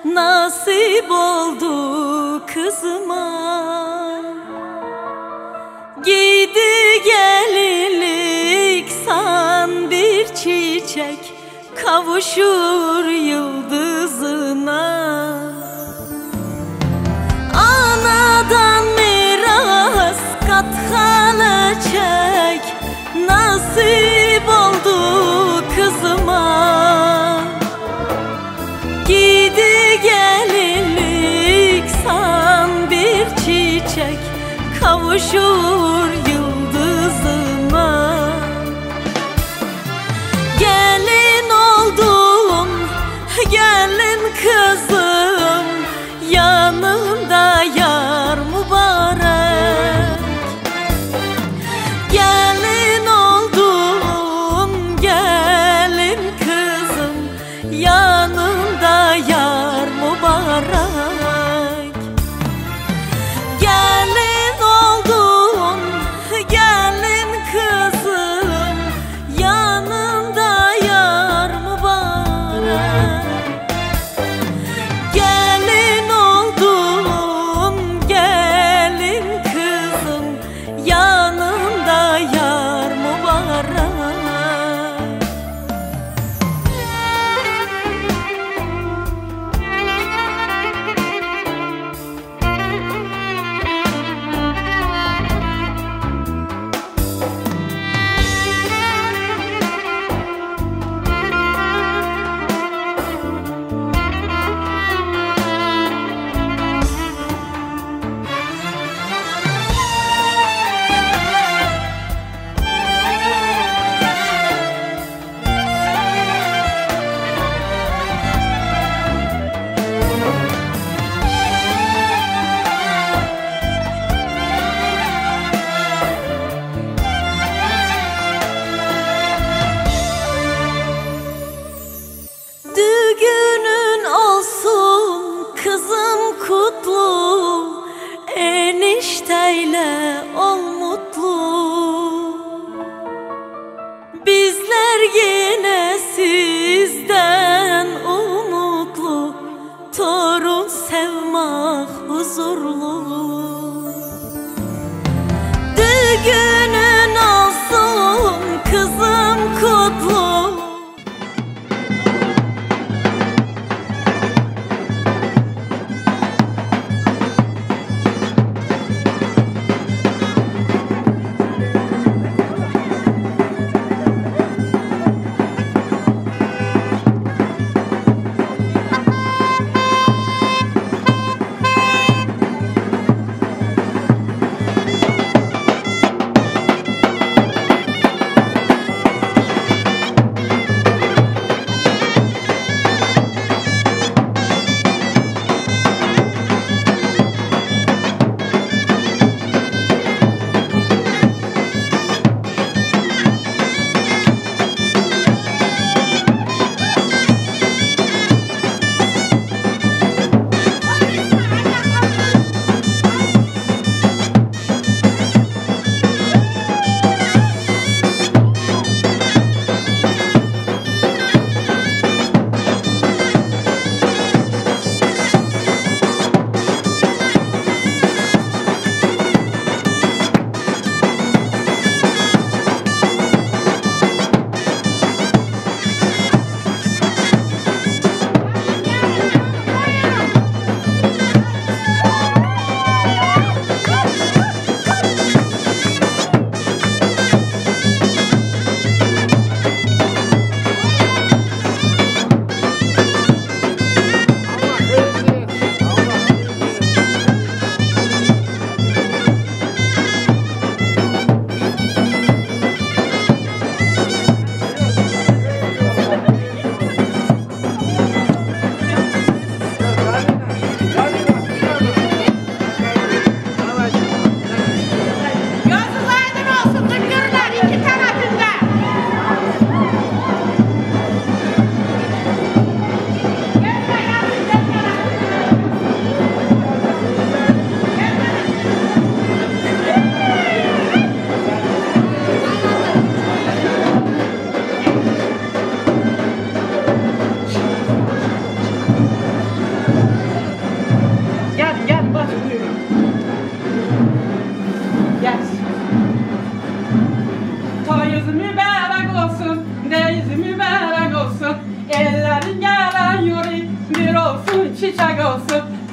nasip oldu kızıma. Giydi gelinlik san bir çiçek, kavuşur yıldızına. Anadan miras kat hala çek, nasip oldu kızıma. Giydi gelinlik san bir çiçek, kavuşur yıldızına. Gelin oldum, gelin kızım, yanımda yar mübarek. Gelin oldum, gelin kızım, yanımda yar mübarek. Gelin oldum, gelin kızım, yanımda yar mübarek. Gelin oldum, gelin kızım, yanımda yar mübarek. Düğünün olsun kızım kutlu, enişteyle ol mutlu. Bizler yine sizden umutlu, torun sevmek huzurlu. Düğünün olsun kızım kutlu.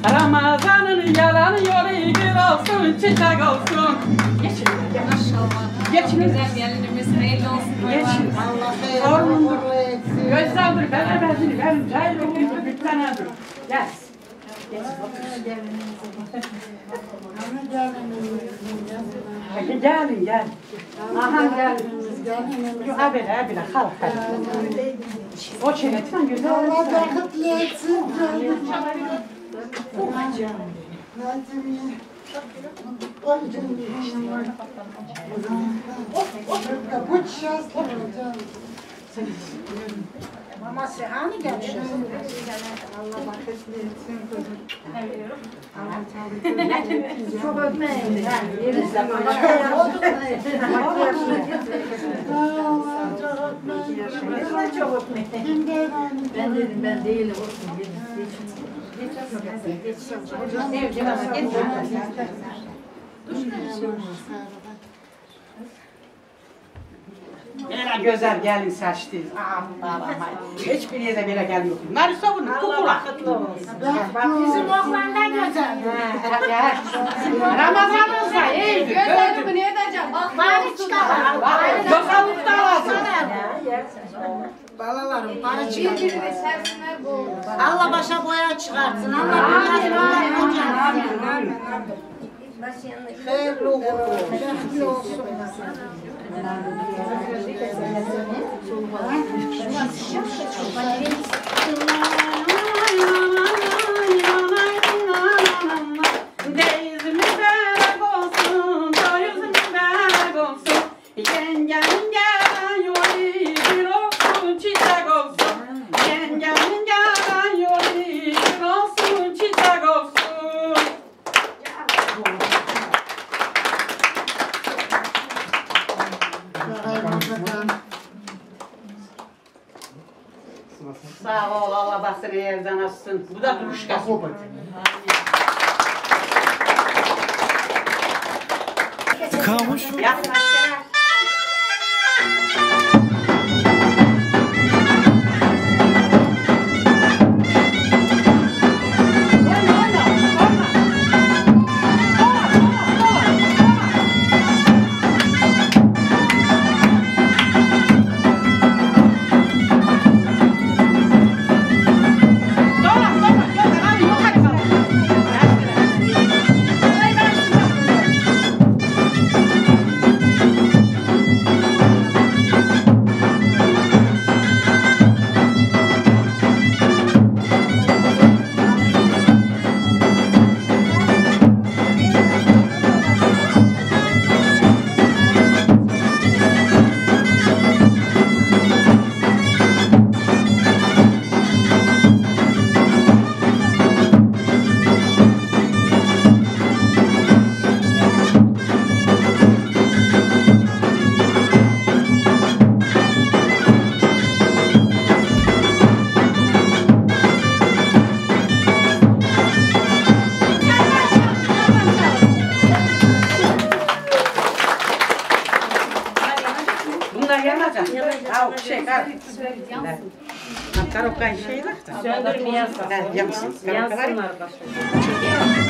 Ramazanın yalanı yolu gül olsun, çiçek olsun. Geçin. Maşallah. Geçin. Güzel gelinimiz hayırlı olsun. Geçin. Allah hayırlı etsin. Gözlerdir, berabersiniz. Benim cahil okuyup bir tanedir. Gel. Hadi gelin, gel. Aha gelin. Yok, abile, kalk. O çenetten güzel. Allah bakıtlı etsin. Bu şanslı hocam. Mama Sehan'ı gelmiş. Allah bakıtlı etsin kızım. Allah sağlık. Çok öpmeyin. Yerizde bana. Allah çok öpmeyin. Çok öpmeyin. Ben dedim ben değilim. Böyle güzel gelin saçtı. Hiçbir yere böyle gelmiyor. Bunlar savun, kukula. Bizim oğlan ne güzel. Ramazanımızda iyiydi. Gözlerimi ne edeceğim? Bak bari çıkar. Yokalık da lazım. Balalarım para Birbirini sevsinler bu. Allah başa boya çıkartsın. Allah hayırlı olsun. Sağ ol, Allah baksın yerden açsın. Bu da duruşkası. Kamuş. Yaklaştıra. Karokay şey var da. Söndürmeyesin. Yansın. Yansınlar başına.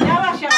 Yavaş.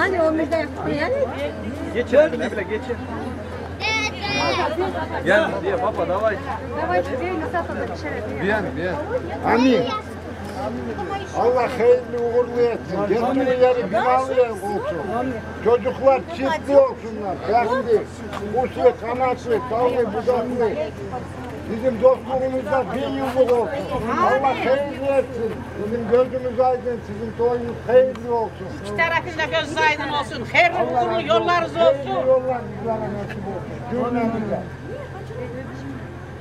Hani o müjde yani? Geçin Emine geçin. Gel diye baba davay. Bien. Amin. Allah hayırlı uğurlu etsin. Kendileri binalı ev olsun. Çocuklar çiftli olsunlar. Bekli, kuşlu, kanatlı, tavlı, budaklı. Bizim dostluğumuzda 1000 yıllık olsun. Allah hayırlı etsin. Bizim gözümüz aydın, sizin toyunuz hayırlı olsun. İki tarafında göz aydın olsun. Hayırlı uğurlu yollarınız Hayırlı olsun. yollar bizlere nasip olsun. Cümlemize.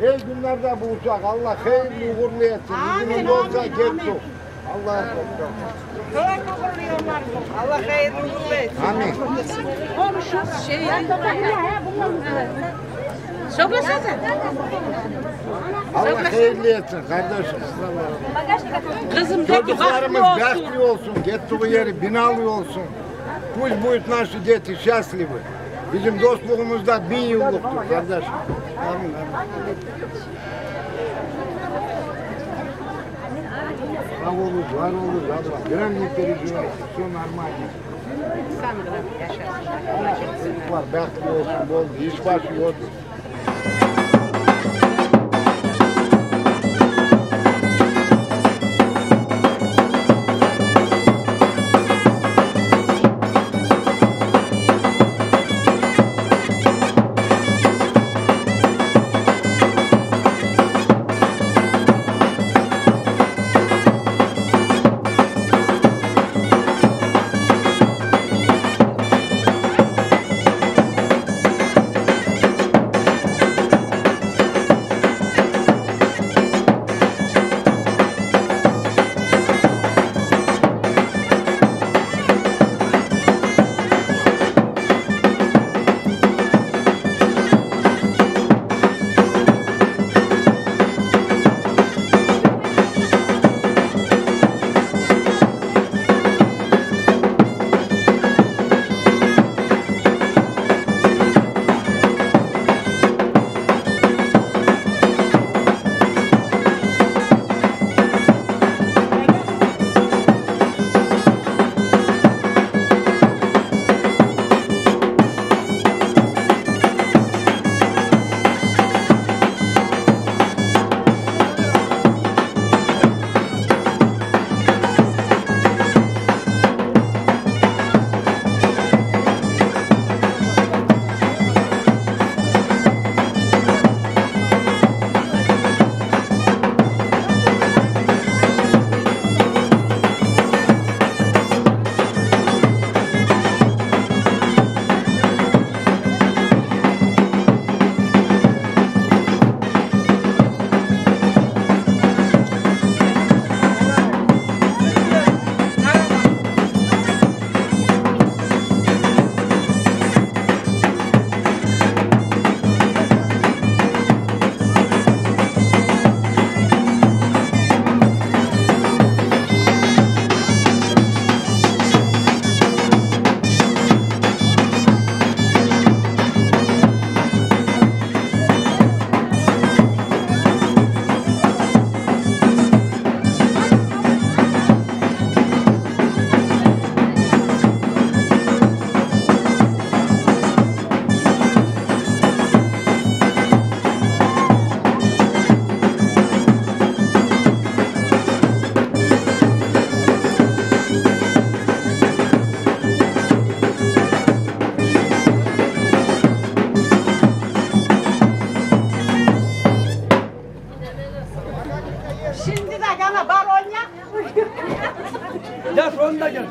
İyi günlerde bulacak. Allah hayırlı uğurlu etsin. Bizim olsa geçti. Allah'a emanet. Hayırlı uğurlu yollarınız olsun. Allah hayırlı uğurlu etsin. Amin. Komşu şey. Söylesene. Allah hayırlı etsin kardeşim. Kızım Çocuklarımız bekli olsun, gittiği yeri binalı olsun. Bu boyut nasıl getir, şanslı. Bizim dostluğumuzda 1000 yıllıktır kardeşim. Amin. Sağ olur, var olur Allah. Güvenlikleri güvenlik, son armağan. Var, bekli olsun, bol, iş başı yoktur. Gel sonunda gel.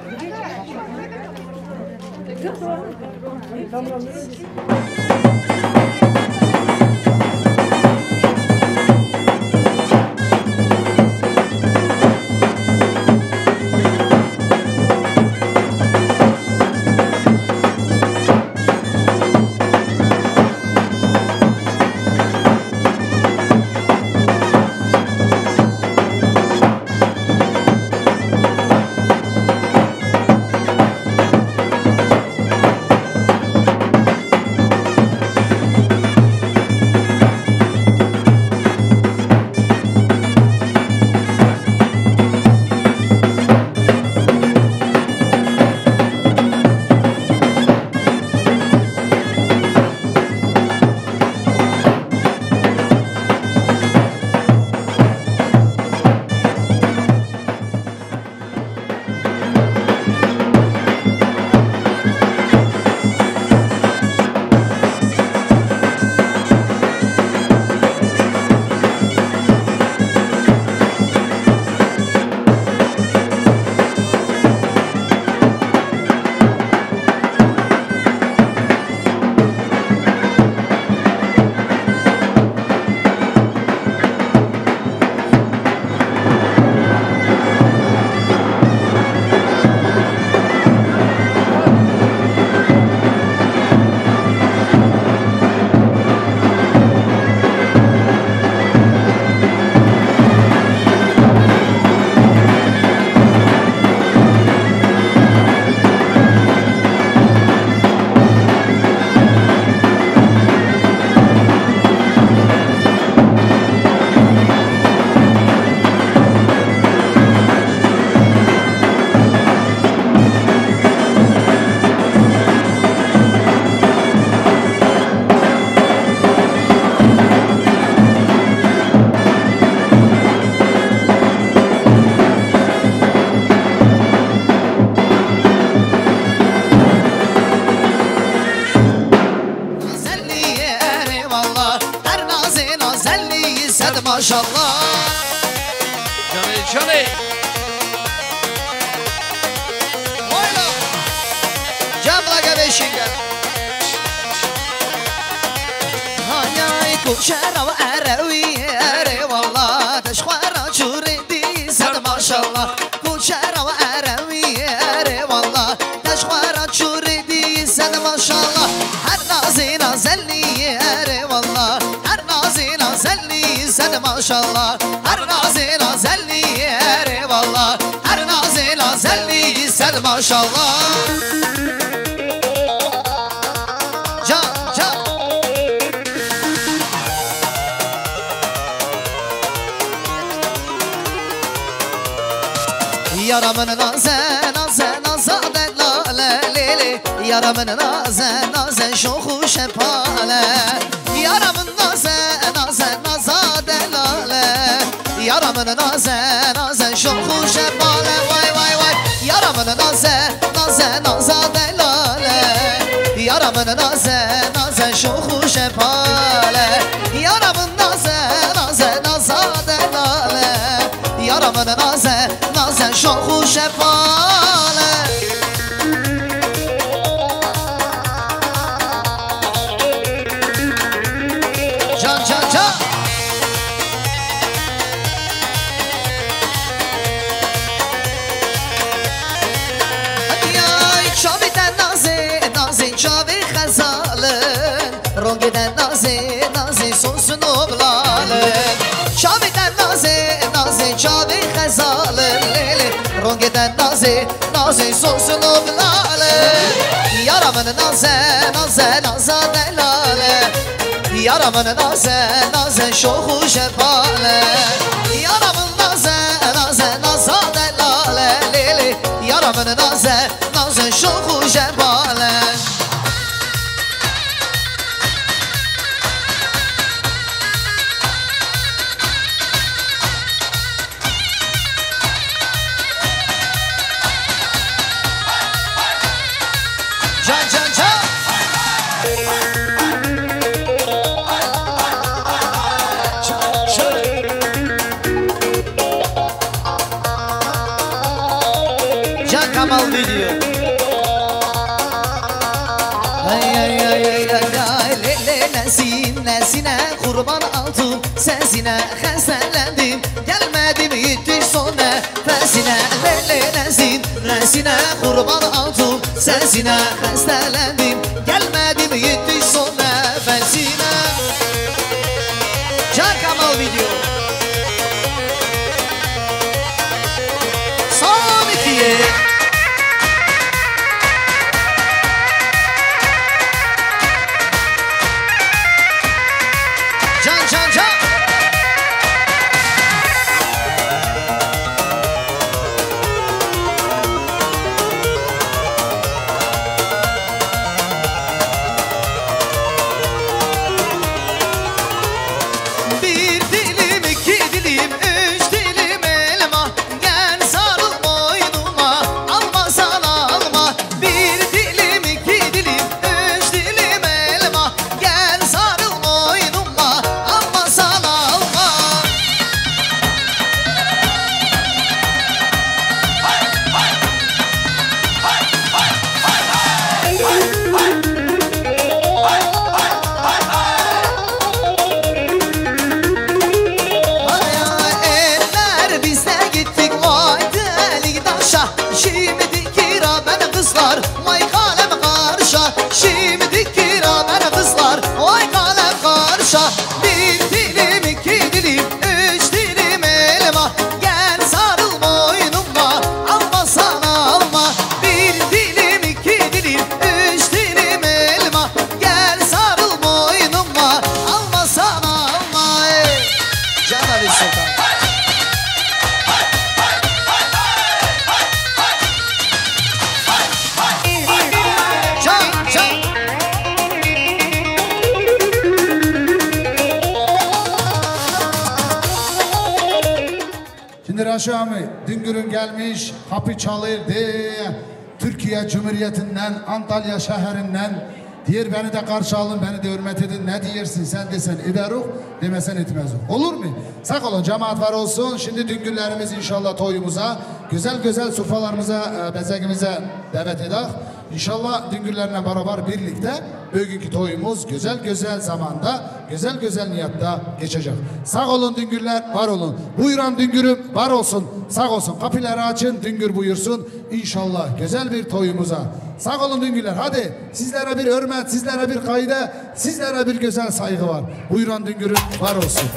maşallah. Johnny. Oyla. Cemla gebeşinge. Hayay kuşara ve erevi ere valla. Teşkvara çuredi sen maşallah. Kuşara ve erevi ere valla. Teşkvara çuredi sen maşallah. Her nazi nazelli ere valla. Her nazi nazelli sen maşallah. Her nazi nazelli ere valla. Her nazi nazelli sen maşallah. Yaramın naze delale lele. Yaramın naze şoku şepale. Yaramın naze delale. Yaramın naze şoku şepale. Vay. Yaramın naze delale. Yaramın naze şoku şepale. Yaramın naze delale. Yaramın naze şoku şefale. Can Yay çaviden naze çavi xezalın. Rongiden naze sonsun oblalın. Çaviden naze çavi xezalın. Rongeden naze sonsun oblalın. Yaramın naze delale. Yaramın naze şoku şefale. Yaramın naze delale. Yaramın naze şoku şefale. Can Kamal video. Nesine kurban aldım sesine xəstələndim gəlmədim yetdik son nəfəsinə nesine kurban aldım sesine xəstələndim gəlmədim yetdik son nəfəsinə. Can Kamal video. Son ikiye. Can. Bir dilim, iki dilim, üç dilim elma. Gel sarıl boynuma, almasan alma. Bir dilim, iki dilim, üç dilim elma. Gel sarıl boynuma, almasan alma. Eller bizde gittik vay delik daşa. Şimdi kira ben kızlar vay kalem karşa. Şimdi kira ben kızlar vay kalem karşa. Bir dilim, iki dilim, üç dilim elma. Gel sarıl boynuma, almasan alma. Bir dilim, iki dilim, üç dilim elma. Gel sarıl boynuma, almasan alma. Can Ali Sultan. Can. Şimdi Raşi abi Dingür'ün gelmiş kapı çalır diye Türkiye Cumhuriyeti'nden Antalya şehrinden Diğer beni de karşı alın, beni de hürmet edin. Ne diyersin sen desen ederuk, demesen etmez. Olur mu? Sağ olun, cemaat var olsun. Şimdi düngüllerimiz inşallah toyumuza, güzel sufralarımıza, bezegimize davet eder. İnşallah düngüllerine beraber birlikte bugünkü toyumuz güzel zamanda, güzel niyatta geçecek. Sağ olun düngürler, var olun. Buyuran düngürüm, var olsun. Sağ olsun. Kapıları açın, düngür buyursun. İnşallah güzel bir toyumuza. Sağ olun düngürler. Hadi sizlere bir hürmet, sizlere bir kaide, sizlere bir güzel saygı var. Buyuran düngürüm, var olsun.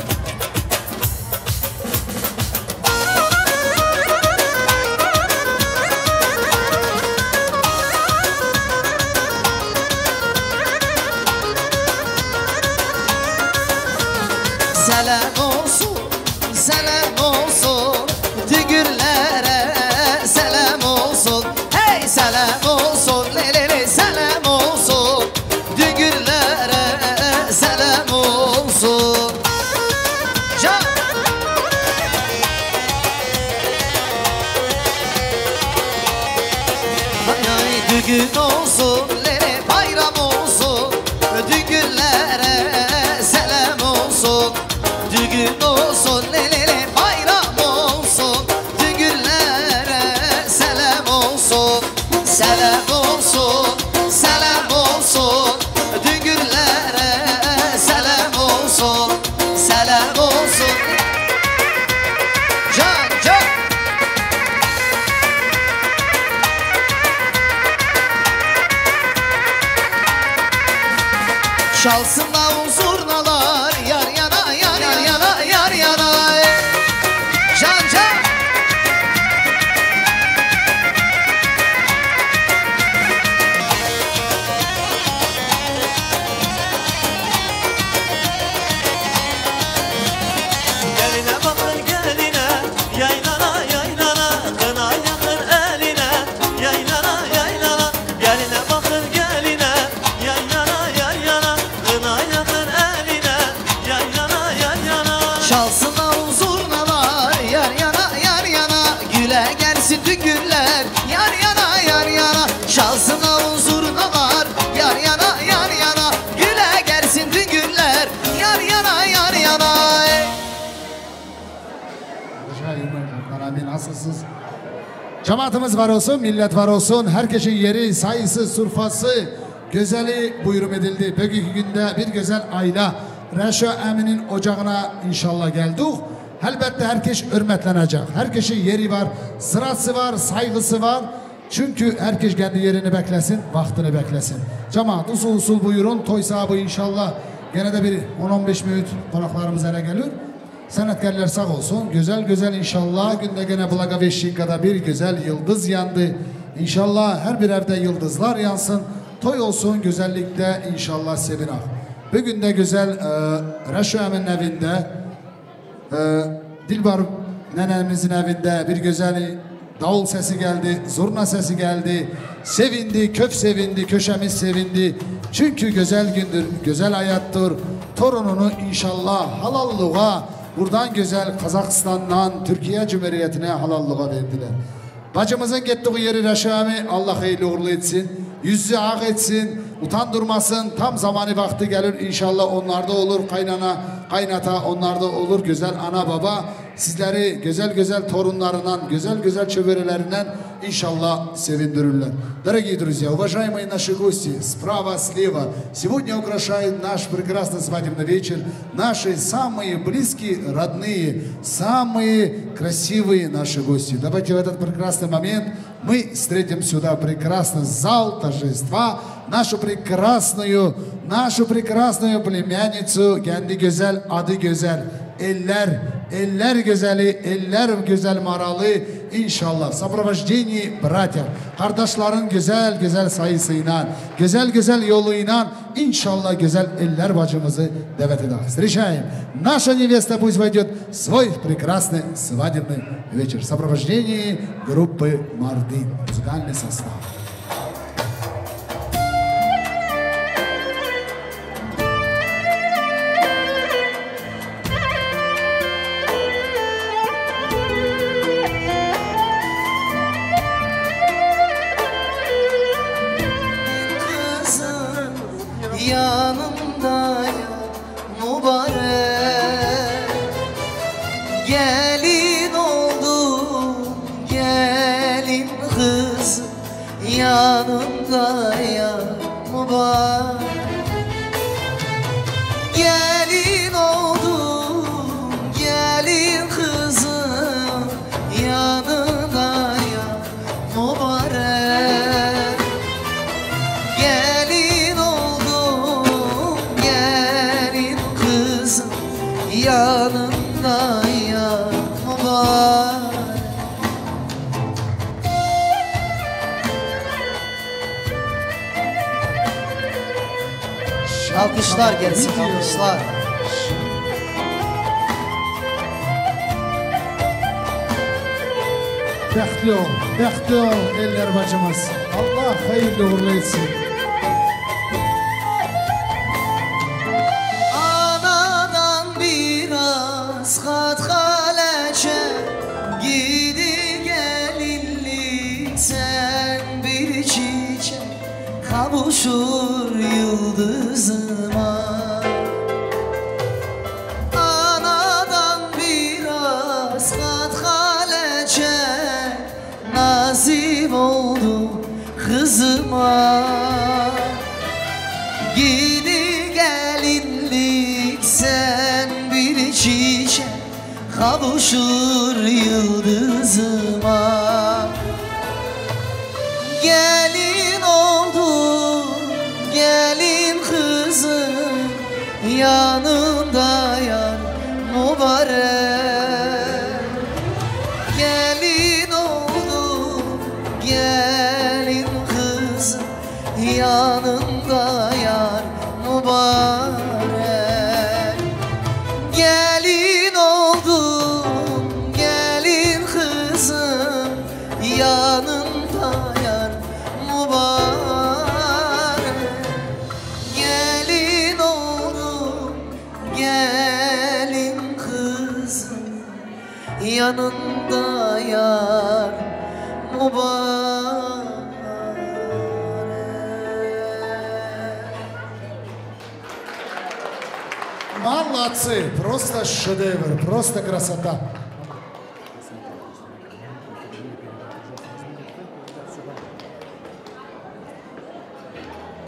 Selam olsun, düngürlere selam olsun. Hey selam olsun, lelele selam olsun, düngürlere selam olsun. Can. Ay düğün olsun, lele bayram olsun, düngürlere selam olsun. Düğün olsun lelele bayram olsun, düngürlere selam olsun. Selam olsun, selam olsun, düngürlere selam olsun, selam olsun. Can. Çalsın davul zurnalar yar yana yar yana. Can. Geline bakın geline, yaylana, kına yakın eline, yaylana. Geline bakın geline, yaylana, kına yakın eline, yaylana. Çalsın davul zurnalar yar yana, güle gelsin düngürler yar yana. Çalsın davul zurnalar yar yana, güle gelsin düngürler yar yana. Amin, nasılsınız? Cemaatimiz var olsun, millet var olsun. Herkesin yeri, sayısı, surfası, güzeli buyurum edildi. Bugünkü günde bir güzel aile Reşo Emin'in ocağına inşallah geldik. Elbette herkes hürmetlenecek. Herkesin yeri var, sırası var, saygısı var. Çünkü herkes kendi yerini beklesin, vaktini beklesin. Cemaat usul buyurun. Toy sahibi inşallah gene de bir 10-15 minut konaklarımız ele gelir. Sanatkarlar sağ olsun. Güzel inşallah. Günde gene Blaga Veşika'da bir güzel yıldız yandı. İnşallah her bir evde yıldızlar yansın. Toy olsun güzellikte inşallah sevinah. Bugün de güzel Reşo Emin'in evinde, Dilbar nenemizin evinde bir güzel davul sesi geldi, zurna sesi geldi. Sevindi, köf sevindi, köşemiz sevindi. Çünkü güzel gündür, güzel hayattır. Torununu inşallah halallığa, buradan güzel Kazakistan'dan Türkiye Cumhuriyeti'ne halallığa verdiler. Bacımızın gittiği yeri Reşo Emin Allah hayırlı uğurlu etsin. Yüzü ak etsin, utandırmasın. Tam zamanı vakti gelir inşallah onlarda olur kaynana, kaynata, onlarda olur güzel ana baba. Sizleri güzel torunlarından, güzel çöverelerinden иншаллах, sevindirirler. Дорогие друзья, уважаемые наши гости, справа, слева, сегодня украшает наш прекрасный свадебный вечер наши самые близкие, родные, самые красивые наши гости. Давайте в этот прекрасный момент мы встретим сюда прекрасный зал торжества, нашу прекрасную племянницу, kendi güzel, adı güzel, eller güzeli, eller güzel maralı inşallah. Soprovождение bratьев, kardeşlerin güzel sayısıyla, güzel yoluyla inşallah güzel eller bacımızı davet ederiz. Встречаем. Наша невеста пусть войдет в свой прекрасный свадебный вечер. Сопровождение группы Мардин. Музыкальный состав. yanımda ya mübarek. Gelin oldum, gelin kız, yanımda ya mübarek. Gelin oldum, gelin kızım, yanımda ya mübarek. Gelin oldum, gelin kızım, yanımda ya mübarek. Alkışlar gelsin, alkışlar. Bəxtli ol eller bacımız. Allah hayırlı uğurlu etsin. Anadan biraz kat haleçe, gidi gelinlik sen bir çiçek, kavuşur yıldızıma. Anadan biraz kat haleçe, nasip oldu kızıma. Gidi gelinlik sen bir çiçek, kavuşur yıldızıma. Gelin oldu, gelin kızım, yanımda yar mübarek. Gelin oldu, gelin kızım, yanımda yar mübarek. Gelin oldum, gelin kızım, yanımda yar mübarek. Gelin oldum, gelin kızım, yanımda yar mübarek. Молодцы, просто шедевр, просто красота.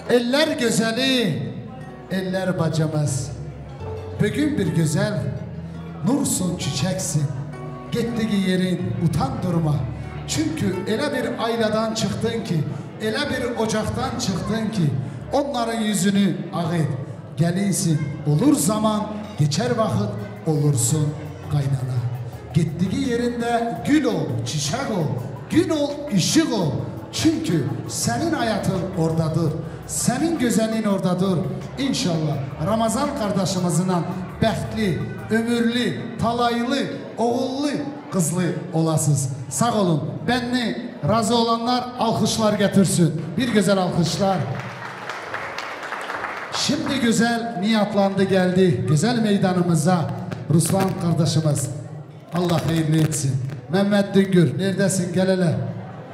Eller güzeli, eller bacamız. Bugün bir güzel, nursun çiçeksin. Gittiği yerin utandırma. Çünkü ele bir aynadan çıktın ki, ele bir ocaktan çıktın ki, onların yüzünü ağıt. Gelinsin, olur zaman, geçer vakit, olursun kaynana. Gittiği yerinde gül ol, çiçek ol, gün ol, ışık ol. Çünkü senin hayatın oradadır, senin güzelliğin oradadır. İnşallah Ramazan kardeşimizle bəxtli, ömürlü, talaylı, oğullu, kızlı olasınız. Sağ olun. Benli razı olanlar alkışlar getirsin. Bir güzel alkışlar. Şimdi güzel niyatlandı geldi güzel meydanımıza Ruslan kardeşimiz. Allah hayırlı etsin. Mehmet Düngür neredesin, gel hele.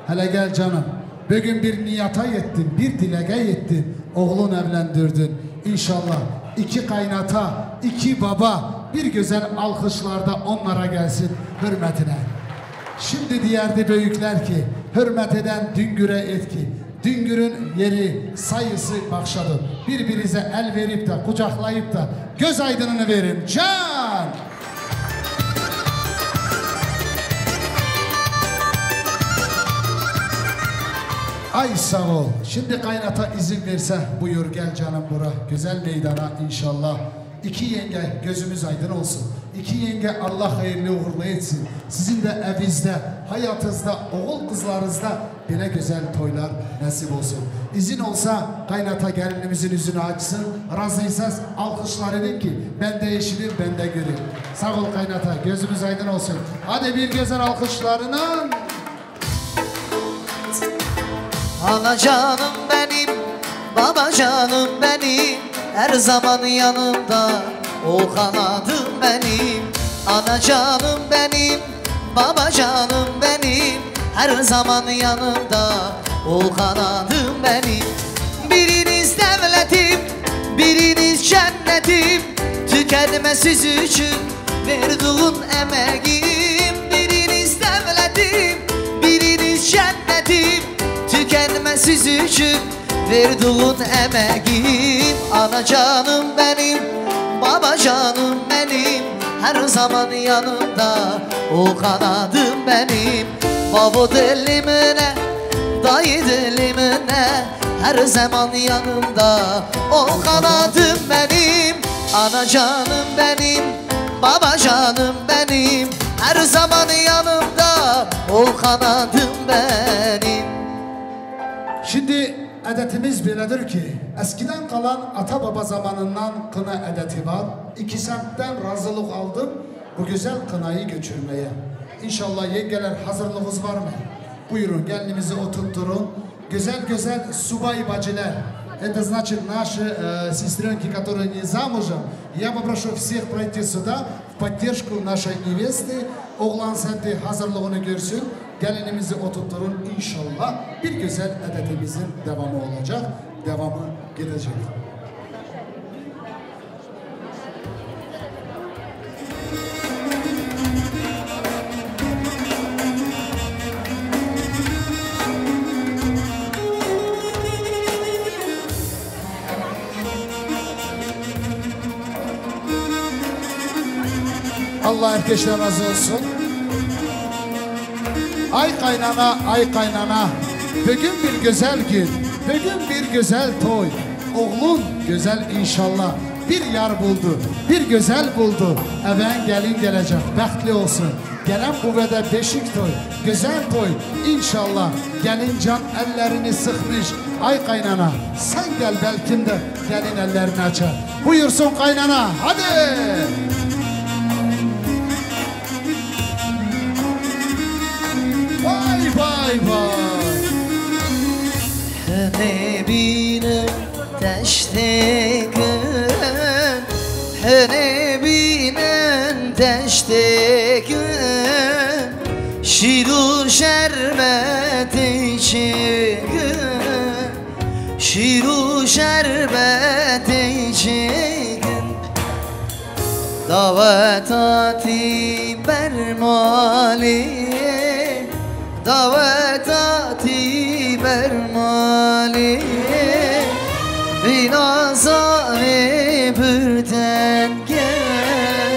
Hele gel canım. Bugün bir niyata yettin, bir dileğe yettin. Oğlun evlendirdin. İnşallah iki kaynata, iki baba, bir güzel alkışlarda onlara gelsin hürmetine. Şimdi diyerdi büyükler ki, hürmet eden Düngür'e etki. Düngür'ün yeri, sayısı başladı. Birbirinize el verip de, kucaklayıp da göz aydınını verin. Can! Ay sağ ol. Şimdi kaynata izin verse buyur gel canım bura. Güzel meydana inşallah. İki yenge gözümüz aydın olsun. İki yenge Allah hayırlı uğurlu etsin. Sizin de evinizde, hayatınızda, oğul kızlarınızda böyle güzel toylar nasip olsun. İzin olsa kaynata gelinimizin yüzünü açsın. Razıysanız alkışlar edin ki ben de eşidim, ben de göreyim. Sağ ol kaynata, gözümüz aydın olsun. Hadi bir güzel alkışlarına. Ana canım benim, baba canım benim, her zaman yanımda, o kanadım benim. Ana canım benim, baba canım benim, her zaman yanımda, o kanadım benim. Biriniz devletim, şennetim tükenmesiz üçün verduğun emeğim. Biriniz devletim, biriniz cennetim tükenmesiz üçün verduğun emeğim. Ana canım benim, baba canım benim, her zaman yanımda o kanadım benim. Baba dilimine, dayı dilimine, her zaman yanımda o kanadım benim. Ana canım benim, baba canım benim, her zaman yanımda o kanadım benim. Şimdi adetimiz belədir ki, eskiden kalan ata baba zamanından kına adeti var. İki semtten razılık aldım bu güzel kınayı götürmeye. İnşallah yengeler hazırlığınız var mı? Buyurun gelinimizi oturtturun. Güzel güzel subay bacılar. Это значит наши сестренки, которые не замужем. Я попрошу всех пройти сюда в поддержку нашей невесты. Oğlan senti hazırlığını görsün. Gelinimizi oturtturun inşallah. Bir güzel adetimizin devamı olacak. Devamı gelecek. Allah herkesten razı olsun. Ay kaynana, ay kaynana. Bugün bir güzel gün, bugün bir güzel toy. Oğlun güzel inşallah. Bir yar buldu, bir güzel buldu. Even gelin gelecek, bəxtli olsun. Gelen kuvvede beşik toy, güzel toy. İnşallah gelin can ellerini sıkmış. Ay kaynana, sen gel belki de gelin ellerini açar. Buyursun kaynana, hadi. Vay vay vay. Nebine teştekün, nebine teştekün, şiru şerbet içegün, şiru şerbet içegün. Davet ati bermali, davet ati bermali, binazare bürden gel,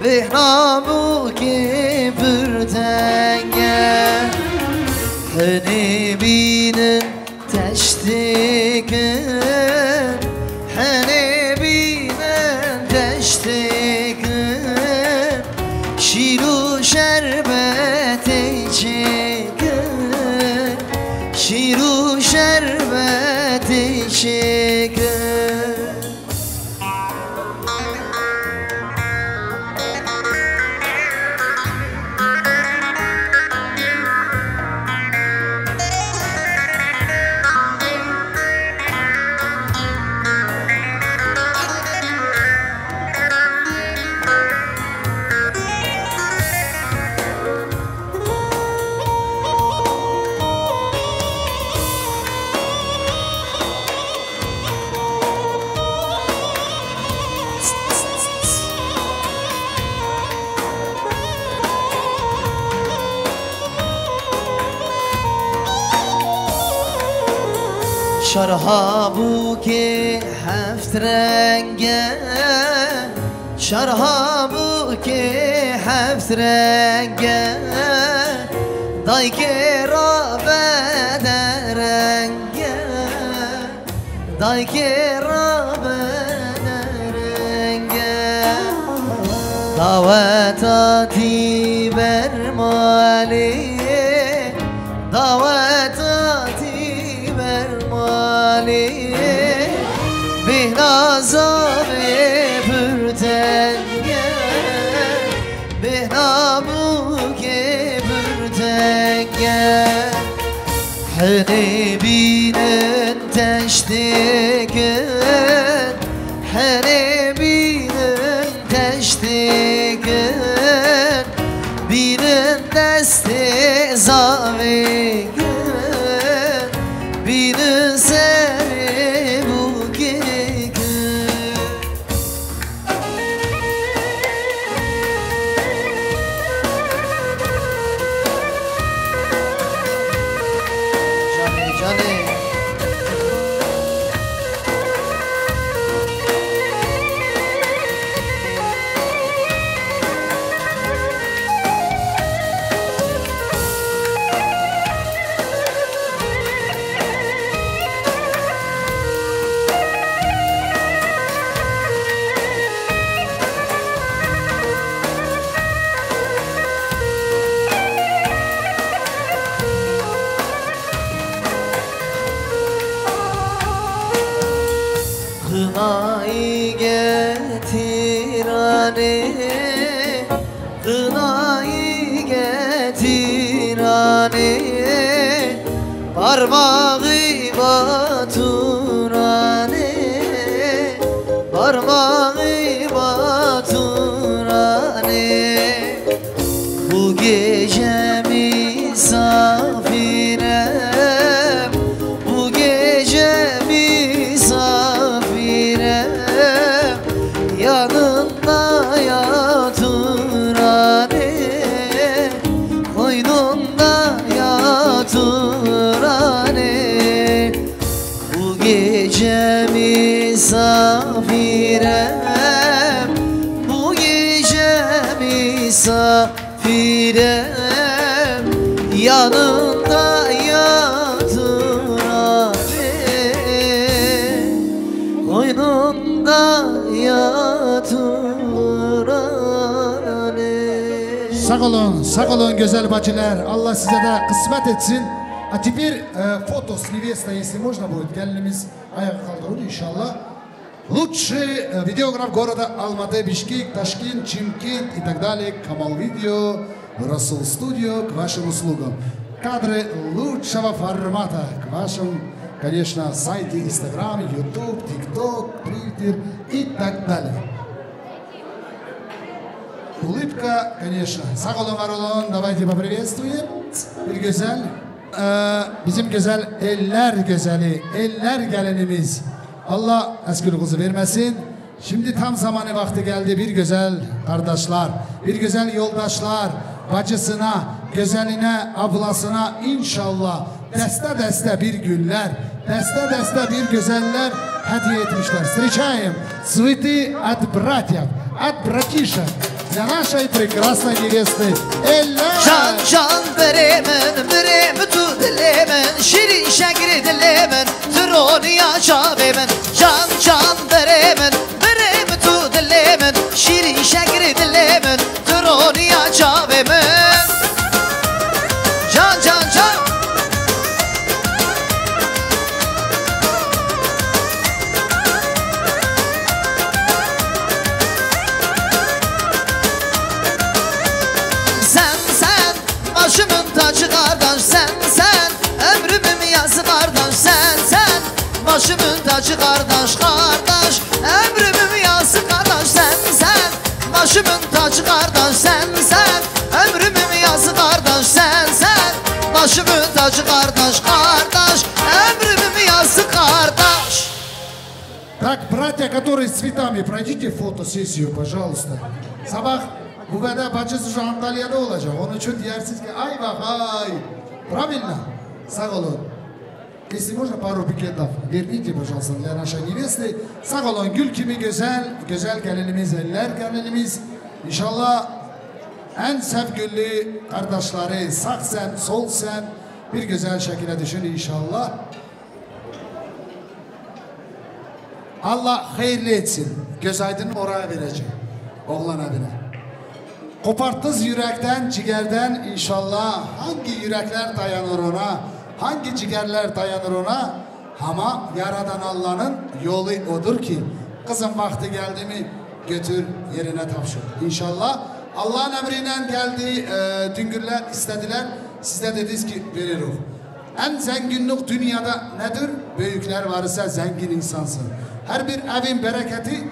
bihrabu ki bürden gel. Hani binin teştikün, hani binin teştikün, şiru şerbet içegün, şiru şerbet içegün. Şarhabu ki heft renge, şarhabu ki heft renge, day kera bederenge, day kera bederenge. Davet ati bermali, davet ati bermali, bihnazare bürden gel, bihnabu ki bürden gel. Hani binin teştikün, hani binin teştikün, binin desti zavi gün, binin seri bu gün. Kınayı getir anne, kınayı getir anne, parmağı batur anne, parmağı batur anne. Bu gece misafirem, bu gece misafirem, yanında yatır anne, koynunda yatır anne. Bu gece misafirem, bu gece misafirem, yanında yatır anne, koynunda yatır anne. Sağ olun güzel bacılar. Allah size de kısmet etsin. А теперь фото с невестой, если можно будет. Gelinimiz ayağa kaldırır inşallah. Лучший видеограф города Алматы, Бишкек, Ташкент, Чимкент и так далее. Камал Видео, Расул Студио к вашим услугам. Кадры лучшего формата к вашим, конечно, сайте Instagram, YouTube, TikTok, Twitter и так далее. Улыбка, конечно. Sağ olun, var olun. Давайте поприветствуем. Bir güzel. Bizim güzel eller güzeli, eller gelinimiz. Allah eski kızı vermesin. Şimdi tam zamanı vakti geldi bir güzel kardeşler, bir güzel yoldaşlar, bacısına, güzeline, ablasına inşallah deste deste bir güller, deste deste bir güzeller hediye etmişler. Встречаем цветы от братьев, от братишек для нашей прекрасной невесты Eller. Can can beremen, beremi tu dilemen, şirin şekri dilemen, troni yaşabemen. Can can beremen, beremi tu dilemen, şirin şekri dilemen, troni yaşabemen. Can can can. Başımın tacı kardeş sen, ömrümün yazı kardeş sen, başımın tacı kardeş, ömrümün yazı kardeş sen, başımın tacı kardeş sen, ömrümün yazı kardeş sen, başımın tacı kardeş, ömrümün yazı kardeş. Так, братья, которые с цветами, пройдите фотосессию, пожалуйста. Sabah bu kadar bacısı şu Antalya'da olacak. Onun için diyersiniz ki ay bak ay. Правильно? Sağ olun. Если можно пару букетов, верните, пожалуйста, для нашей невесты. Sağ olun, gül gibi güzel, güzel gelinimiz, eller gelinimiz. İnşallah en sevgili kardeşleri, sağ sen, sol sen, bir güzel şekilde düşün inşallah. Allah hayırlı etsin. Göz aydın'ı oraya vereceğim. Oğlan adına. Koparttız yürekten, ciğerden inşallah. Hangi yürekler dayanır ona, hangi ciğerler dayanır ona. Ama yaradan Allah'ın yolu odur ki kızın vakti geldi mi götür yerine tavşır. İnşallah Allah'ın emriyle geldi, düngürler istediler. Siz de dediniz ki veririk. En zenginlik dünyada nedir? Büyükler varsa zengin insansın. Her bir evin bereketi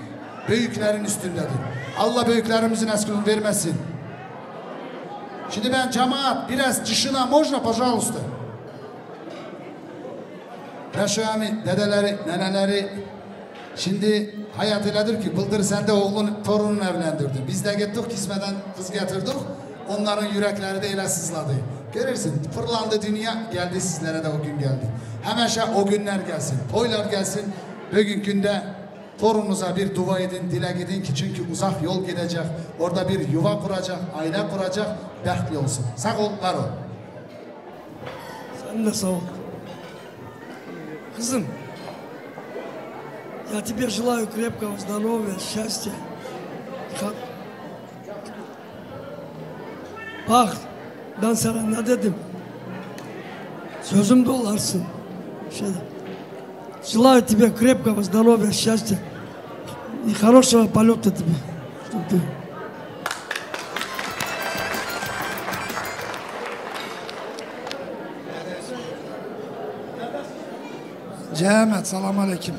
büyüklerin üstündedir. Allah büyüklerimizin eskini vermesin. Şimdi ben cemaat biraz dışına можно, пожалуйста. Reşami, dedeleri, neneleri şimdi hayat öyledir ki Bıldır sen de oğlun, torununu evlendirdin. Biz de gittik kismeden kız getirdik. Onların yürekleri de öyle sızladı. Görürsün fırlandı dünya geldi sizlere de o gün geldi. Hemeşe o günler gelsin. Toylar gelsin. Bugün günde torununuza bir dua edin, dile gidin ki çünkü uzak yol gidecek. Orada bir yuva kuracak, aile kuracak. Bəxtli olsun. Sağ ol, var ol. Sen de sağ ol. Кызым, я тебе желаю крепкого здоровья, счастья. Bak, ben sana ne dedim? Sözümde olarsın. Желаю тебе крепкого здоровья, счастья, и хорошего полета тебе. Чтоб ты... Cehamet, selamun aleyküm.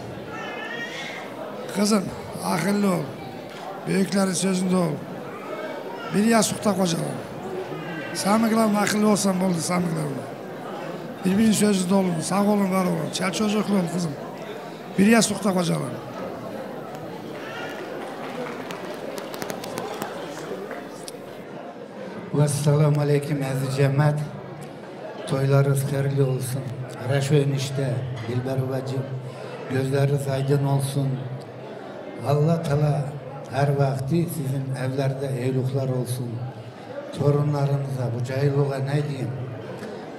Kızım, akıllı ol. Büyüklerin sözünde ol. Bir yastıkta kocaman. Samıklarım akıllı olsan oldu samıklarım. Birbirinin sözünde olun, sağ olun, var olun. Çel çocuklu ol kızım. Bir yastıkta kocaman. Vesselamu aleyküm aziz cemaat. Toylarınız hayırlı olsun. Reşo enişte, Dilber bacım, gözleriniz aydın olsun. Allah Teala her vakti sizin evlerde eyluklar olsun. Torunlarınıza, bu cahilluğa ne diyeyim?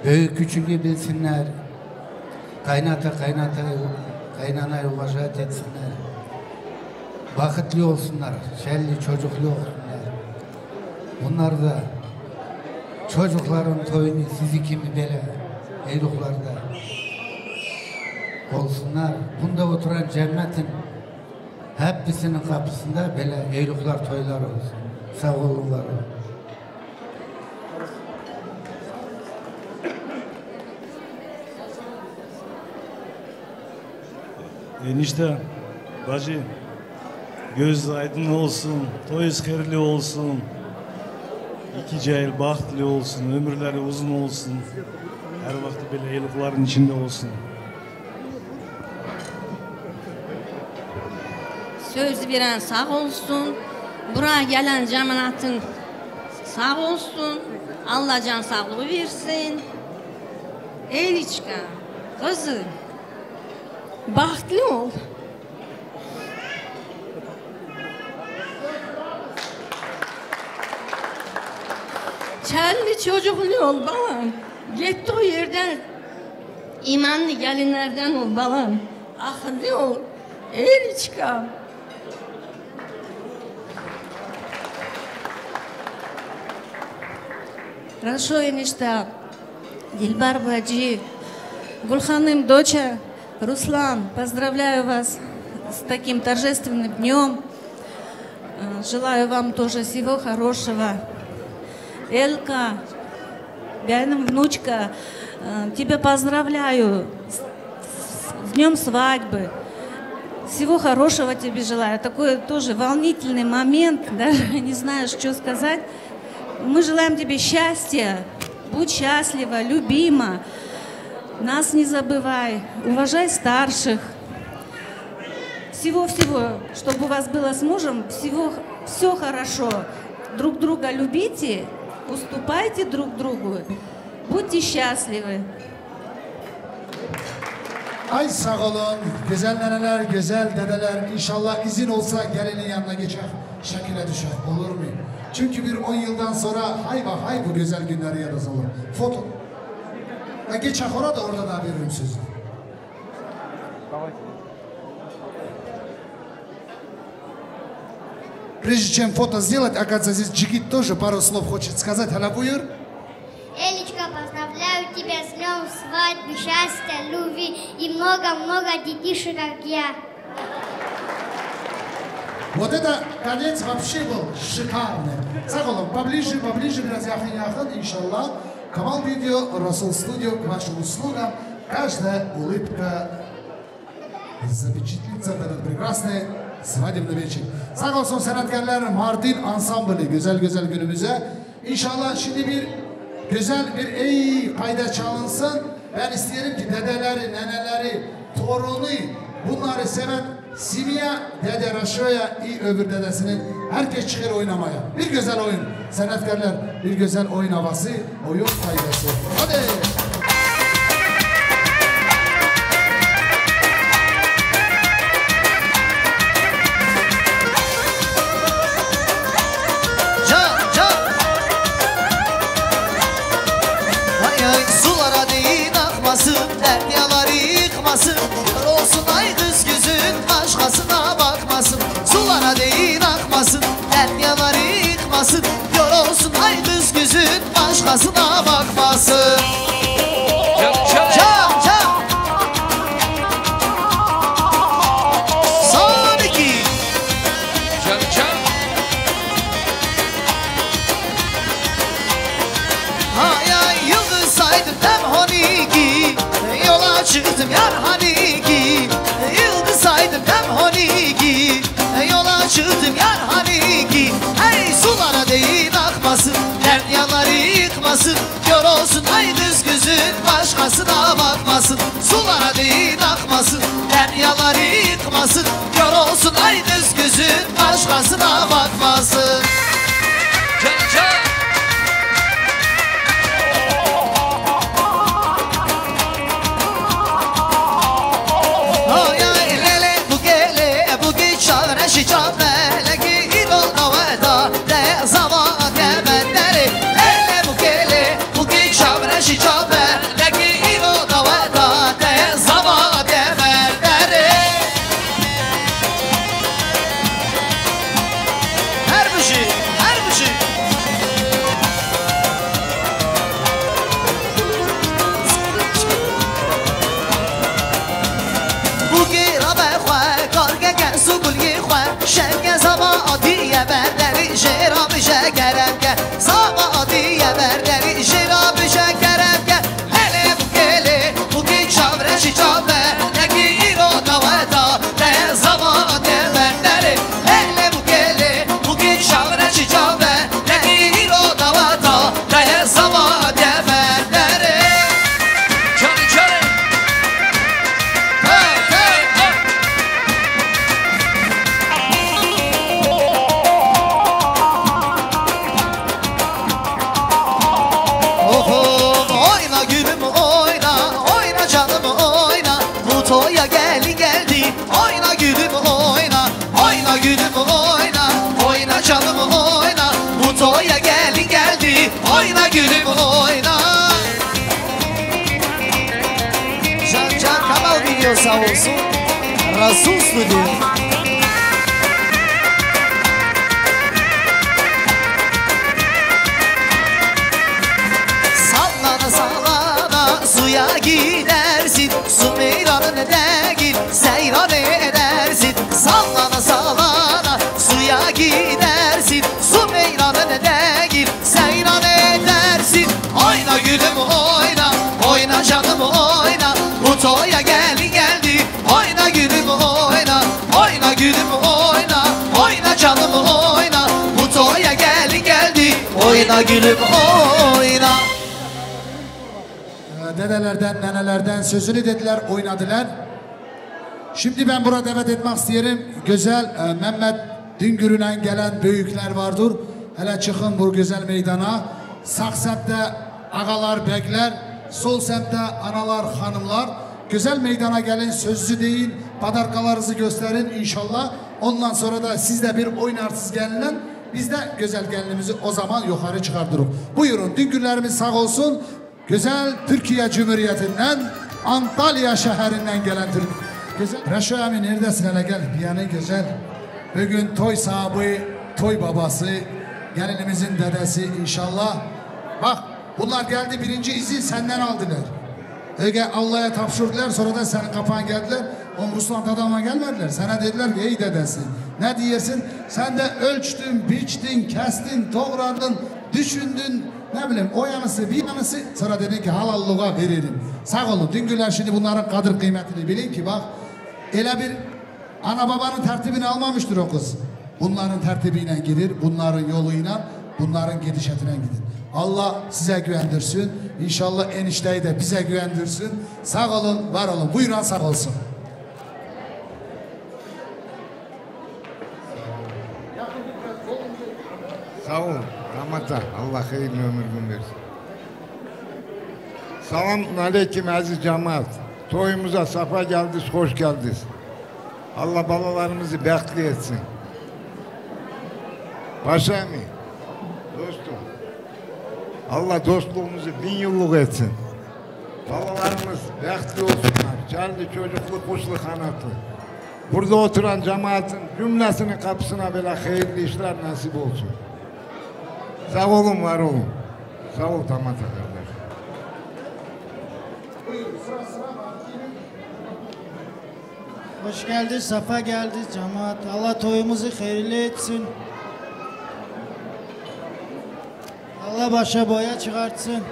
Büyük küçüğü bilsinler. Kaynanayı vaşat etsinler. Bakıtlı olsunlar, şelli çocuklu olsunlar. Bunlar da çocukların toyunu sizi kimi böyle eyluklarda olsunlar. Bunda oturan cennetin hepsinin kapısında böyle eyluklar toylar olsun. Sağ olun, var olun. Enişte, bacı, göz aydın olsun, toyuz hayırlı olsun. İki cahil bahtlı olsun, ömürleri uzun olsun. Her vakti böyle iyiliklerin içinde olsun. Söz veren sağ olsun. Buraya gelen cemaatin sağ olsun. Allah can sağlığı versin. Eliçka, kızım, bahtlı ol. Çelli çocuklu ol balam. Gittiği yerden imanlı gelinlerden ol balam. Akıllı ol. Eliçka. Хорошо, enişte. Dilber bacı, Гульханым, доча, Руслан, поздравляю вас с таким торжественным днем. Желаю вам тоже всего хорошего. Элька, benim внучка, тебя поздравляю с днем свадьбы. Всего хорошего тебе желаю. Такой тоже волнительный момент, даже не знаешь, что сказать. Мы желаем тебе счастья, будь счастлива, любима, нас не забывай, уважай старших. Всего-всего, чтобы у вас было с мужем, все хорошо. Друг друга любите, уступайте друг другу, будьте счастливы. Ay sağ olun, güzel neneler, güzel dedeler. İnşallah izin olsa gelinin yanına geçer, şekile düşer. Olur mu? Çünkü bir 10 yıldan sonra hay bu güzel günleri yadız olur. Foto. Ve geçer orada da veririm sözü. Прежде чем фото сделать, оказывается, здесь Джигит тоже пару слов хочет сказать. Халабуюр. Элечка, поздравляю тебя с днем свадьбы, счастья, любви и много-много детишек, как я. Вот это конец вообще был шикарный. Сağ olun, поближе, biraz yakın, иншаллах. Камал Видео, Расул Студио, к вашим услугам. Каждая улыбка запечатлится в этот прекрасный свадебный вечер. Sağ olsun sanatkarlar, Mardin ansamblı güzel günümüze. İnşallah şimdi bir güzel bir kayda çalınsın. Ben isterim ki dedeleri, neneleri, torunu, bunları seven Simiya, dede Raşo'ya, öbür dedesinin herkes çıkar oynamaya. Bir güzel oyun. Sanatkarlar, bir güzel oyun havası, oyun kaydası. Hadi. Sulara değil akmasın, deryaları yıkmasın. Kör olsun ay kız gözün, başkasına bakmasın. Sulara değil akmasın, deryaları yıkmasın. Kör olsun ay kız gözün, başkasına bakmasın. Çam. Son iki. üşüttüm yar hani ki. Hey sulara değil akmasın, deryaları yıkmasın. Kör olsun ay düz gözün, başkasına bakmasın. Sulara değil akmasın, deryaları yıkmasın. Kör olsun ay düz gözün, başkasına bakmasın. Can can. Sağ olsun Rasul Stüdyo. Sallana sallana suya gidersin, su meyranı değil seyran edersin. Sallana sallana suya gidersin, su meyranı değil seyran edersin. Oyna gülüm oyna, oyna canım oyna, bu toya geldi geldi. Oyna gülüm oyna, oyna gülüm oyna, oyna canım oyna, bu toya geldi geldi. Oyna gülüm oyna. Dedelerden, nenelerden sözünü dediler, oynadılar. Şimdi ben burada davet etmek isterim. Güzel Mehmet Düngür'ünden gelen büyükler vardır. Hele çıkın bu güzel meydana. Sağ semtte ağalar, bekler. Sol semtte analar, hanımlar. Güzel meydana gelin, sözlü deyin. Padarkalarınızı gösterin inşallah. Ondan sonra da siz de bir oynarsız gelin. Biz de güzel gelinimizi o zaman yukarı çıkartırız. Buyurun, Düngürlerimiz sağ olsun. Güzel Türkiye Cumhuriyeti'nden, Antalya şehrinden gelen Türk. Güzel. Reşo abi neredesin hele gel. Bir yanı güzel. Bugün toy sahibi, toy babası, gelinimizin dedesi inşallah. Bak bunlar geldi, birinci izin senden aldılar. Öge Allah'a tapşırdılar, sonra da senin kapağın geldiler. O Ruslan adama gelmediler. Sana dediler ki ey dedesi ne diyersin? Sen de ölçtün, biçtin, kestin, doğradın, düşündün. Ne bileyim o yanısı bir yanısı, sonra dedin ki halallığa veririm. Sağ olun Düngürler şimdi bunların kadir kıymetini bilin ki bak. Öyle bir ana babanın tertibini almamıştır o kız. Bunların tertibiyle gider, bunların yoluyla, bunların gidişatına gider. Allah size güvendirsin. İnşallah enişteyi de bize güvendirsin. Sağ olun, var olun. Buyurun sağ olsun. Sağ olun. Ramata. Allah hayırlı ömür gün versin. Selamun aleyküm aziz cemaat. Toyumuza safa geldiniz, hoş geldiniz. Allah balalarımızı bekli etsin. Paşa mı? Dostum. Allah dostluğumuzu 1000 yıllık etsin. Balalarımız bekli olsunlar. Canlı çocuklu, kuşlu, kanatlı. Burada oturan cemaatin cümlesinin kapısına böyle hayırlı işler nasip olsun. Sağ olun, var olun. Sağ ol Tamata kardeş. Hoş geldiniz, safa geldiniz cemaat. Allah toyumuzu hayırlı etsin. Allah başa boya çıkartsın.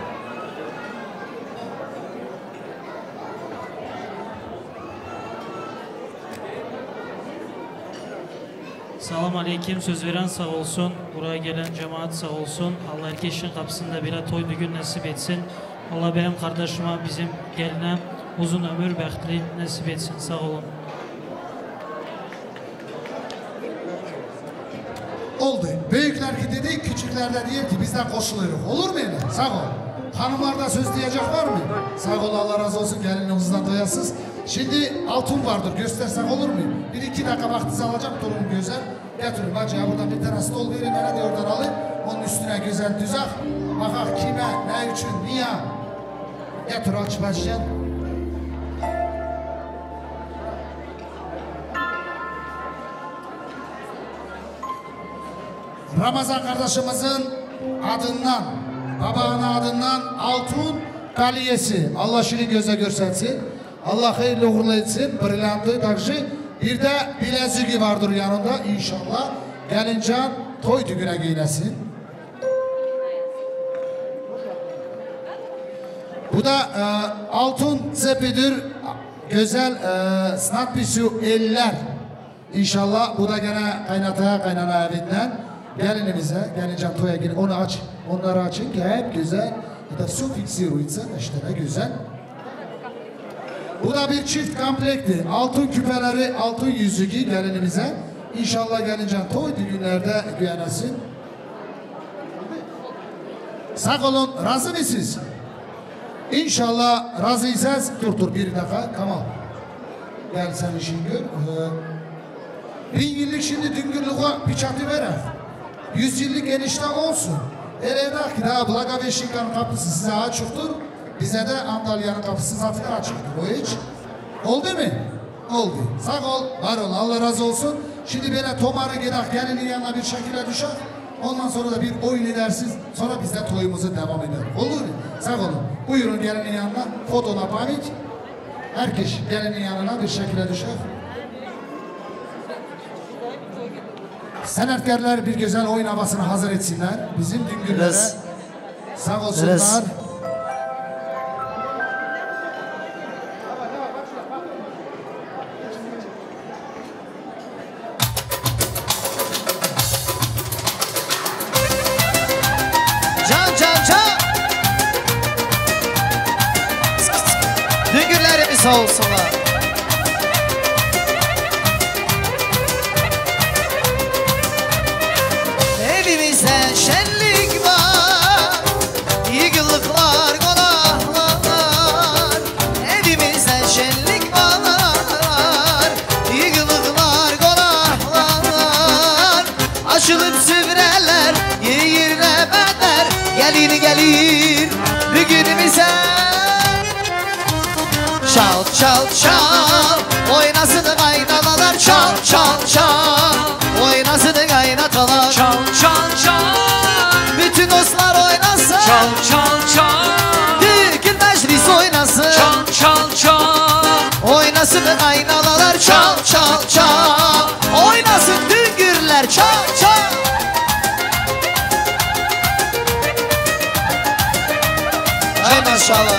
Salam aleyküm, söz veren sağ olsun. Buraya gelen cemaat sağ olsun. Allah herkesin kapısında bir toy düğün nasip etsin. Allah benim kardeşime, bizim geline uzun ömür, bəxtli nasip etsin. Sağ olun. Oldu. Büyükler ki dedik, küçükler de diyor ki bizden koşuluyoruz. Olur mu yani? Sağ ol. Hanımlarda söz diyecek var mı? Sağ ol, Allah razı olsun, gelinimizden doyasız. Şimdi altın vardır, göstersek olur mu? 1-2 dakika vaktinizi alacağım, durum güzel. Getirin bacıya, buradan bir tane stol verin, bana de oradan alın. Onun üstüne güzel düzak. Bakak kime, ne için, niye? Getir aç başlayan. Ramazan kardeşimizin adından, babanın adından altın kaliyesi. Allah şirin göze görsetsin. Allah hayırlı uğurlu etsin. Brilliantı takışı. Bir de bileziği vardır yanında inşallah. Gelincan toy düğüne giylesin. Bu da altın sepidir. Güzel sanat büyüsü eller. İnşallah bu da gene kaynataya kaynana evinden. Gelinimize, gelincan toya gelin. Onu aç. Onları açın ki hep güzel. Bir de su fiksiruysa işte ne güzel. Bu da bir çift komplekti. Altın küpeleri, altın yüzüğü gelinimize. İnşallah gelincan toy düğünlerde güvenesin. Sağ olun, razı mısınız? İnşallah razıysanız, dur bir dakika, tamam. Gel sen işin gör. 1000 yıllık şimdi düngürlüğe bir çatı verer. 100 yıllık enişte olsun. Eredak ki daha Blaga Beşiktaş'ın kapısı size açıktır. Bize de Antalya'nın kapısı zaten açıktır. O hiç. Oldu mu? Oldu. Sağ ol, var ol. Allah razı olsun. Şimdi böyle tomarı gider, gelinin yanına bir şekilde düşer. Ondan sonra da bir oyun edersiniz. Sonra biz de toyumuzu devam eder. Olur mu? Sağ olun. Buyurun gelinin yanına. Fotoğraf pamik. Herkes gelinin yanına bir şekilde düşer. Sanatkarlar bir güzel oyun havasını hazır etsinler. Bizim düngürlere sağ olsunlar. Can. Düngürlerimiz sağ olsunlar. Evimizde şenlik var, yıkılıklar konaklar. Evimizde şenlik var, yıkılıklar konaklar. Açılıp süfreler, yerine bedler. Gelir bugünümüze. Çal, oynasın kaynanalar. Çal, oynasın kaynatalar. Çal, bütün dostlar oynasın. Çal, düğün meclis oynasın. Çal, oynasın kaynanalar. Çal, oynasın düngürler. Çal. Hay maşallah.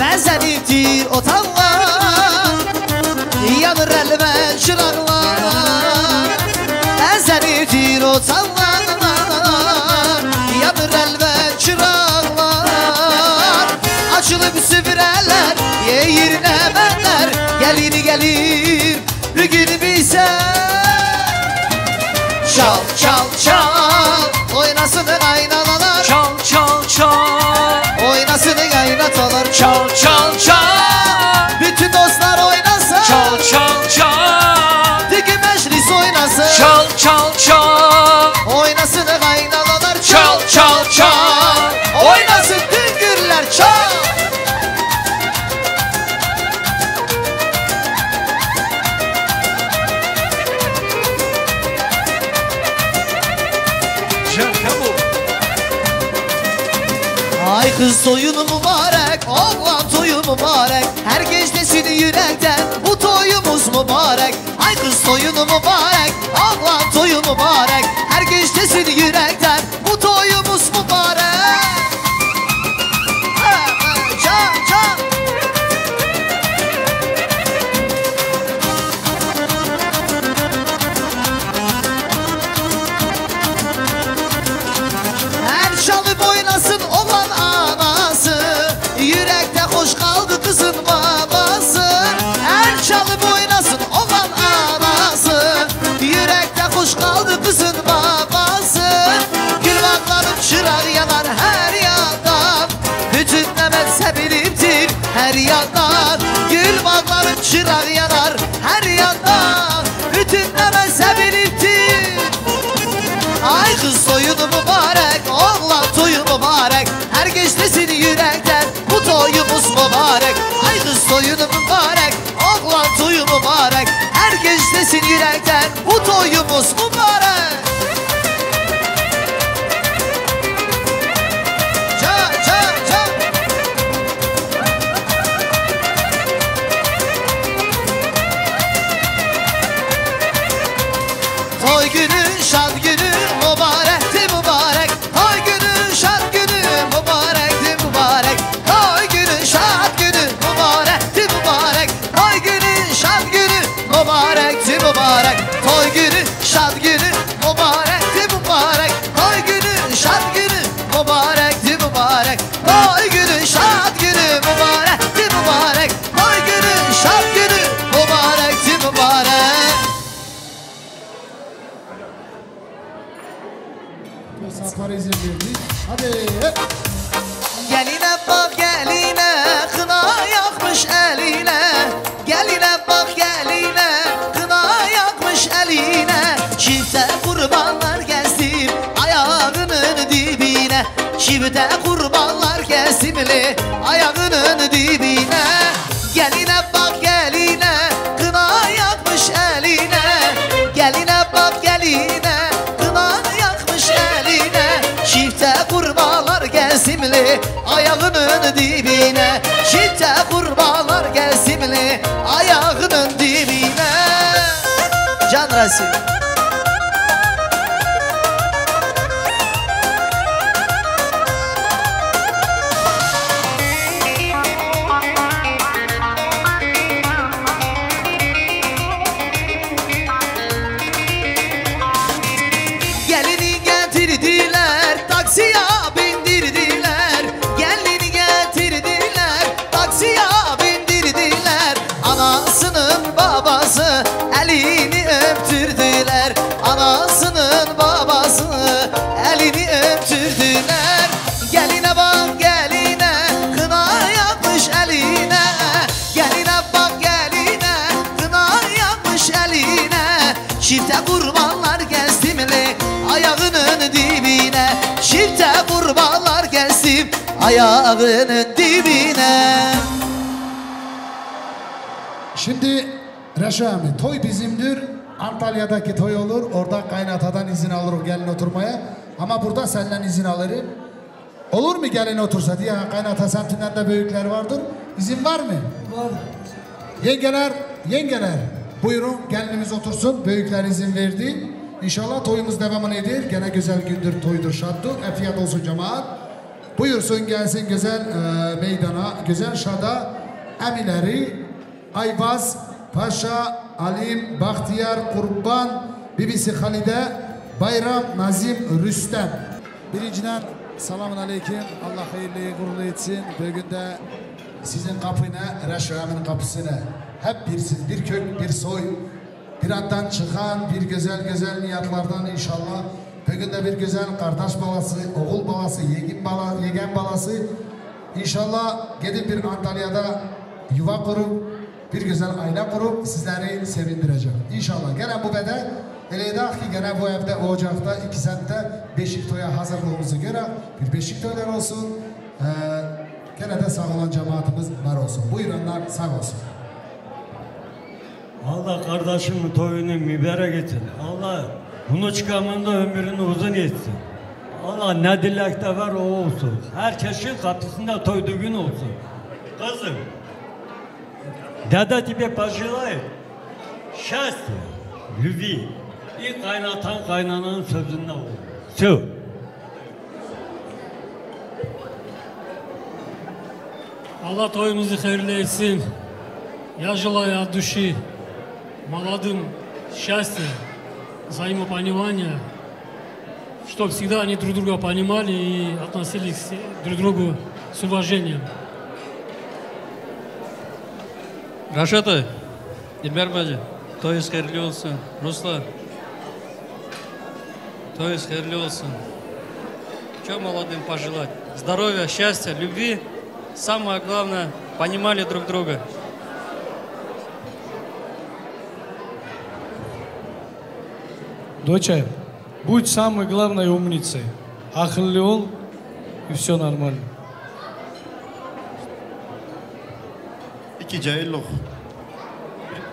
Benzeniptir otanlar, yanır elime çırağlar. Benzeniptir otanlar, yanır elime çırağlar. Açılıp süfreler, yerine bedler. Gelir bugün bize. Çal, oynasın kaynanalar. Çal, oynasın kaynatalar. Çal, bütün dostlar oynasın. Çal, düğün meclis oynasın. Çal, oynasın kaynanalar. Çal, oynasın düngürler. Çal. Ay kız toyun mübarek, oğlan toyu mübarek. Herkes desin yürekten bu toyumuz mübarek. Ay kız toyunu mübarek, oğlan toyu mübarek. Herkes desin yürekten bu toyumuz mübarek. Can can. Her çalıp oynasın olan anası, yürekte hoş kaldı kızın babası. Her çalıp oynasın olan anası, yürekte hoş kaldı kızın babası. Gül bakların çırağı yanar her yandan, bütün nemetse bilimdir her yandan. Gül bakların çırağı yanar her yandan, bütün nemetse bilimdir. Ay kız toyunu mübarek, oğlan toyu mübarek. Herkes desin yürekten bu toyumuz mübarek. Ay kız toyunu mübarek, oğlan toyu mübarek. Herkes desin yürekten bu toyumuz mübarek. Can can can. Toy günü, şad günü, mübarekti mübarek. Toy günü, şad günü, mübarekti mübarek. Toy günü, şad günü, mübarekti mübarek. Toy günü, şad günü, mübarekti mübarek. Toy günü, şad günü, mübarekti mübarek. Toy günü, şad günü, mübarekti mübarek. Toy günü, şad günü, mübarekti mübarek. Toy günü, şad günü, mübarekti mübarek. Safari izin verdik. Hadi. Geline bak geline, kına yakmış eline. Geline bak geline, kına yakmış eline. Çifte kurbanlar gezdim ayağının dibine. Çifte kurbanlar gezimli ayağının dibine. Geline bak geline, kına yakmış eline. Geline bak geline, kına yakmış eline. Çifte kurbalar gezimli ayağının dibine. Çifte kurbalar gezimli ayağının dibine. Can Rasim. Gelini getirdiler, taksiye bindirdiler. Gelini getirdiler, taksiye bindirdiler. Anasının babası elini öptürdüler. Anasının babası elini öptürdüler. Geline bak geline, kına yakmış eline. Geline bak geline, kına yakmış eline. Çifte kurbanlar gezimli ayağının dibine. Çifte kurbanlar gezdim ayağının dibine. Şimdi Reşami, toy bizimdir. Antalya'daki toy olur. Orada kaynatadan izin alırım gelin oturmaya. Ama burada senden izin alırım. Olur mu gelin otursa diye kaynata semtinden de büyükler vardır. İzin var mı? Var. Yengeler. Buyurun gelinimiz otursun. Büyükler izin verdi. İnşallah toyumuz devamını edir. Gene güzel gündür, toydur, şaddır. Afiyet olsun cemaat. Buyursun gelsin güzel meydana, güzel şada. Emileri, Aybaz, Paşa, Alim, Bahtiyar, Kurban, Bibisi Halide, Bayram, Nazim, Rüstem. Birinciden selamun aleyküm. Allah hayırlı uğurlu etsin. Bugün de sizin kapına, Reşami'nin kapısına. Hep birsiz, bir kök, bir soy. Bir attan çıkan, bir güzel niyatlardan inşallah. Bugün de bir güzel kardeş balası, oğul balası, yegen balası. İnşallah gidip bir Antalya'da yuva kurup, bir güzel aile kurup sizleri sevindireceğim. İnşallah gene bu bede, eleydak ki gene bu evde, ocakta, 2 saatte beşik toya hazırlığımızı göre bir beşik toylar olsun. Gene de sağ olan cemaatimiz var olsun. Buyuranlar sağ olsun. Allah kardeşimin toyunu mübarek etsin. Allah bunu çıkamında ömrünü uzun etsin. Allah ne dilekte var o olsun. Herkesin kapısında toy düğün olsun. Kızım Дядя тебе пожелает счастья, любви и kaynatan kaynananın sözünden olur. Все. Allah toyumuzu hayırlı etsin. Я желаю от души молодым счастья, взаимопонимания, чтобы всегда они друг друга понимали и относились друг к другу с уважением. Рашата, Dilber bacı, toyunuz hayırlı olsun. Ruslan, toyunuz hayırlı olsun. Что молодым пожелать? Здоровья, счастья, любви. Самое главное, понимали друг друга. Доча, будь самой главной умницей. Akıllı ol, и все нормально. İki cahillik.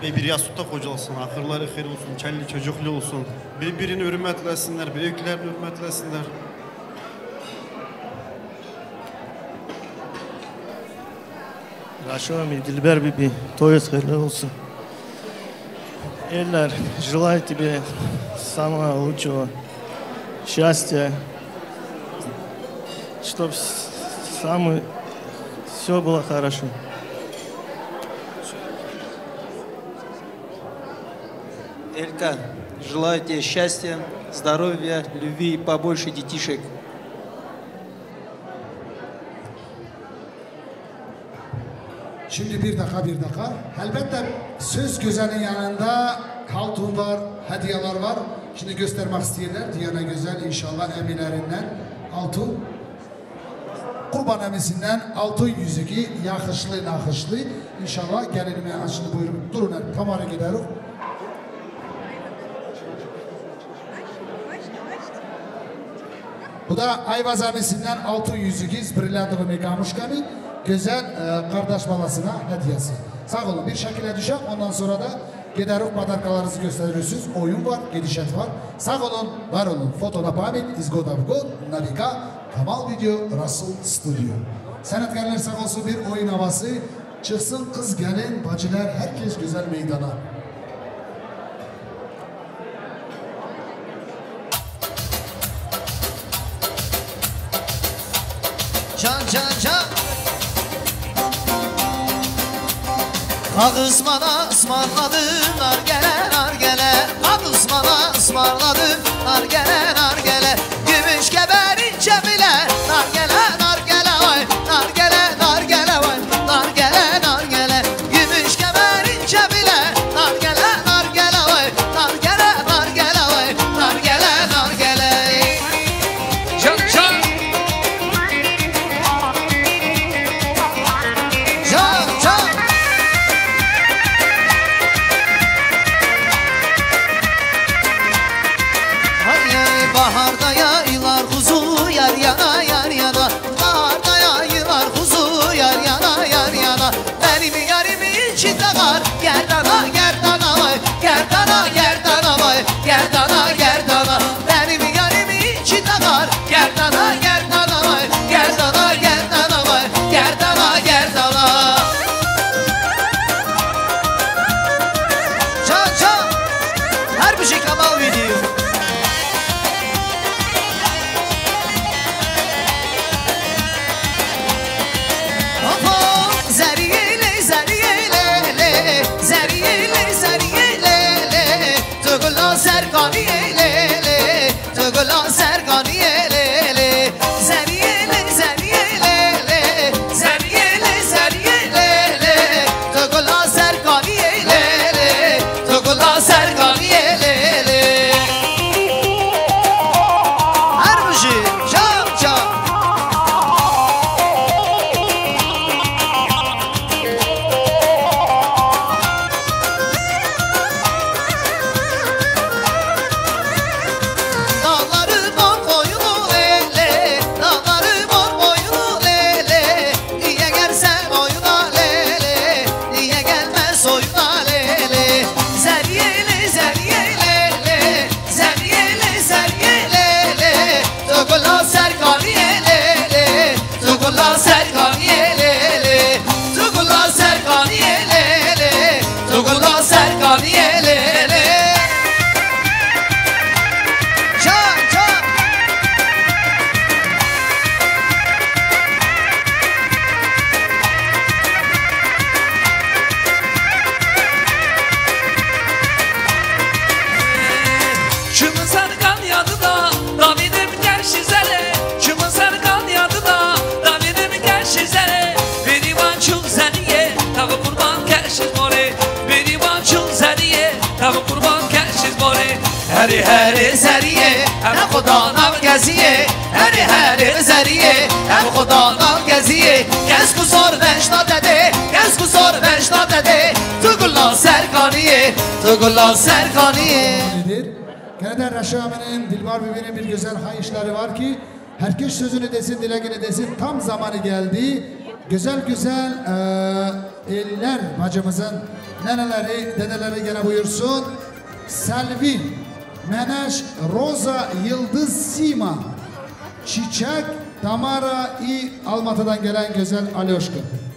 Bir yasutta kocalsın, ahırları hayır olsun, çelli çocuklu olsun. Birbirini hürmetlesinler, büyüklerini hürmetlesinler. Рашами, Дильбер Биби, тоец хайırlı olsun. Эльдар, желаю тебе самого лучшего счастья, чтобы все было хорошо. Элька, желаю тебе счастья, здоровья, любви и побольше детишек. Şimdi bir dakika. Elbette söz güzelin yanında kaltun var, hediyeler var. Şimdi göstermek isteyenler Diyana Güzel inşallah emirlerinden altın. Kurban emisinden altın yüzüğü yakışlı nakışlı. İnşallah gelinime açını buyurun. Durun kamera giderim. Bu da Ayvaz emisinden altın yüzüğü brilliantlı kamışkanı. Güzel kardeş balasına hediyesi. Sağ olun bir şekilde düşer. Ondan sonra da giderek madarkalarınızı gösteriyorsunuz. Oyun var, gidişat var. Sağ olun, var olun. Fotoğraf pamit, izgoda vgod, navika, Kamal Video, Rasul Studio. Sanatkarlar sağ olsun bir oyun havası. Çıksın kız gelin, bacılar, herkes güzel meydana. Can. Kağız bana ısmarladın nargele Kağız bana ısmarladın nargele Gümüş geberince bile nargele vay Nargele vay Nargele Gümüş geberince bile nargele vay Nargele vay Nargele Can Baharda yaylar kuzu yar yana Baharda yaylar kuzu yar yana Benim yarimi içinde var Gerdana vay Gerdana vay Gerdana Benim yarimi içinde var Gerdana vay Gerdana vay Gerdana Can Her bir şey Kamal Video Zeriyeli Hem Xudadan geziye her zeriye Hem Xudadan geziye Gez kuzor vecda dede Gez kuzor vecda dede Tuğulan Serkaniye Tuğulan Serkaniye Gene Reşami'nin, Dilbar Bibi'nin bir güzel hayışları var ki herkes sözünü desin, dileğini desin. Tam zamanı geldi. Güzel güzel eller bacımızın neneleri, dedeleri gene buyursun. Selvi, Meneş, Roza, Yıldız, Sima, Çiçek, Tamara, Almatı'dan gelen güzel Alyoşka.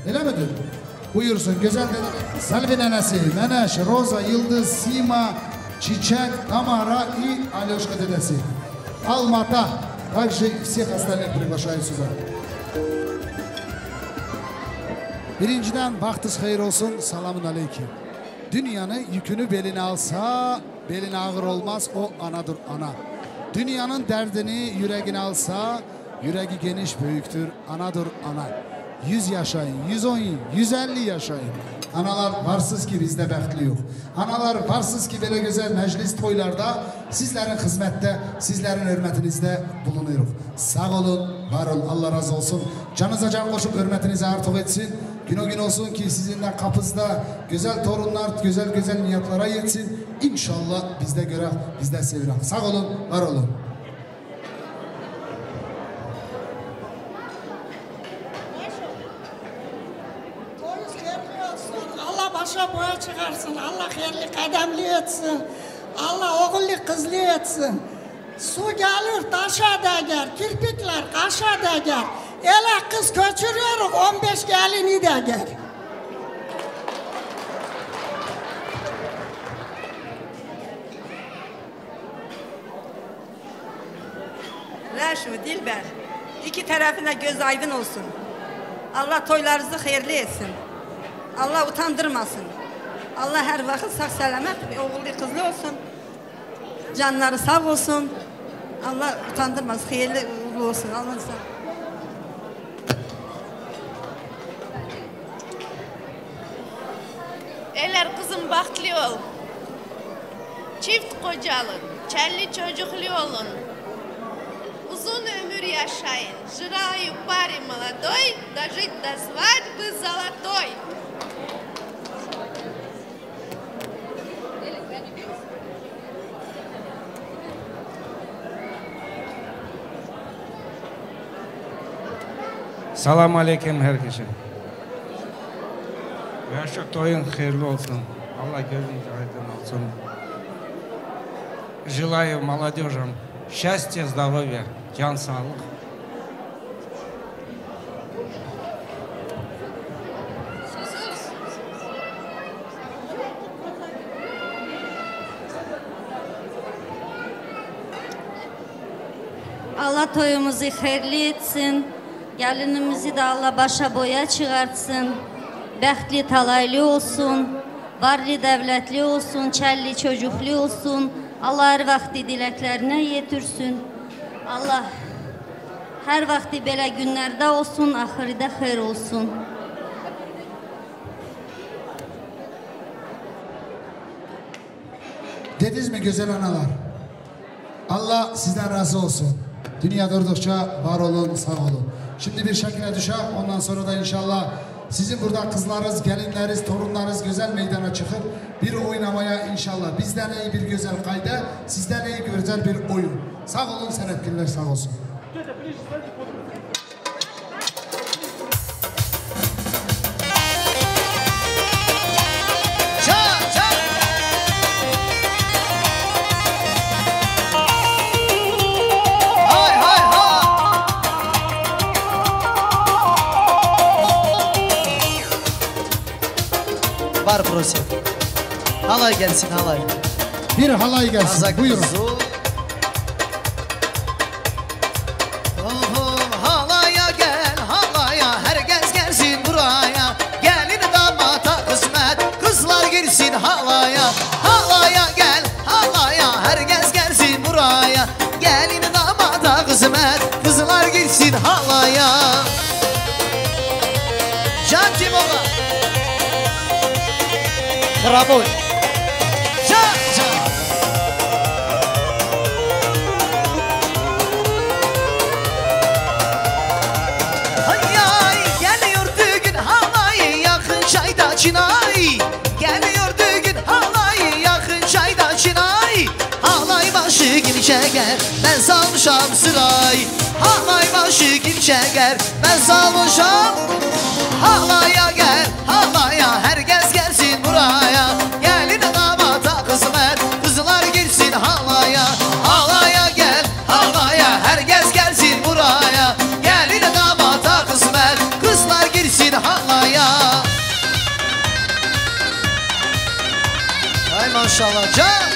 Öyle midir? Buyursun güzel dedeler. Selvi nenesi, Meneş, Roza, Yıldız, Sima, Çiçek, Tamara, Alyoşka dedesi. Almata. Также всех остальных приглашаю сюда. Birinciden bahtınız hayır olsun. Selamun aleyküm. Dünyanın yükünü beline alsa, beline ağır olmaz. O anadır ana. Dünyanın derdini yüreğine alsa, yüreği geniş büyüktür. Anadır ana. 100 yaşayın, 110 yıl, 150 yaşayın. Analar varsız ki bizde bəxtli yok. Analar varsız ki böyle güzel meclis toylarda sizlerin hizmette, sizlerin hürmetinizde bulunuyoruz. Sağ olun, var olun, Allah razı olsun. Canınıza can koşup hürmetinizi artık etsin. Gün o gün olsun ki sizinle kapınızda güzel torunlar, güzel niyetlara yetsin. İnşallah bizde göre, bizde seviyorum. Sağ olun, var olun. Başa boya çıkarsın, Allah hayırlı kademli etsin, Allah oğullu kızlı etsin. Su gelir taşa değer, kirpikler kaşa değer. Ele kız köçürüyoruz, 15 gelini değer. Reşu, Dilber, iki tarafına göz aydın olsun. Allah toylarınızı hayırlı etsin. Allah utandırmasın. Allah her vakit sağ selamet, oğullu kızlı olsun. Canları sağ olsun. Allah utandırmasın, hayırlı uğurlu olsun. Allah sağ. Eller kızım bahtlı ol. Çift kocalı, çelli çocuklu olun. Uzun ömür yaşayın. Желаю паре молодой дожить до свадьбы золотой. Salam aleyküm herkese. Yaşak toyun hayırlı olsun. Allah gözünüz aydın olsun. Желаю молодежам счастья, здоровья, can sağlık. Allah toyumuzu hayırlı etsin. Gelinimizi de Allah başa boya çıkartsın. Bəxtli talaylı olsun. Varlı devletli olsun. Çəlli çocuklu olsun. Allah her vakti diləklərinə yetirsin. Allah her vakti belə günlərdə olsun. Ahirdə xeyir olsun. Dediniz mi güzel analar? Allah sizden razı olsun. Dünya durdukça var olun, sağ olun. Şimdi bir şekilde düşer, ondan sonra da inşallah sizin burada kızlarınız, gelinleriniz, torunlarınız güzel meydana çıkıp bir oynamaya inşallah. Bizden iyi bir güzel kayda, sizden iyi güzel bir oyun. Sağ olun, senetkinler sağ olsun. Var prosi. Halay gelsin halay. Bir halay gelsin. Azak buyurun. Halaya gel halaya herkes gelsin buraya. Gelin damata kısmet kızlar girsin halaya. Halaya gel halaya herkes gelsin buraya. Gelin damata kısmet kızlar girsin halaya. Can Timova. Bravo. çeker Ben salmışam sırayı Halay başı kim çeker Ben salmışam Halaya gel halaya Herkes gelsin buraya Gelin damata kısmet Kızlar girsin halaya Halaya gel halaya Herkes gelsin buraya Gelin damata kısmet Kızlar girsin halaya Ay maşallah can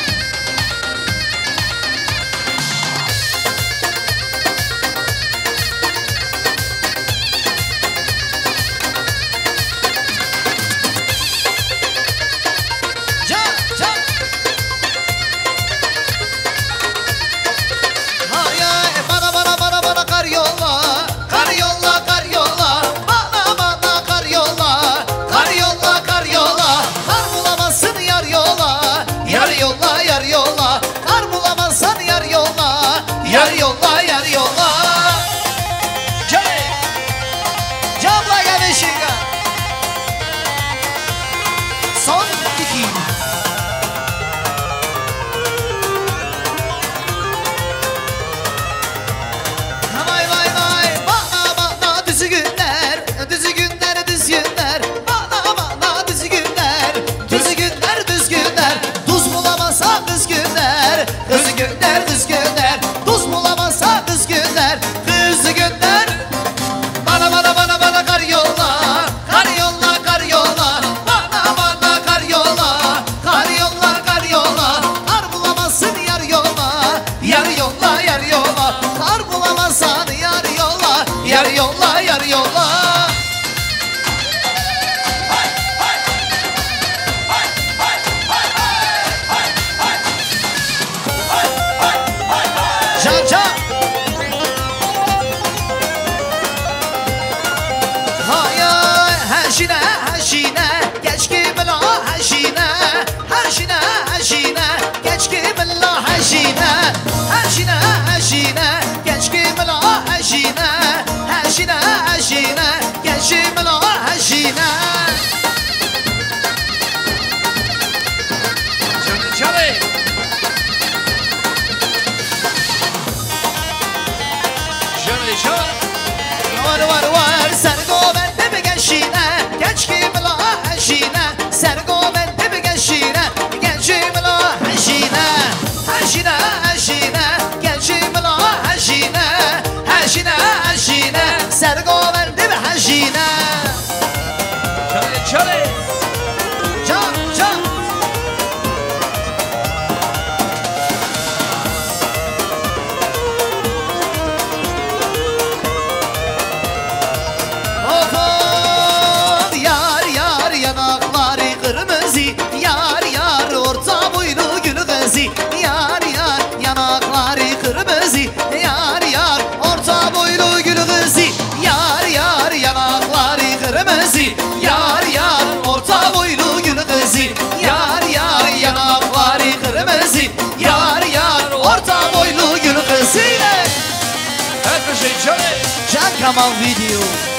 Kamal video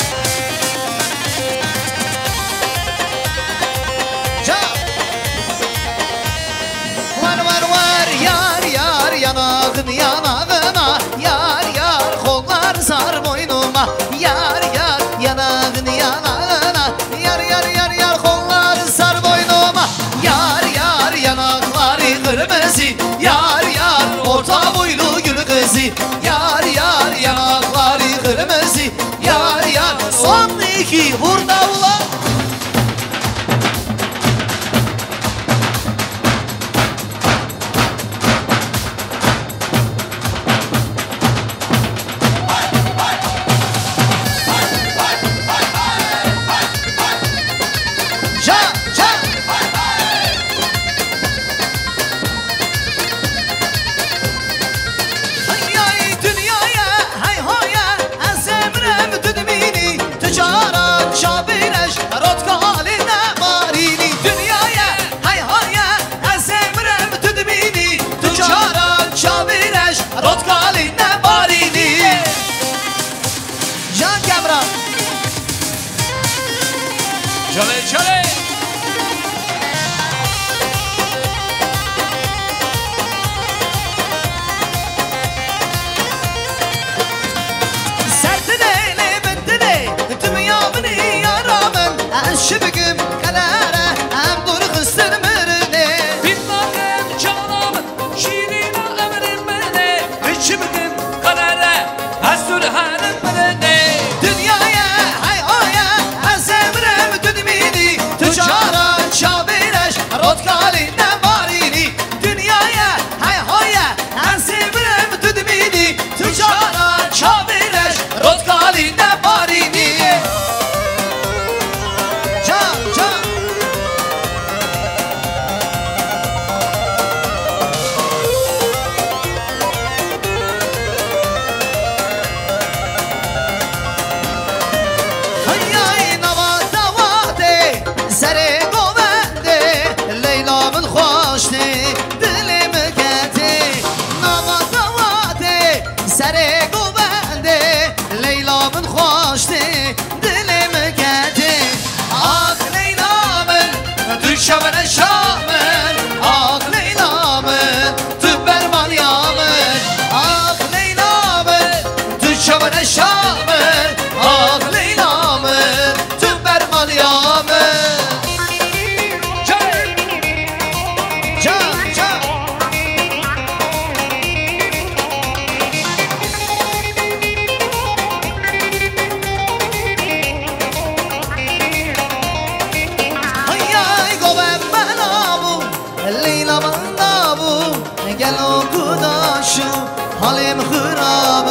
Var yar yar yanağın yanağına Yar yar kollar sar boynuma Yar yar yanağın yanağına Yar yar yar yar kollar sar boynuma Yar yar yanakları kırmızı Yar yar orta boylu gül kızı Yar yar yanakları kırmızı Yar yar son iki vur davula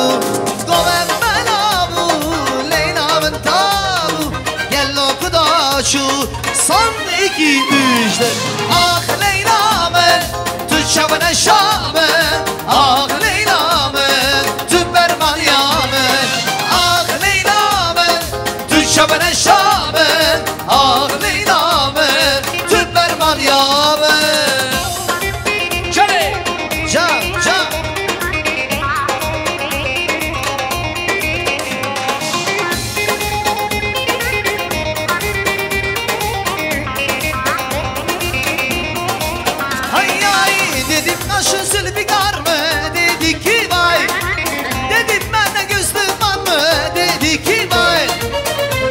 tabu Govem belabu Leyla'mın tabu Gel okudaşu Son 2 3'te Ah Leyla'mın Tüçabına şamın Ah Leyla'mın Tüberman yamın Ah Leyla'mın Tüçabına şamın Ah Leyla'mın Tüberman yamın Çare Can can Hay ay dedim naşı zülfikar mı dedi ki vay Dedim ben de Müslüman mı dedi ki vay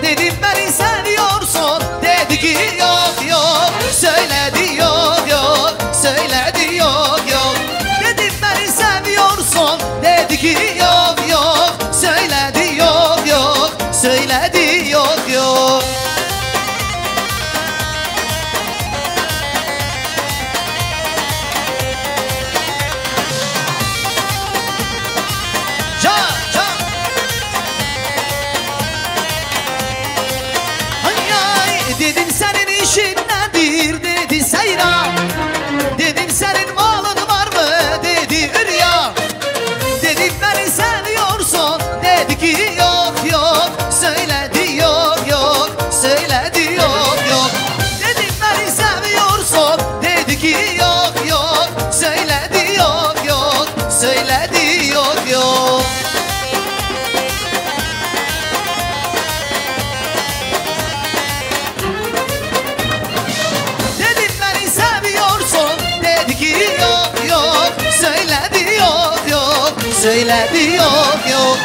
Dedim beni seviyorsun dedi ki yok yok Söyledi yok yok söyledi yok yok Dedim beni seviyorsun dedi ki yok yok Söyledi yok yok söyledi yok yok Can can Ay ay dedim senin işin nedir dedi Seyran Dedim senin malın var mı dedi Hülya Dedim beni seviyorsun dedi ki yok yok Söyledi yok yok söyledi yok yok Dedim beni seviyorsun dedi ki yok yok Söyledi yok yok söyledi yok yok Dedim beni seviyorsun dedi ki yok yok Söyledi yok yok söyledi yok yok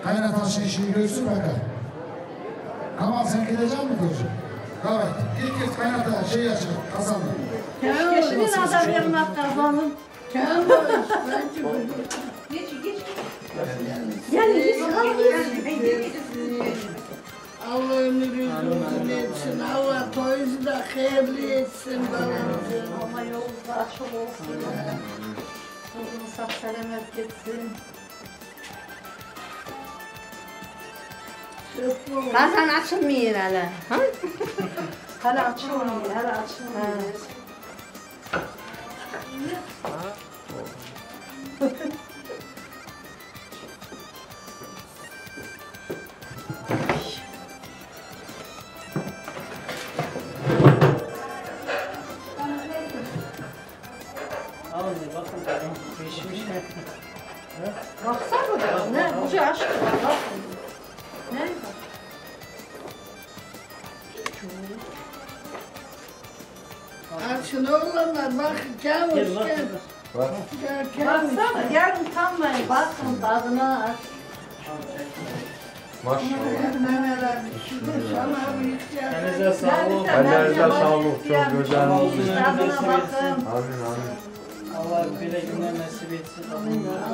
Kaynatan işini görsün bakalım. Kamal sen gidecek misin gözüm? Evet. İlk kaynata şey açın. Kazandı. Geçinin adamlarına kazanın. Geç. Yani Allah ömrünüzü uzun etsin. Allah toyunuzu da hayırlı etsin babacığım. Ama yolunuz da açık olsun. Yolunuz sağ selamet gitsin. Bazen açılmıyor hele. Hala açılmıyor, hala açılmıyor. Baksana da ne? Bu aşk. Ne? Açın oğlanlar bak gel hoş gel. Baksana gel utanmayın, bakın tadına. Elinize sağlık. Ellerinize sağlık. Çok güzel oldu. Tadına bakın. Amin amin. Allah böyle günler nasip etsin.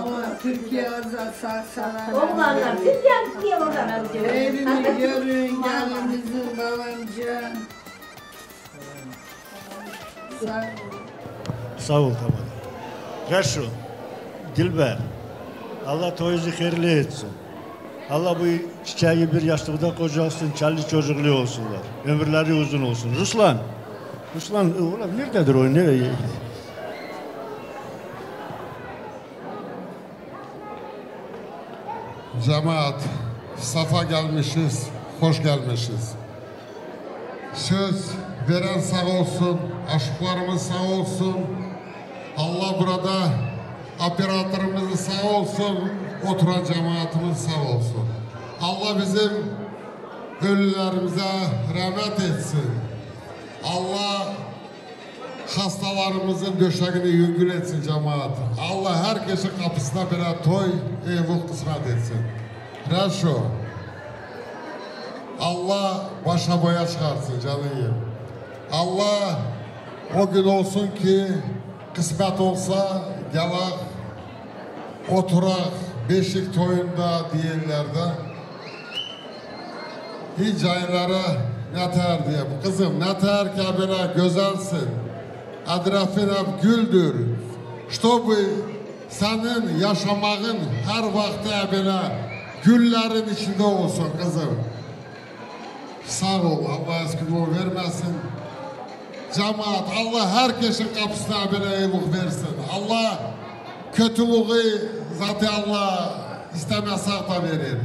Allah Türkiye'mize sağ selamet. Oğlanlar Türkiye oradan diyor. Evini görün gelinizin babamcığım. Sağ ol tamam. Reşo, Dilber, Allah toyunuzu hayırlı etsin. Allah bu çiçeği bir yaşlıkta kocasın, çelli çocuklu olsunlar. Ömürleri uzun olsun. Ruslan, ulan nerededir o? Nereye? Cemaat, safa gelmişiz, hoş gelmişiz. Söz veren sağ olsun, aşıklarımız sağ olsun. Allah burada operatörümüz sağ olsun, oturan cemaatimiz sağ olsun. Allah bizim ölülerimize rahmet etsin. Allah hastalarımızın döşeğini yüngül etsin cemaat. Allah herkesin kapısına bir toy, evlilik kısmet etsin. Reşo, Allah başa boya çıkarsın canıyım. Allah o gün olsun ki kısmet olsa gelak, oturak, beşik toyunda diyenler de hiç aylara ne ter diye. Kızım ne ter ki böyle güzelsin. Adrafenab güldür. Чтобы senin yaşamağın her vakti böyle güllerin içinde olsun kızım. Sağ ol, Allah eskimo vermesin. Cemaat, Allah herkesin kapısına böyle iyilik versin. Allah kötülüğü zaten Allah istemezsek da verir.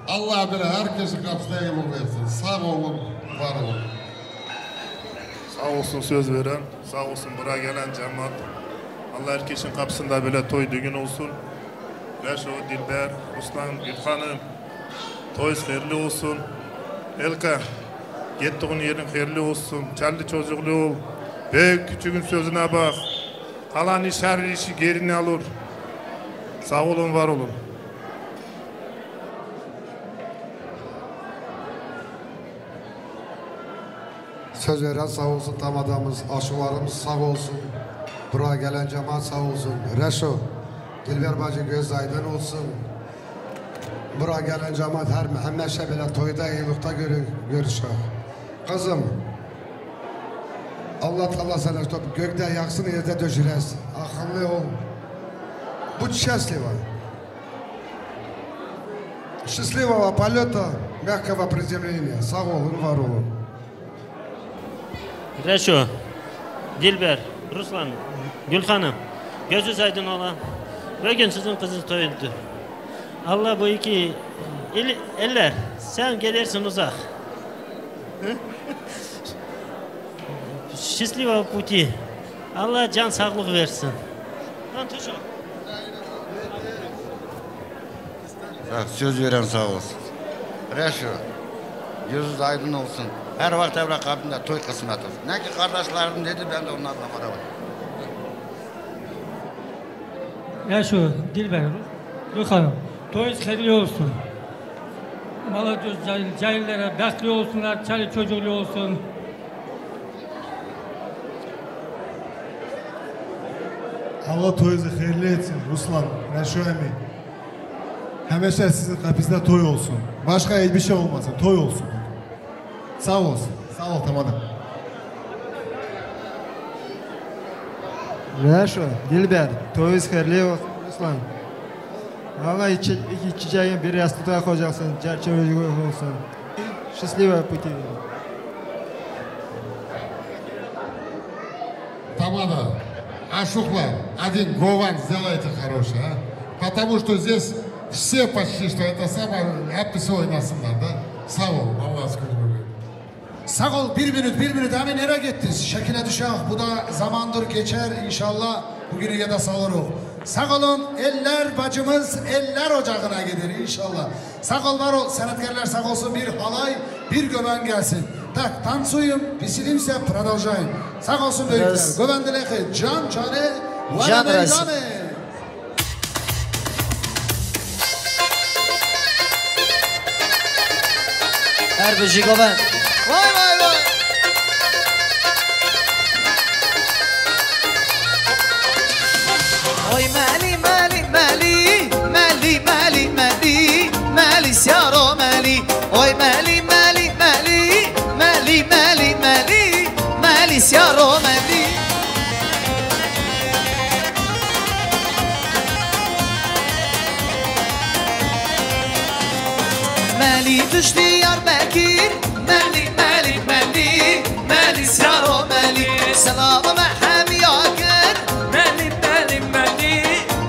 Allah böyle herkesin kapısına iyilik versin. Sağ olun, var olun. Sağ olsun söz veren, sağ olsun buraya gelen cemaat. Allah herkesin kapısında böyle toy düğün olsun. Reşo, Dilber, Ruslan, Gülhanım, toy hayırlı olsun. Elka, gittiğin yerin hayırlı olsun. Çaldı çocuklu ol. Büyük küçüğün sözüne bak. Kalan iş her işi gerini alır. Sağ olun, var olun. Söz veren sağ olsun, tam adamımız, aşılarımız sağ olsun. Buraya gelen cemaat sağ olsun. Reşo, Dilber bacı göz aydın olsun. Buraya gelen cemaat hemmeşe bile toyda, iyilikte görüşür. Kızım, Allah Teala sana gökte yaksın, yerde döşüresin. Akıllı ol. Bu счастливо. Счастливого полета, мягкого приземления. Sağ olun, var olun. Reşo, Dilber, Ruslan, Gülhanım, gözünüz aydın olan, bugün sizin kızınız toyuldu. Allah bu iki eller, sen gelirsin uzak. Счастливого пути. Allah can sağlık versin. Lan tuşu. Söz veren sağ olsun. Reşo, gözünüz aydın olsun. Her vakit evrak kabinde toy kısmet olsun. Ne ki kardeşlerim dedi, ben de onlarla beraber. Reşo, Dilber, Gülhanım, toyunuz hayırlı olsun. Maladöz cahillere bekli olsunlar, çali çocuklu olsun. Allah toyunuzu hayırlı etsin Ruslan, Reşo emi. Hemeşe sizin kapısında toy olsun. Başka hiçbir şey olmasın, toy olsun. Sağ olsun, sağ ol tamamen. Reşo, Dilber, toyunuz hayırlı olsun Ruslan. Allah içeceğin bir yastığa koyacaksın, çerçeveli olsun. Счастливого пути. Тамада, Ашухла, один Гован сделайте хороший, а? Потому что здесь все почти что это самое hepsi oynasınlar da. Sağ ol, Allah aşkına. Sağ ol, bir minut hemen nereye gittiniz? Şekile düşer, bu da zamandır geçer inşallah. Bugünü ya da sağırıq. Sağ olun, eller bacımız eller ocağına gider inşallah. Sağ ol, var ol, sanatkarlar sağ olsun, bir halay, bir göben gelsin. Tak, tansuyum, bisilimse продолжаем. Sağ olsun büyükler. Göbendileği, can çare, Can meydane. Her bir göben. Vay vay vay. Oy mali mali mali mali mali mali mali siaro mali. Oy mali mali mali mali mali mali mali siaro mali. Mali düştü Diyarbakır. Mali mali mali mali siaro mali. Selamı mehem yakın. Mali mali mali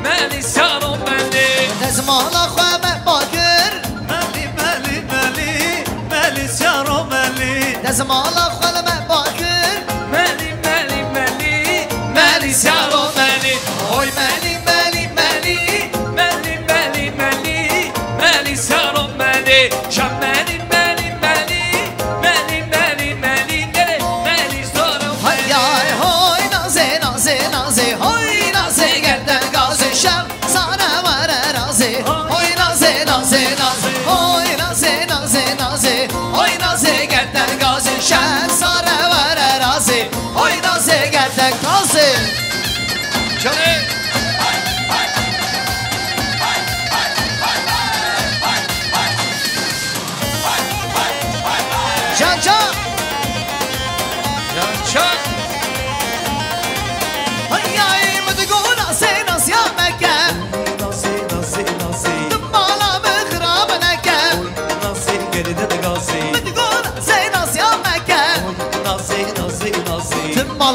mali siaro mali. Nezmala khame bakır. Mali mali mali mali siaro mali. Nezmala khame bakır. Mali mali mali mali siaro mali. Oy mali mali mali mali mali mali mali siaro mali. Şamali mali mali mali mali mali mali siaro mali. Hay hoy naze naze naze hoy naze gerden gaze şam sana var raze. Hoy naze naze naze hoy naze naze naze hoy naze gerden gaze şam sana var raze. Hoy naze gerden gaze. Çale.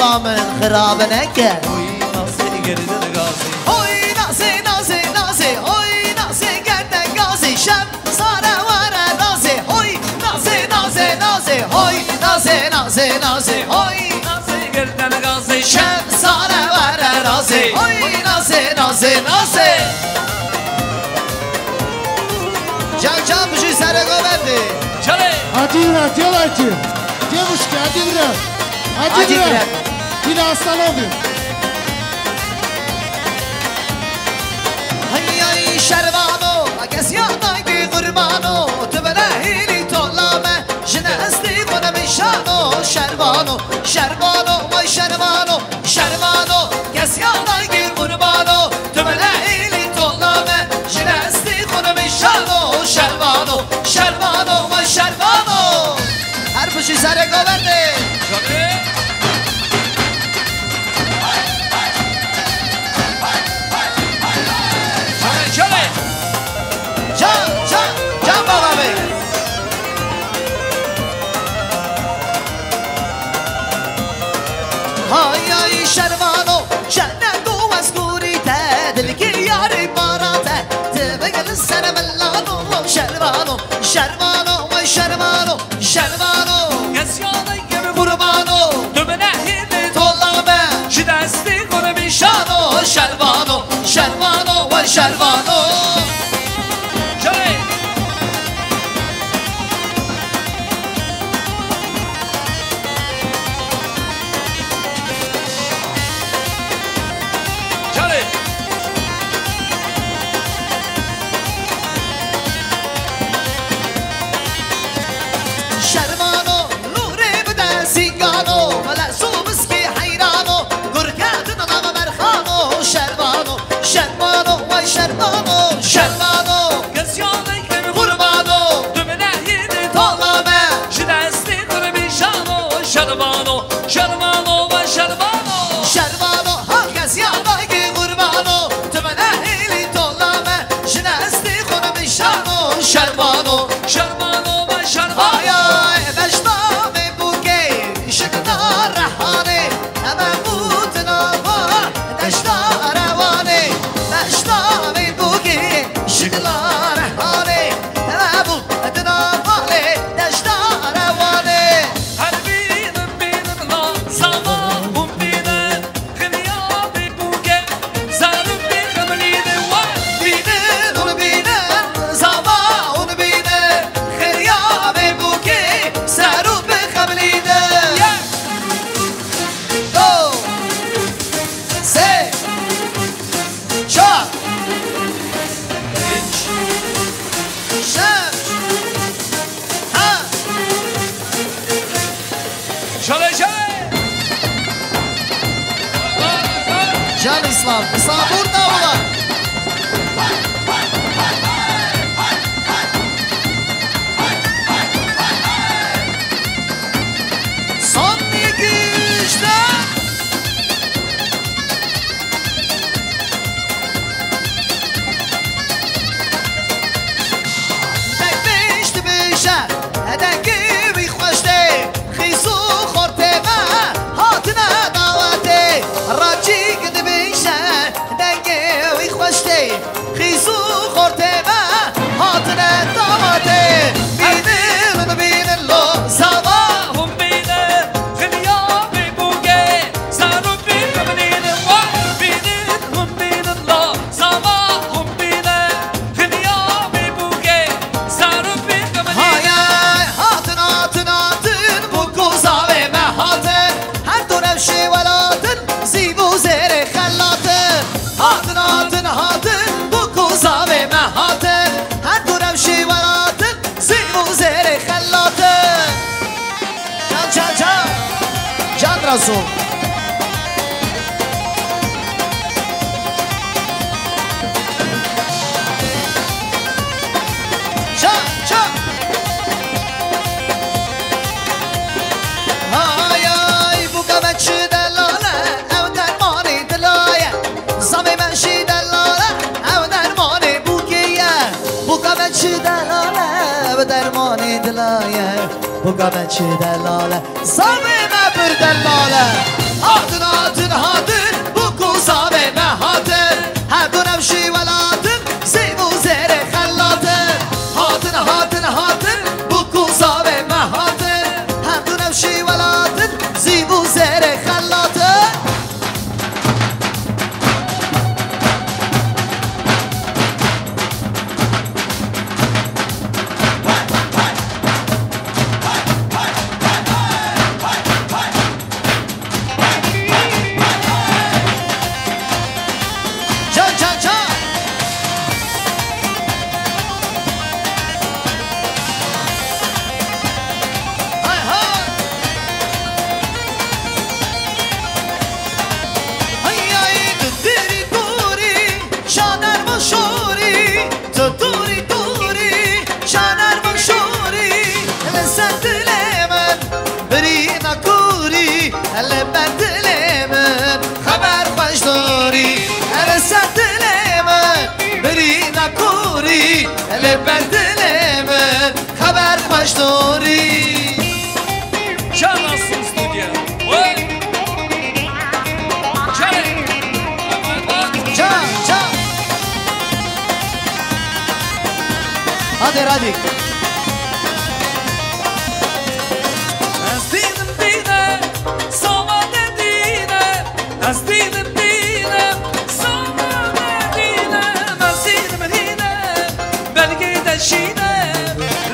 دامن خراب نکن نازی گردن غازی Oy nazi nazi nazi oy nazi gerden gazi şem sara vara nazi oy nazi nazi nazi oy nazi nazi nazi oy nazi gerdن غازی şem sara vara nazi oy nazi nazi nazi Can bıcı sara goverdi Çale Adivra diyorlar Demiş ki Adivra Dil Aslanoğlu Hay şervano Kes yanayı kurbanı Tübele hili tollame Jine esti kona mişano Şervano Şervano Vay şervano Şervano Kes yanayı kurbanı Tübele hili tollame Jine esti kona mişano Şervano Şervano Vay şervano Her pışı sere goverdi Can baba bey Hay şervano Cennet duvaz kurite Dilki yari barate Tebegel sene mellano Şervano Şervano Vay şervano Şervano Kes yanayı Kurbano Dümene hili Tollame Şidesti kona Şano Şervano Şervano Vay şervano Çale Çale Şervano Nuri bide singano Vela subiski hayrano Gurkatın adamı merhano Şervano Şervano Vay şervano Şervano Kes yanayı Kurbano Dümene hili Tollame Şidesti kona mişano Şervano Şervano ve şervano Şervano Herkes yanayı kurbano Tümene hili tollame Şinesti konu mişano Şervano Şervano ve şervano Ay ay beştame buke Şıklar rahane Hemen mutuna var Deşta revane Beştame buke Şıklar rahane Hemen mutuna var Deşta revane Her benim la Zavahum bine Gıniyabi buke Zarım bir kımlide var Bine onu bine Zava onu bine Kırya ve buke Sarut be kabline Go Se Çak Şem Ha Çale çale Can İslam İslam burada ulan Son iki işte Bekleşti beşe Hedeki bir hoşte Khisu khorteme Hatine davete Racik di beşe Hedeki bir hoşte Khisu khorteme Hatine davete Binin binin lo Zavahum bine Gıniyabi buke Zarım bir kımlide var Binin la Zavahum bine Gıniyabi buke Zarım bir kımlide Hay ay hatın hatın hatın Bu kuza ve mehatın Her dönem şevalatın Zibu zere hallatın Hatın hatın hatın Bu kuza ve mehatın Her dönem şevalatın Zibu zere hallatın Can Resul Can Hay ay bu kameçi delale Ev dermani dilaye Zami menşi delale Ev dermani bukiye Bu kameçi delale Ev dermani dilaye Bu kameçi delale Zami mebir delale Hatun hatun hatun bu kuza ve mehatun Hatun emşi velatun Zeybu zere hallatun Hatun hatun hatun bu kuza ve mehatun Hatun emşi velatun Zeybu zere hallatun Berdelemen haber baştori Çalasın stüdyo Çal Hadi hadi Az değilim dine Sama dediğine Az değilim dine Sama dediğine Az değilim dine Belki de şine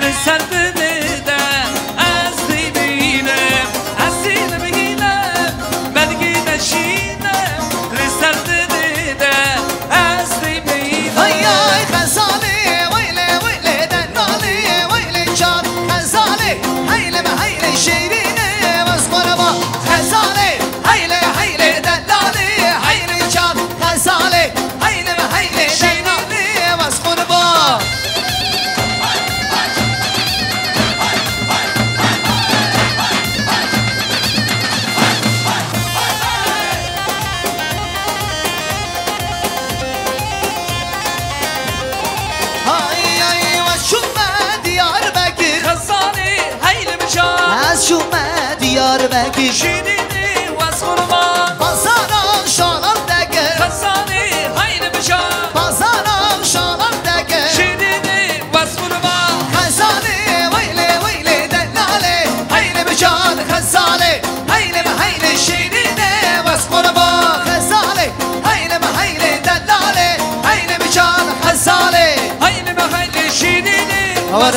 Lüserde de Az değilim Az değilim dine Belki de şine Lüserde de Az değilim Ay ay kazali Veyle veyle denali Veyle can kazali Hayle hayle şehrine Vazmarama kazali Hayle hayle denali Hayle can kazali Hayle hayle denali Vazmarama Ay ay vaşume Diyarbakır Kazani hayle can Vaşume Diyarbakır Şirini vazmarama Pazara şalan degir Kazani hayle can Pazara şalan degir Şirini vazmarama Kazali veyle veyle denale Hayle mi can kazali Hayle mi hayle şehrine Vazmarama kazali Hayle mi hayle denale Hayle mi can kazali Hayle mi hayle şirini Var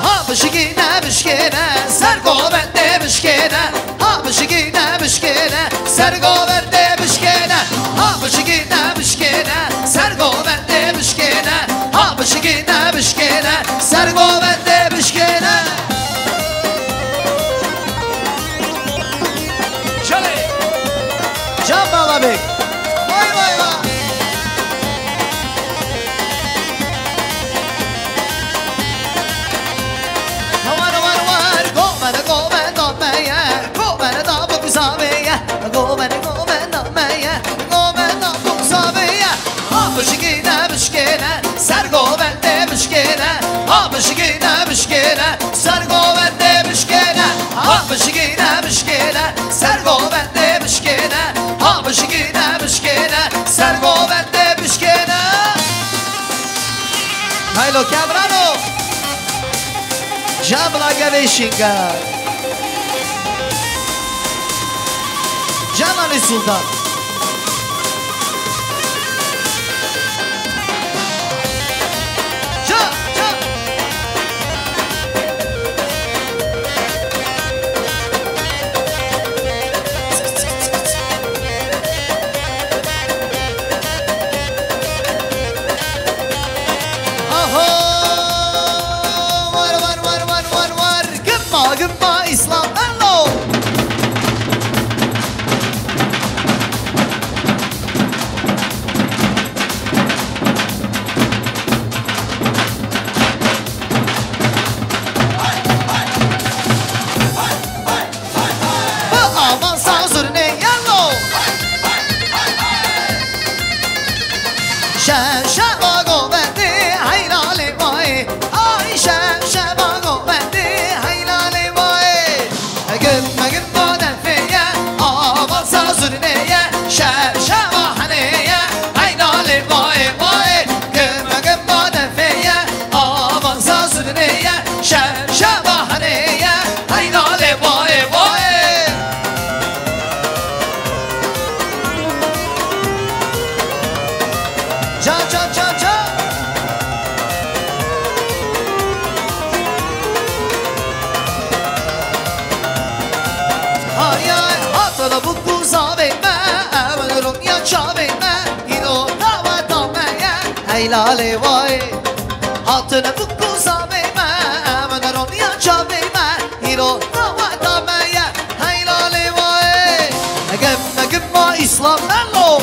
ha bışkine bışkine Sergo bende bışkine Ha bışkine bışkine Sergo bende bışkine Ha bışkine bışkine Sergo bende bışkine Ha bışkine bışkine Sergo bende bışkine Şöyle Can Balabek Vay vay vay Bışkine bışkine Sergo bende bışkine Ha bışkine bışkine Sergo bende bışkine Ha bışkine bışkine Sergo bende bışkine Ha bışkine bışkine Sergo bende bışkine Haylo Cabrano Jabla Gaveşinga Can Ali Sultan Gımma İslam hello zürneye şevşevahaneye Haylale vay vay Ca ca ca ca Ay ay hatana bu kuza verme Evlerim yaşa verme İno dava dameye Heylale vay Hatana bu kuza verme Evlerim yaşa verme İno dava dameye Heylale vay Gemme gemme İslam mello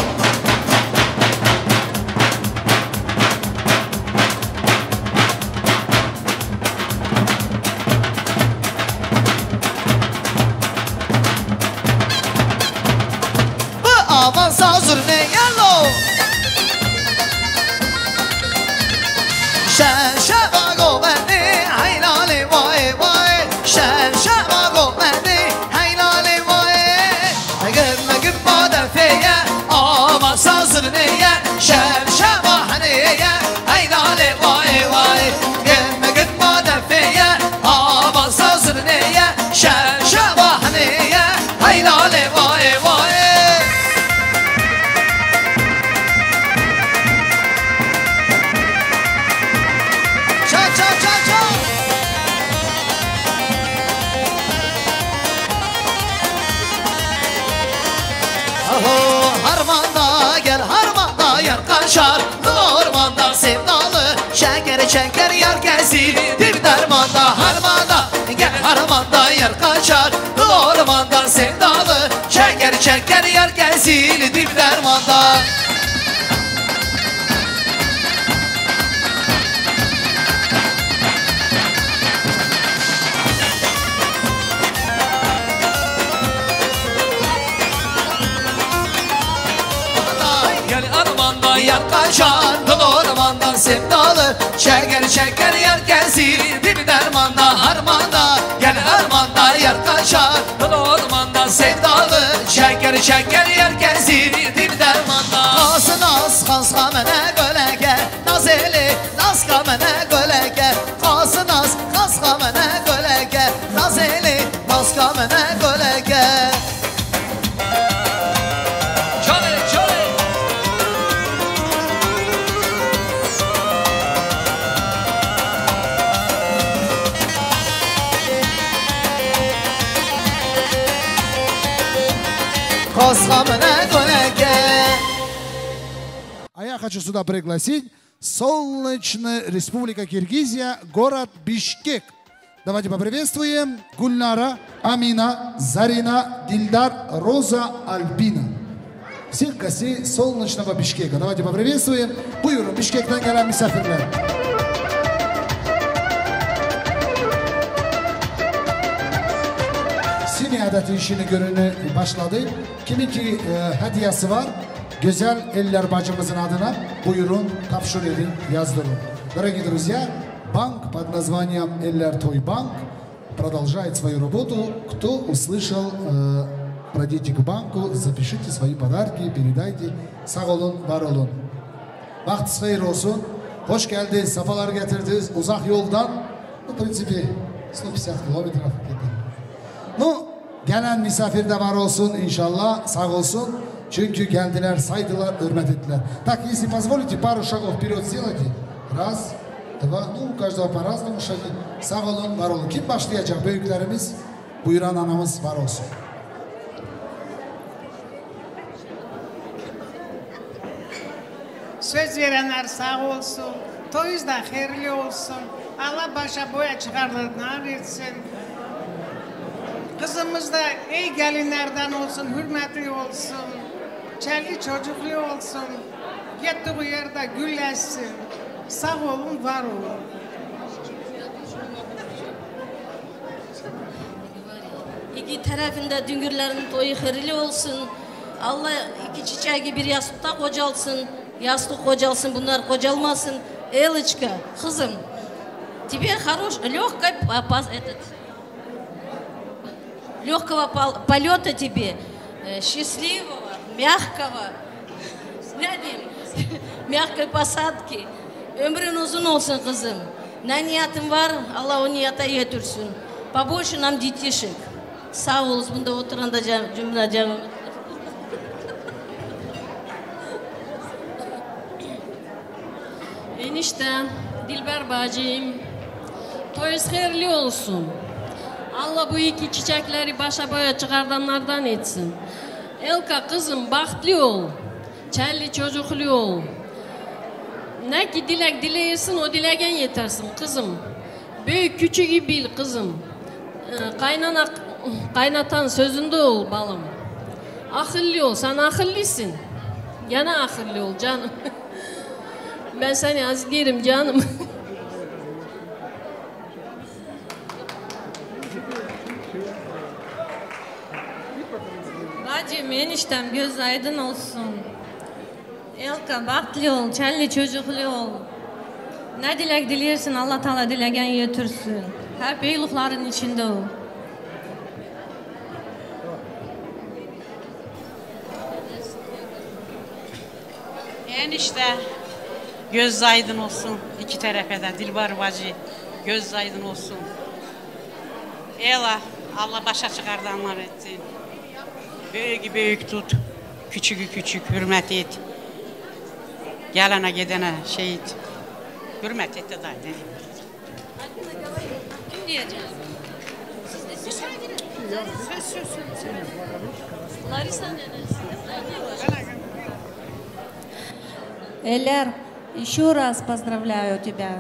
Avanza zurneyalo Şevşevago beni Haylale vay vay Şevşevago beni Haylale vay Gemme gemme defeye Avanza zurneye Şevşevahaneye Haylale vay vay Gemme gemme defeye Avanza zurneye Şevşevahaneye Haylale vay vay Harmanda gel harmanda yar kaçar Ormanda sevdalı şeker şeker yar gezir Dip dermanda harmanda gel harmanda yar kaçar Ormanda sevdalı şeker şeker yar gezir Dip dermanda Yar kaçar ormandan sevdalı Şeker şeker yar gezir Dibi dermanda harmanda Gel harmanda yar kaçar ormandan sevdalı Şeker şeker yar gezir Dibi dermanda Nasıl naz kanska mene gölege Naz eli naz kamene gölege Nasıl naz kanska mene gölege Naz eli naz kamene gölege А я хочу сюда пригласить Солнечная Республика Киргизия, город Бишкек. Давайте поприветствуем Гульнара, Амина, Зарина, Дильдар, Роза, Альбина. Всех гостей солнечного Бишкека. Давайте поприветствуем. Buyurun Bişkek'ten gelen misafirler. Sini adeti işini görünü başladı. Kimin ki hediyesi var? Güzel Eller bacımızın adına buyurun, тапшырылın, яздырын. Дорогие друзья, банк под названием Eller Toy Bank продолжает свою работу. Кто услышал, пройдите к банку, запишите свои подарки, передайте. Sağ olun, var olun. Vaktiniz hayır olsun. Hoş geldiniz, safalar getirdiniz. Uzak yoldan, в принципе, 150 kilometre gitti. Ну, gelen misafir de var olsun inşallah, sağ olsun. Çünkü geldiler, saydılar, hürmet ettiler. Так, если позволите, пару шагов вперед сделайте. Раз, два, ну, у каждого по-разному шаги. Sağ olun, var olun. Kim başlayacak? Büyüklerimiz, buyuran anamız var olsun. Söz verenler sağ olsun, toyuz da hayırlı olsun. Allah başa boya çıkarlarına versin. Kızımız da iyi gelinlerden olsun, hürmetli olsun. Çelli çocuklu olsun. Gittiği yerde gülleşsin. Sağ olun, var olun. İki tarafında düngürlerin toyu hayırlı olsun. Allah iki çiçeği bir yastıkta kocalsın. Yastık kocalsın, bunlar kocalmasın. Элочка, kızım, тебе легкого полета тебе, счастливого, mягкого, mягкой посадки. Ömrün uzun olsun kızım. Ne niyetin var, Allah o niyete yetirsin. Побольше нам детишек. Sağ olun, bunda oturan da cümle cevap. Enişte, Dilber bacım, toyunuz hayırlı olsun. Allah bu iki çiçekleri başa boya çıkardanlardan etsin. Elka kızım, bahtlı ol. Çelli çocuklu ol. Ne ki dilek dileyirsin, o dileğen yetersin kızım. Büyük küçüğü bil kızım. Kaynatan sözünde ol balım. Akıllı ol, sen akıllısın. Gene akıllı ol canım. Ben seni az derim canım. Bacım, eniştem göz aydın olsun. Elka bahtlı ol, çelli çocuklu ol. Ne dilek dileyirsin, Allah Teala dilegen yetirsin. Hep iyiliklerin içinde ol. Enişte göz aydın olsun iki tarafa da Dilber bacı göz aydın olsun. Ela Allah başa çıkardanlar etsin. Büyüğü büyük tut, küçüğü küçük hürmet et. Gelene gidene şehit. Hürmet et de daha ne diyeyim. Kim diyeceğiz? Siz de dışarı girin. Söz. Larissa nenesi. Элер, еще раз поздравляю тебя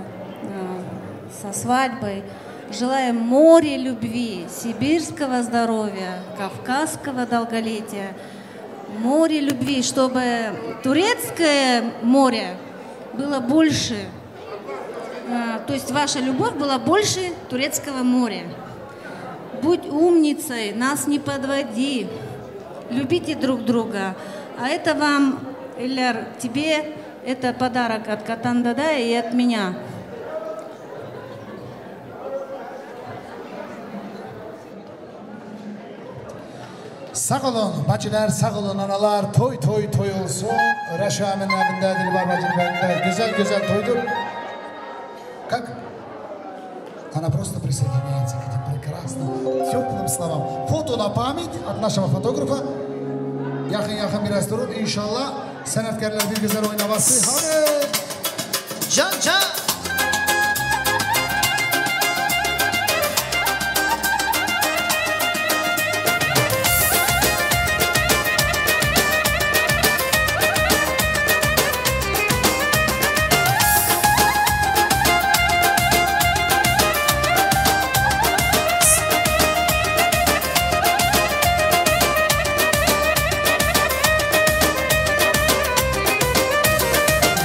со свадьбой. Желаем моря любви, сибирского здоровья, кавказского долголетия. Море любви, чтобы турецкое море было больше. То есть ваша любовь была больше турецкого моря. Будь умницей, нас не подводи. Любите друг друга. А это вам, Элер, тебе... Это подарок от Катандада и от меня. Sağ olun bacılar, sağ olun analar, toy olsun. Reşo Emin'in evinde, Dilber bacının evinde güzel toydur. Как? Она просто присоединяется к этим прекрасным, теплым словам. Фото на память от нашего фотографа. Yakın biraz durun inşallah. Sanatkarlar bir güzel oynaması. Hadi. Can.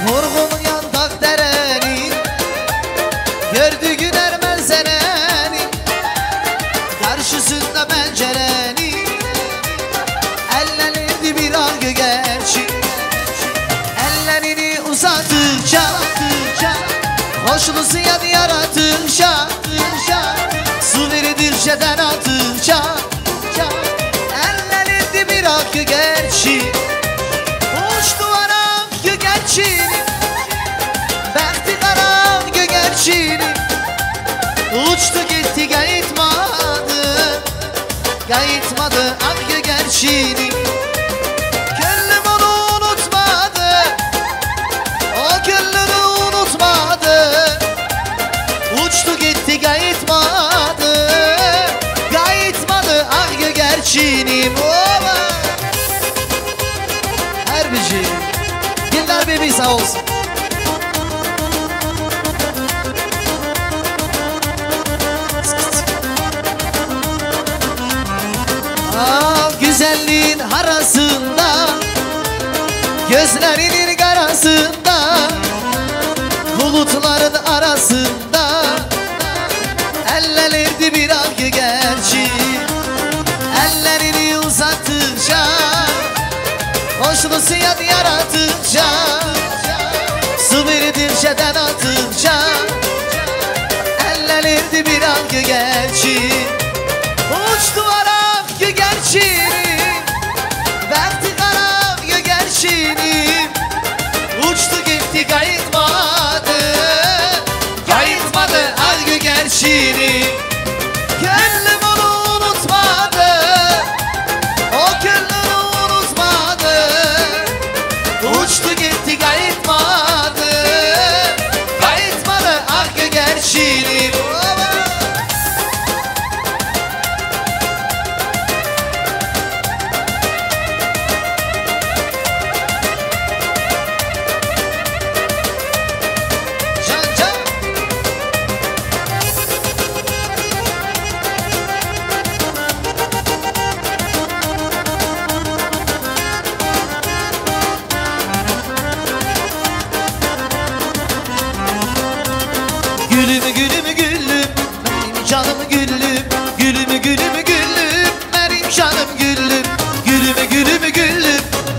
Vurgun yandak dereni, gördüğün ermel seneni, karşısında pencereni, ellenirdi bir argı gerçi. Ellerini uzattıkça, hoşlusu yad yarattıkça, su verir şeden attıkça, ellenirdi bir argı gerçi. Uçtu argı gerçini, Bəxti qaran gögərçini, uçtu gitti qayıtmadı ağ gögərçini. Könlüm onu unutmadı, o könlünü unutmadı. Uçtu gitti qayıtmadı ağ gögərçini. Hər bici, Dilber bebi sağ olsun. Güzelliğin harasında, gözlerinin karasında, bulutların arasında, ellerdi bir akı gerçi. Ellerini uzattıkça, hoşlusu yad yarattıkça, su verir şeden attıkça, ellerdi bir akı gerçi. Uçtu akı gerçini, Bəxti qaran gögərçini, uçtu gitti qayıtmadı gerçeğini. Gönlüm onu unutmadı, o gönlünü unutmadı. Uçtu gitti kayıtmadı, kayıtmadı hakkı gerçeğini.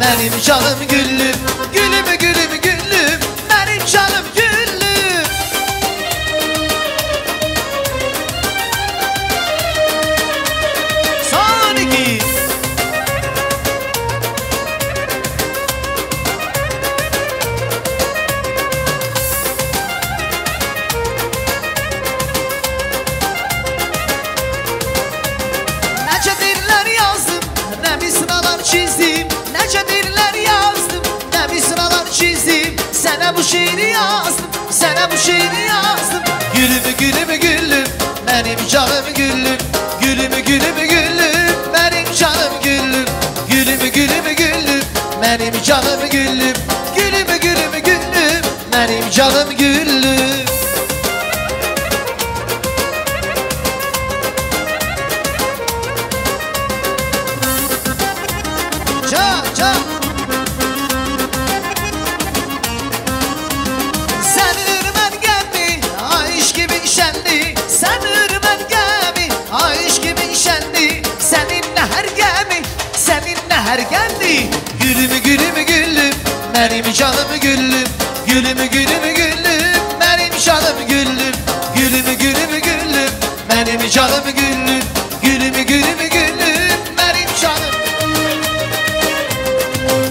Benim canım güllüm, gülüm gülüm gülüm, benim canım güllüm. Son iki. Nece dirler yazdım, ne misralar çizdim. Nece dirler yazdım, ne misralar çizdim. Sana bu şiiri yazdım, sana bu şiiri yazdım. Gülüm gülüm gülüm, benim canım güllüm. Gülüm gülüm gülüm, benim canım güllüm. Gülüm gülüm gülüm, benim canım güllüm. Gülüm gülüm gülüm, benim canım güllüm. Her geldi gülüm gülüm gülüm, benim canım güllüm. Gülüm gülüm gülüm, benim canım güllüm. Gülüm gülüm gülüm, benim canım güllüm. Gülüm gülüm gülüm, benim canım.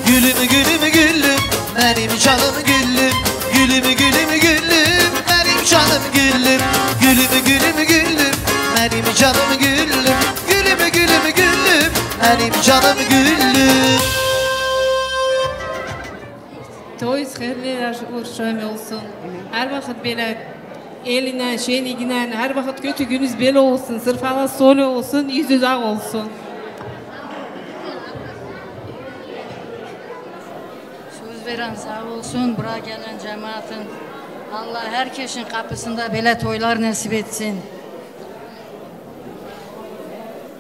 Gülüm gülüm gülüm, benim canım güllüm. Gülüm gülüm gülüm, benim canım güllüm. Gülüm gülüm gülüm, benim canım güllüm. Gülüm gülüm gülüm, benim canım güllüm. Toyuz xeyirli uğurşam olsun. Her vakit böyle eline, şeyine, her vakit kötü gününüz böyle olsun. Sırf solu olsun, yüzü ağ olsun. Söz veren sağ olsun, buraya gelen cemaatin. Allah herkesin kapısında böyle toylar nasip etsin.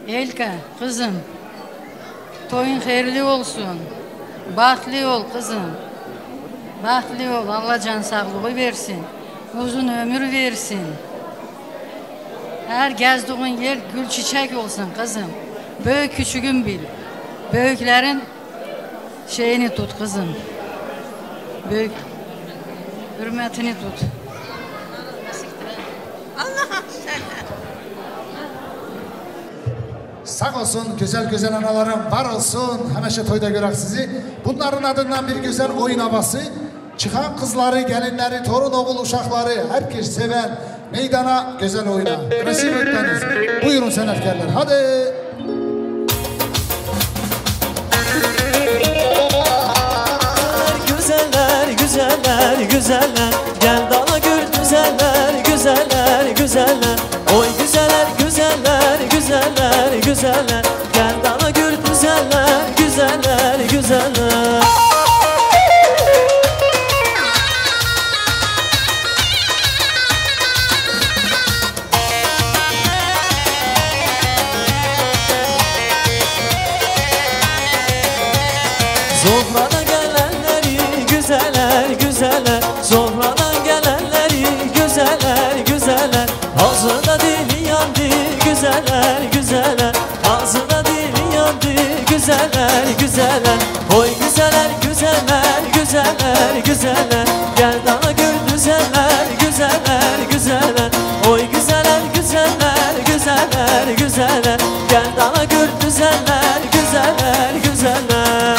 Elka, kızım, toyun hayırlı olsun. Bahtlı ol kızım. Bahtlı ol, Allah can sağlığı versin. Uzun ömür versin. Her gezdiğin yer gül çiçek olsun kızım. Büyük küçüğün bil. Büyüklerin şeyini tut kızım. Büyük hürmetini tut. Allah'a Sağ olsun güzel güzel analarım, var olsun. Həmişə toyda görək sizi. Bunların adından bir güzel oyun havası. Çıxan kızları, gelinleri, torun oğul uşaqları, herkes seven meydana güzel oyna. Nasip etmeniz. Buyurun sənətkarlar. Hadi. Güzeller, güzeller, güzeller, gel dana gül güzeller, güzeller, güzeller. Oy güzeller, güzeller, güzeller, güzeller, gel dana gül güzeller, güzeller, güzeller. Sofrada gelenleri güzeller, güzeller, sofradan gelenleri güzeller, güzeller. Ağzında dili yandı güzeller, güzeller, ağzında dili yandı güzeller, güzeller. Oy güzeller, güzeller, güzeller, güzeller, gel dana gül güzeller, güzeller, güzeller. Oy güzeller, güzeller, güzeller, güzeller, gel dana gül güzeller, güzeller, güzeller.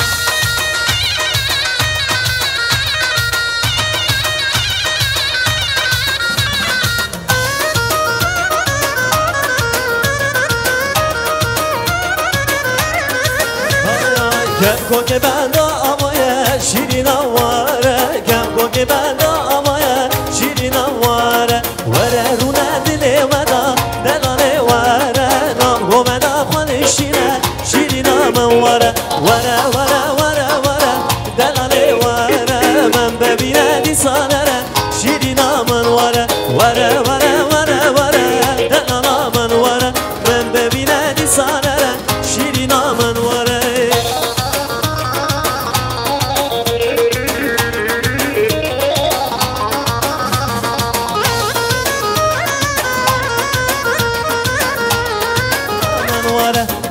koke bende amaya şirin avare Gem koke bende amaya şirin avare Vere rune dile veda delane vare Nam gomeda khalişine şirin amavare Vere vere vere vere delane vare Men bebine disanere şirin aman vare Vere vere vere vere delane aman vare Men bebine disanere şirin aman vare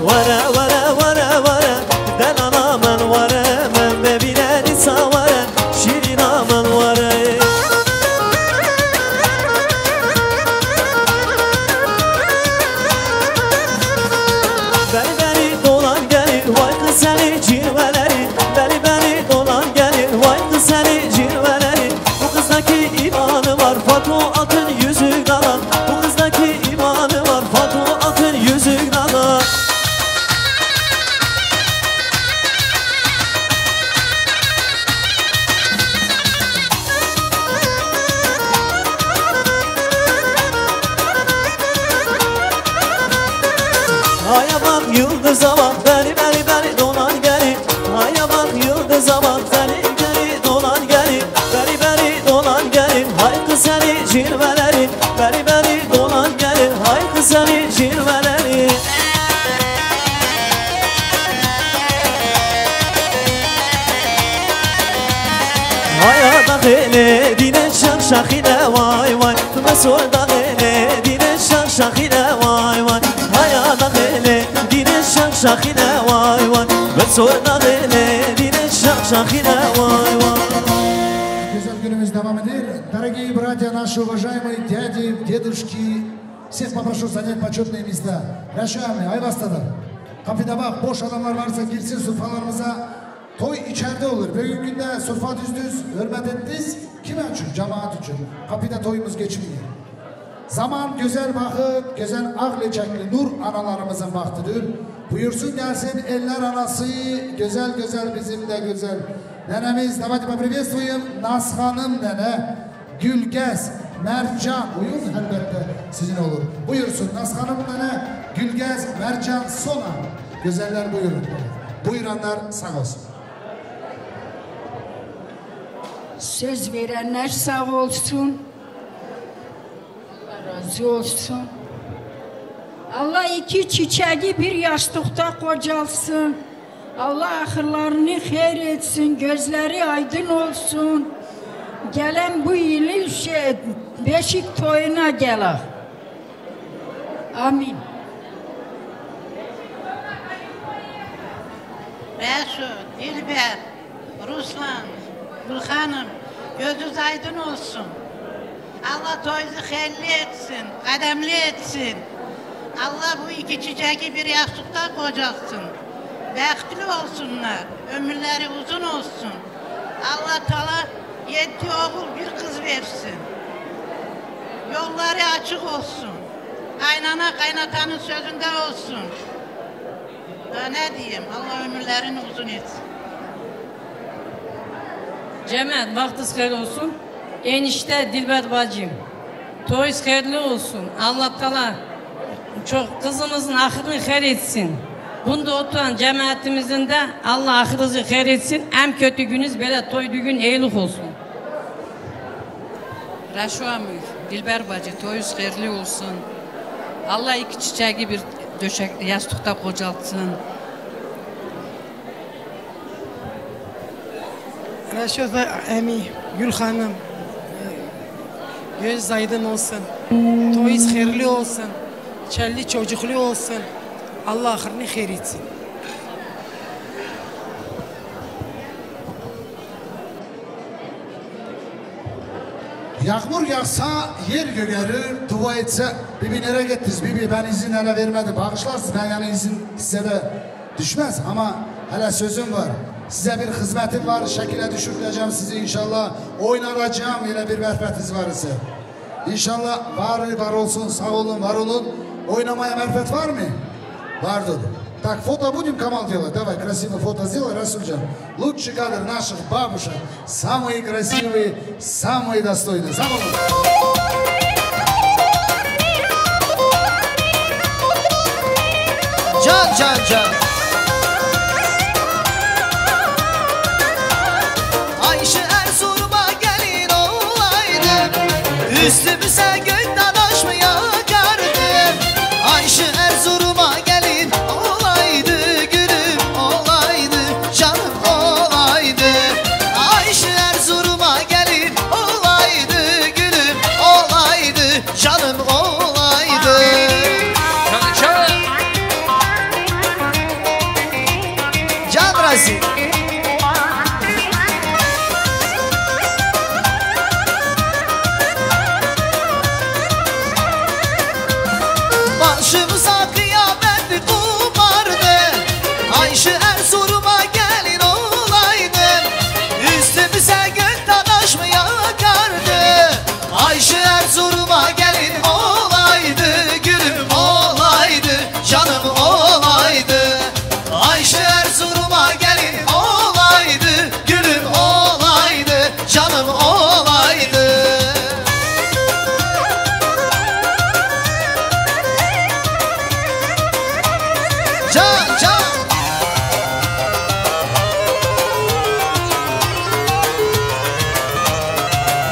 Vara vara vara vara den anaman vara men bebine nisa vara şirin aman vara Beni beni dolan gelir vay kız seni cilveleri Beni beni dolan gelir vay kız seni cilveleri Bu kızdaki imanı var Fatma atın yüzü kalan Bu kızdaki imanı var Fatma atın yüzü kalan Aya bak yıldıza bak beni beni beni dolan gelir Aya bak yıldıza bak beni beni dolan gelir Beni beni dolan gelir hay kız seni cilveleri Beni beni dolan gelir hay kız seni cilveleri Aya da hele dine şak şak ile vay vay Mesur da hele dine şak şak ile vay vay Aya da hele dine şak şak ile vay vay Mesur da hele dine şak şak ile vay vay Güzel günümüz devam eder. Дорогие братья, наши уважаемые дяди, дедушки, всех попрошу занять почетные места. Yaşayanlı, Ayvas'tadır. Kapıda bak, boş adamlar varsa girsin surfalarımıza. Toy içeride olur. Bugün günde surfa düzdüz, hürmet ettiniz. Kime için? Cemaat için. Kapıda toyumuz geçmiyor. Zaman güzel vakit, güzel ağlayacaklı nur analarımızın vaktidir. Buyursun gelsin eller anası, güzel güzel bizim de güzel. Nenemiz, давайте поприветствуем Naz Hanım nene, Gülgez, Mercan, uyum elbette sizin olur. Buyursun Naz Hanım nene, Gülgez, Mercan, Sona. Güzeller buyurun. Buyuranlar sağ olsun. Söz verenler sağ olsun. Allah razı olsun. Allah iki çiçeği bir yastıkta kocalsın. Allah ahırlarını hayır etsin, gözleri aydın olsun. Gelen bu yılın beşik toyuna gelir. Amin. Reşat, Dilber, Ruslan, Gülhanım, gözünüz aydın olsun. Allah toyunuzu hayırlı etsin, kademli etsin. Allah bu iki çiçeği bir yastıkta kocatsın. Bəxtli olsunlar, ömürleri uzun olsun. Allah Teala 7 oğul bir kız versin. Yolları açık olsun. Kaynana kaynatanın sözünde olsun. Daha ne diyeyim, Allah ömürlerini uzun etsin. Cemaat vaktiniz hayırlı olsun. Enişte Dilber bacım. Toyunuz hayırlı olsun. Allah Teala çok kızımızın ahırını hayır etsin. Bunda oturan cemaatimizin de Allah ahırınızı hayır etsin. En kötü gününüz böyle toy düğün eylik olsun. Reşo amir, Dilber bacı toyunuz hayırlı olsun. Allah iki çiçeği bir döşek yastıkta kocaltsın. Reşo emi, Gül Hanım, göz aydın olsun. Toyunuz hayırlı olsun. Çelli çocuklu olsun. Allah ahırını hayır etsin. Yağmur yağsa yer gögerir, dua etse Bibi nereye gittiniz? Bibi ben izin hele vermedim. Bağışlarsın ben yani izin size de düşmez ama hele sözüm var. Size bir hizmetim var, şekile düşüreceğim sizi inşallah. Oynatacağım yine bir merfetiniz var ise. İnşallah var olsun, sağ olun, var olun. Oynamaya merfet var mı? Vardır. Так, фото будем, Камал, делать? Давай, красивое фото сделай, Расульджан. Лучший кадр наших бабушек. Самые красивые, самые достойные. Самые... Can can can. Ayşe Erzurum'a gelin olaydı, üstümüze gökten aş mı yakardı? Ayşe Erzurum'a gelin olaydı, gülüm olaydı, canım olaydı. Ayşe Erzurum'a gelin olaydı, gülüm olaydı, canım olaydı. Can Razi. Başımıza kıyamet kopardı, Ayşe Erzurum'a gelin olaydı, üstümüze gökten aş mı yakardı? Ayşe Erzurum'a gelin olaydı, gülüm olaydı, canım olaydı. Ayşe Erzurum'a gelin olaydı, gülüm olaydı, canım olaydı. Can can.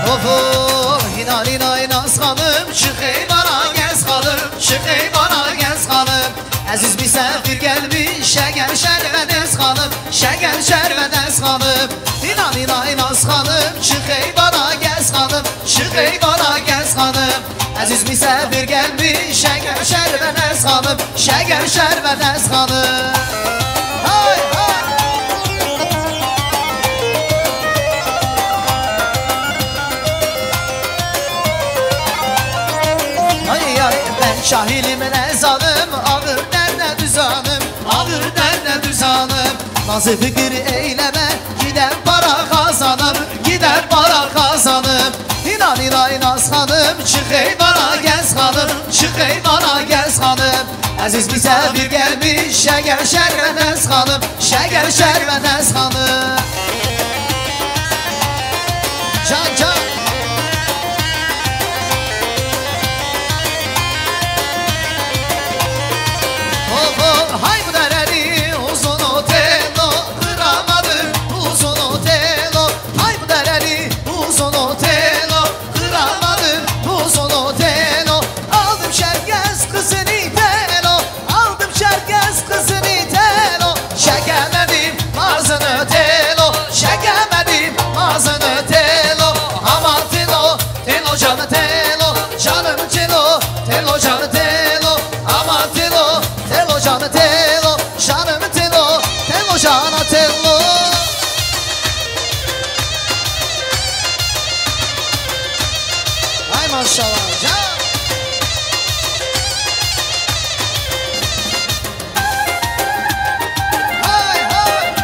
Oho, inan inan inas hanım, çık ey bana gez hanım, çık ey bana gez hanım. Aziz misafir gelmiş, şeker şerbedez hanım, şeker şerbedez hanım. İnan inan inas hanım, çık ey bana gez hanım, çık ey bana gez hanım. Aziz misafir gelmiş, şeker şerbedez hanım, şeker şerbedez hanım. Hay hay. Ay ay ben şahilim nezanım, ağır derde düzanım, ağır derde düzanım. Nazı fikir eyleme, gider para kazanım, gider para kazanım. İnan inan inas hanım, çık ey bana gez hanım, çık ey bana gez hanım. Aziz misafir gelmiş, şeker şerbedez hanım, şeker şerbedez hanım. Can can. Hay bu dereli uzun otelo, kıramadım uzun otelo. Hay bu dereli uzun otelo, kıramadım uzun otelo. Aldım Çerkez kızını telo, aldım Çerkez kızını telo. Çekemedim ağzını telo, çekemedim ağzını telo. Aman telo, telo canı telo, canım telo, telo canı telo. Aman telo, telo canı telo, canım telo, telo canı telo. Ay maşallah can. Hay hay.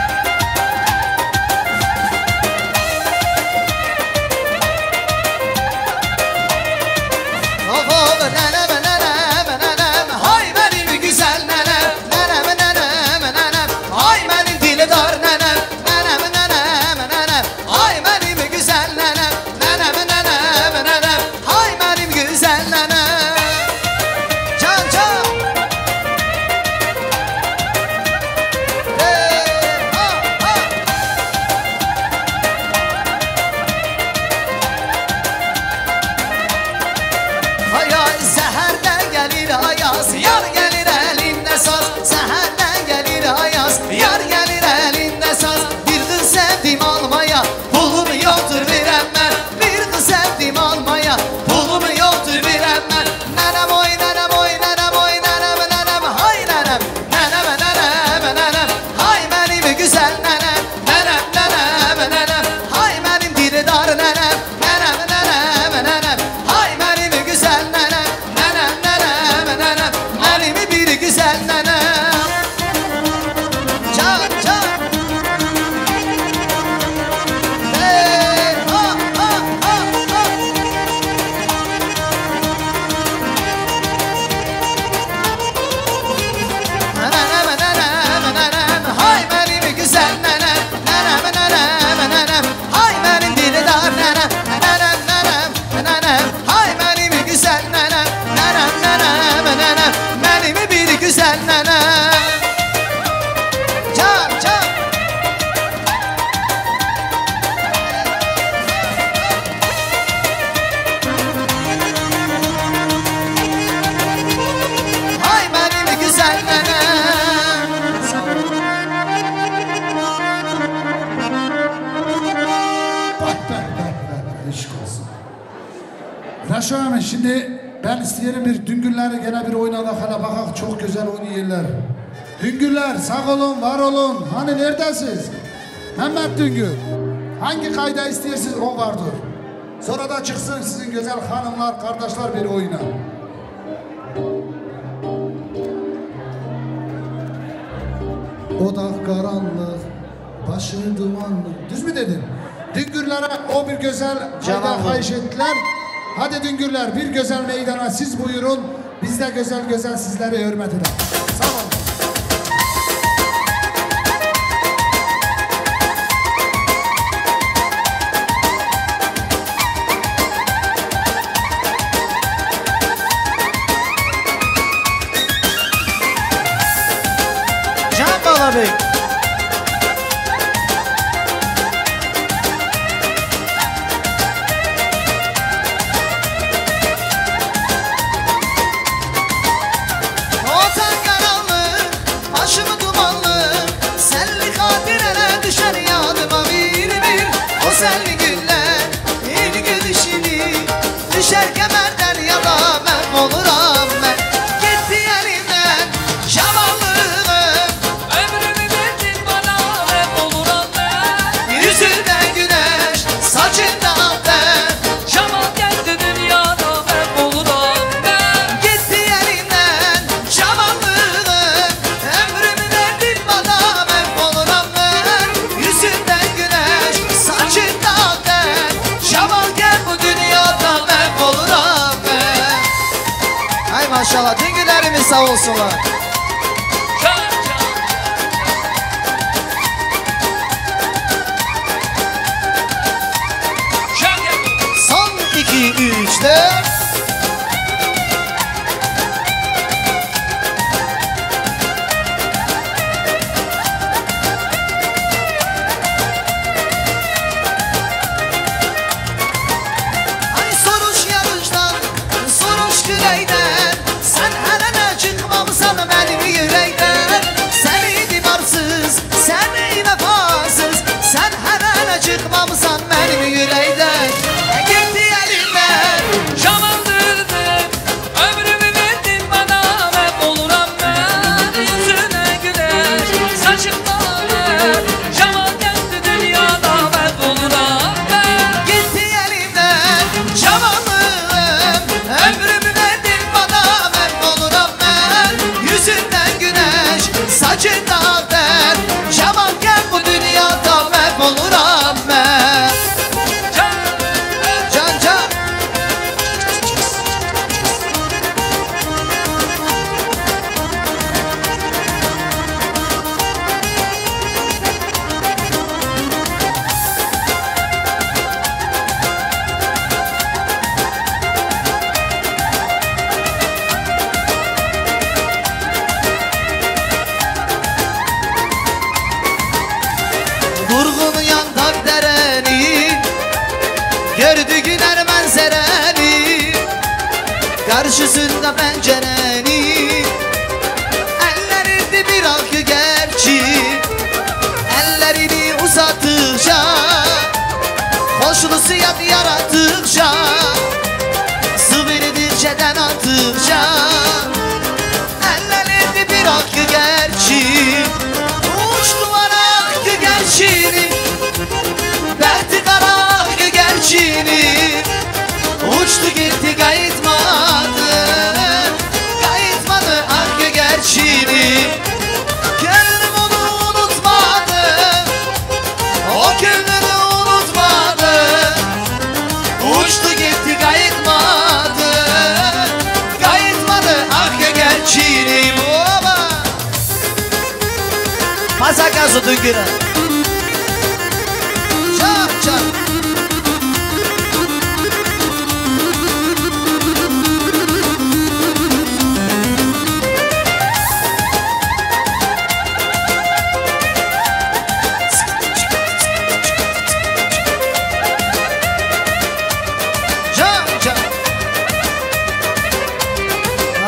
Oh oh, banana banana banana. Şimdi ben isteyelim bir Düngürleri gene bir oynadık hele bakak çok güzel oynuyorlar. Düngürler sağ olun var olun. Hani neredesiniz? Mehmet Düngür. Hangi kayda istersiniz o vardır. Sonra da çıksın sizin güzel hanımlar kardeşler bir oyuna. Odak karanlık, başı dumanlı. Düz mü dedim? Düngürlere o bir güzel kayda kayış ettiler. Hadi Düngürler bir güzel meydana siz buyurun. Biz de güzel güzel sizlere hürmet edelim. Sağ olun. Can Bala Bey. Başımı dumanlı, selli hatirene düşer yadıma bir bir. O selli güller, ilk gülüşünü düşer kemerden yana ben oluram ben. Gitti elimden şamanlığım, ömrümü verdin bana hep oluram ben. Yüzünden güneş, saçından ben. Şaman geldi dünyada hep oluram ben. Gitti elimden şamanlığım. Maşallah düngülerimiz sağ olsunlar. Son 2, 3, 4. Ay soruş yarıştan, soruş güneyden. Sen helene çıkmamısan benim yüreğden. Sen itibarsız, sen vefasız. Sen helene çıkmamısan benim yüreğden. Gitti elimden şamandırdın, ömrümü verdin bana hep oluram ben. Yüzüne güneş, saçından hep şaman geldi dünyada hep oluram ben. Gitti elimden şamanlığım, ömrümü verdin bana hep oluram ben. Yüzünden güneş, saçından ter. Şaman gel bu dünyada hep oluram ben. Can can. Durgun yandak dereni, gördü güner manzareni. Karşısında pencereni, ellerinde bir akı gerçi. Ellerini uzattıkça, hoşlu siyah yarattıkça, sıvırdıkça den attıkça. Ellerinde bir akı gerçi, uçtu arak gerçini, derdi karak gerçini. Uçtu gitti kayıtmadı, kayıtmadı ak gerçini. Gönlüm onu unutmadı, o gönlünü unutmadı. Uçtu gitti kayıtmadı, kayıtmadı ak gerçini. Baba Masakazu Düngür'e çak çak.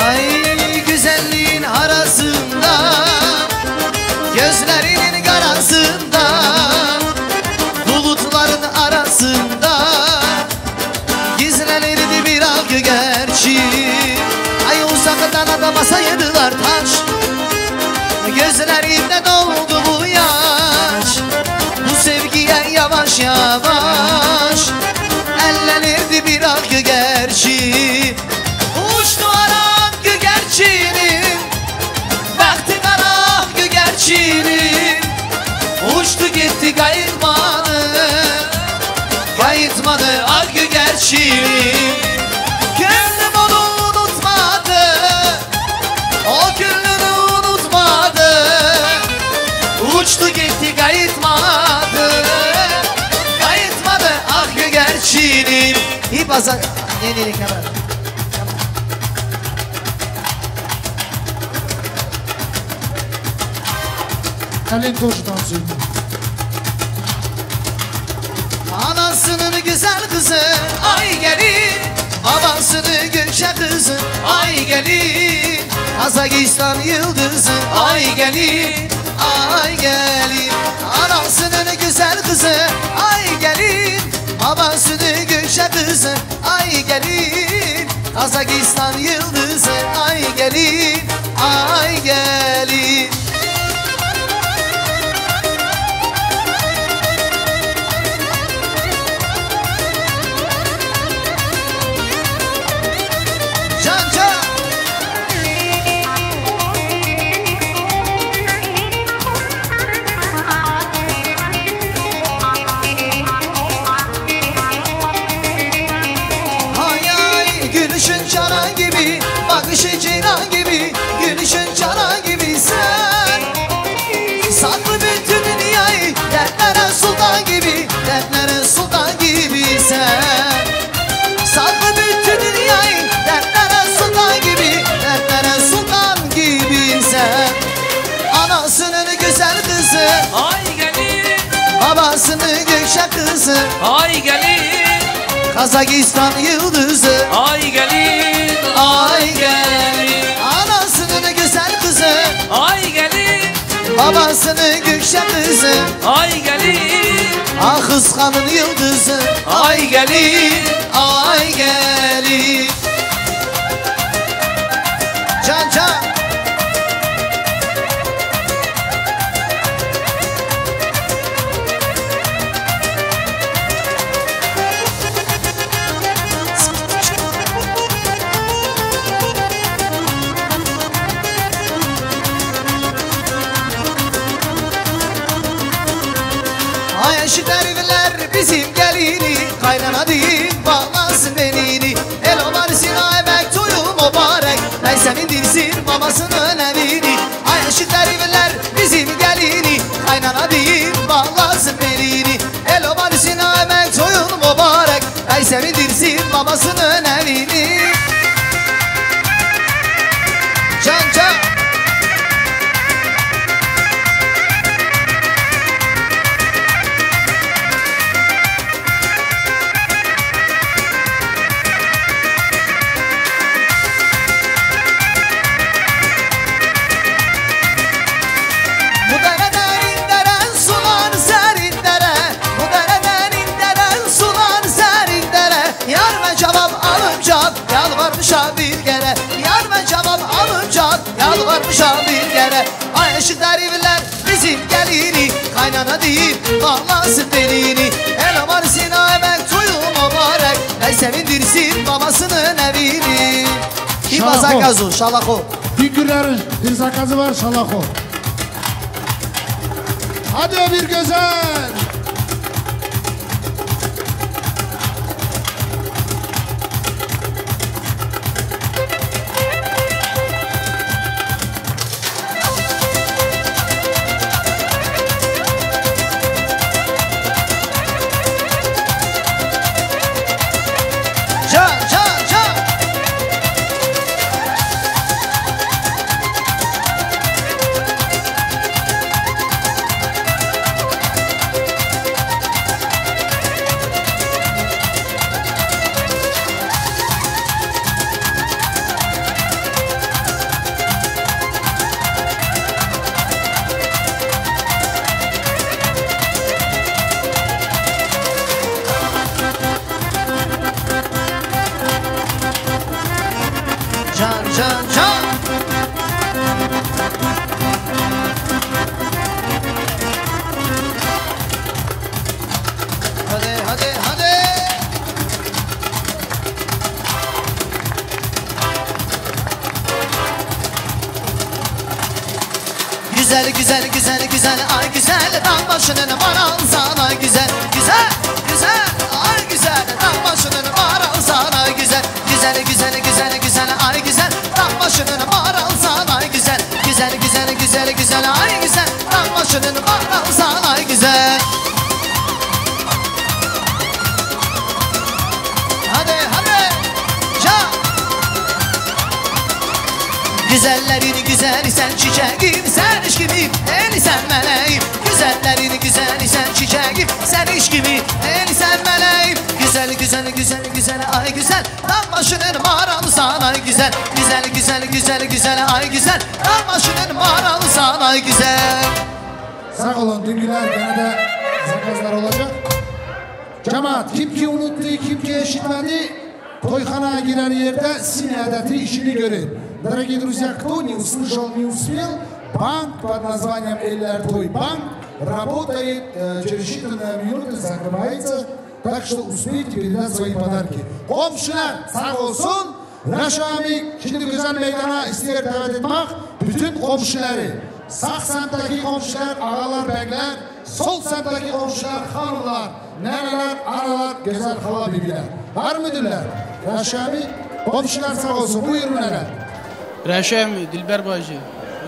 Ay güzelliğin arasında, gözlerinin karasında. bağlamasaydılar taş. Gözlerinde doldu bu yaş. Bu sevgiye yavaş yavaş ellenirdi bir akı gerçi. Uçtu arak gerçinin, baktı karak gerçinin. Uçtu gitti kayıtmadı, kayıtmadı akı gerçinin. Gönlüm onu unutmadı, o gönlünü unutmadı. Uçtu gitti kayıtmadı, kayıtmadı akı gerçinin. İyi pazar, ne kadar? Kalin Toş'tan söyledi. Anasının güzel kızı ay gelin, babasının Gökçe kızı ay gelin, Kazakistan yıldızı ay gelin, ay gelin. Anasının güzel kızı ay gelin, babasının Gökçe kızı ay gelin, Kazakistan yıldızı ay gelin, ay gelin. Bakışın ceylan gibi, gülüşün canan gibi sen. Saklı bütün dünyayı, dertlere sultan gibi, dertlere sultan gibi sen. Saklı bütün dünyayı, dertlere sultan gibi, dertlere sultan gibi sen. Anasının güzel kızı ay gelin, babasının Gökçe kızı ay gelin, Kazakistan yıldızı ay gelin, ay gelin. Anasının güzel kızı ay gelin, babasının Gökçe kızı ay gelin, ah kıskanın yıldızı ay gelin, ay gelin. Can can. Aşık derviler bizim gelini, kaynana değil bağlasın belini. El omarisine emek toyu mübarek, neyse indirsin babasının evini. Aşık derviler bizim gelini, kaynana değil bağlasın belini. El omarisine emek toyu mübarek, neyse indirsin babasının evini. Can can. Yalvarmışa bir kere, yar ben cevap alınca yalvarmışa bir kere. Ay ışık derviler bizim gelini, kaynana değil bağlasın belini. El amarsina emek toyu mübarek, ey sevindirsin babasının evini. Bir bazakazu şalako. Figürlerin bir zakazı var şalako. Hadi o bir güzel. Can can can. Güzel güzel güzel güzel ay güzel dağ başının var al sana güzel güzel güzel ay güzel dağ başının var al sana güzel güzel güzel güzel güzel ay güzel dağ başının var al sana güzel güzel güzel güzel güzel ay güzel dağ başının var al sana güzel. Hadi hadi can. Güzellerin güzeli sen çiçeğim, sen işkimim, eli sen meleğim. Güzellerin güzeli sen çiçeğim, sen işkimim, eli sen meleğim. Güzel güzel güzel güzel ay güzel, dağ başının maralı sana güzel. Güzel güzel güzel güzel ay güzel, dağ başının maralı sana güzel. Sağ olun dünküler gene de zakazlar olacak. Cemaat kim ki unuttu, kim ki eşitmedi, toyxanaya girer yerde sin adeti işini görür. Дорогие друзья, кто не услышал, не успел, банк под названием Эллер Той Банк работает через считанные минуты, закрывается, так что успейте передать свои подарки. Komşular sağ olsun, Raşami şimdi güzel meydana ister davet etmek, bütün komşuları, sağ semtteki komşular, ağalar, beyler, sol semtteki komşular, hanımlar, neneler, analar, güzel hala bibiler. Var müdürler? Raşami, komşular sağ olsun, buyurun neler. Raşami, Dilber bacı,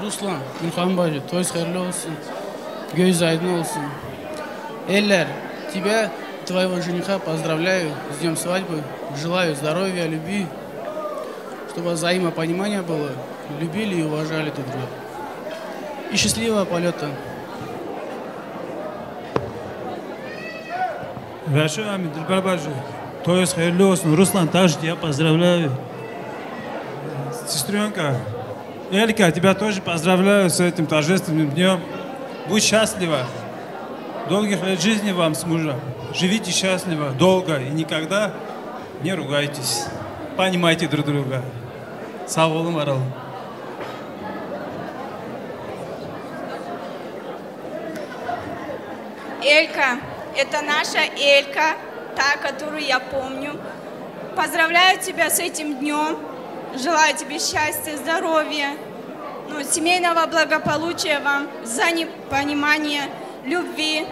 Ruslan, Gülhan bacı, toyuz hayırlı olsun, göz aydın olsun. Eller, тебя, твоего жениха поздравляю с днем свадьбы, желаю здоровья, любви, чтобы взаимопонимание было, любили и уважали друг друга. И счастливого полета. Raşami, Dilber bacı, toyuz hayırlı olsun, Ruslan, также тебя поздравляю. Сестренка, Элька, тебя тоже поздравляю с этим торжественным днем. Будь счастлива. Долгих лет жизни вам с мужем. Живите счастливо, долго и никогда не ругайтесь. Понимайте друг друга. Sağ olun, var olun. Элька, это наша Элька, та, которую я помню. Поздравляю тебя с этим днем. Желаю тебе счастья, здоровья, семейного благополучия вам, взаимопонимания, любви.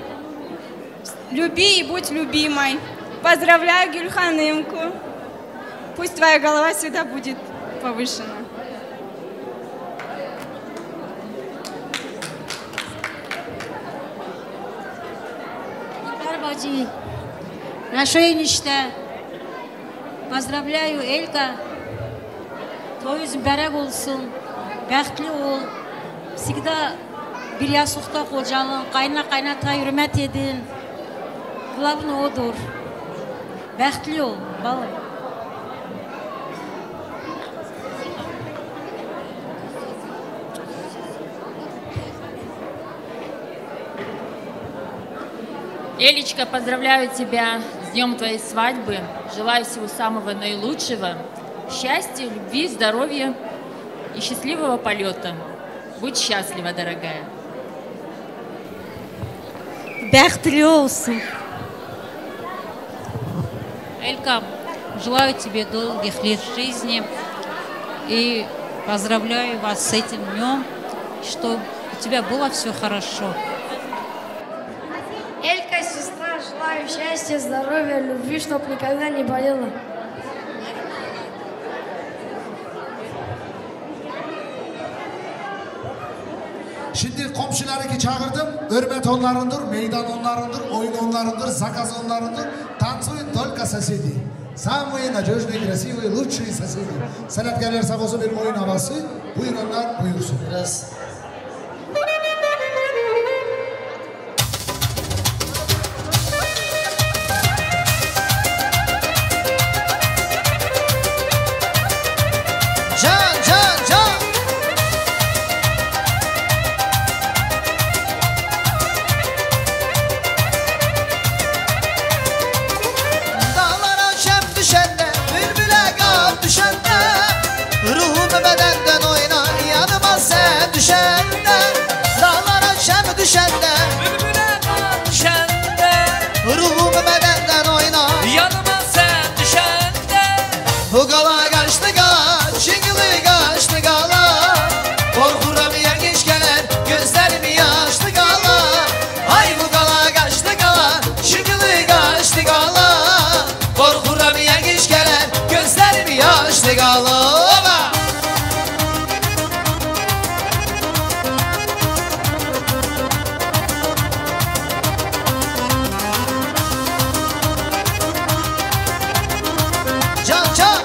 Люби и будь любимой. Поздравляю Гюльханымку. Пусть твоя голова всегда будет повышена. Бачи, наша enişte. Поздравляю, Элька. Toyuz mübarek olsun, bəxtli ol. Всегда bir yastıqda qocalın, qaynata hürmet edin. Главное odur. Bəxtli ol, balım. Элечка, поздравляю тебя с днем твоей свадьбы. Желаю всего самого наилучшего. Счастья, любви, здоровья и счастливого полета. Будь счастлива, дорогая. Bəxtli olsun. Элька, желаю тебе долгих лет жизни и поздравляю вас с этим днем, чтобы у тебя было все хорошо. Элька, сестра, желаю счастья, здоровья, любви, чтобы никогда не болела. Şimdi komşuları ki çağırdım, hürmet onlarındır, meydan onlarındır, oyun onlarındır, zakaz onlarındır. Танцует только соседи. Самые надежные, красивые, лучшие соседи. Sanatkarlar sağ olsun bir oyun havası. Buyurunlar, buyursun. Biraz. Ruhum bedenden oynar yanıma sen düşer. düşende Bülbüle kan düşende Ruhum bedenden oynar Yanıma sen düşende Bu gala kaçtı gala Çingili kaçtı gala Korkuram yengeç gelir Gözlerimi yaşlı gala Ay bu gala kaçtı gala Çingili kaçtı gala Korkuram yengeç gelir Gözlerimi yaşlı gala Can can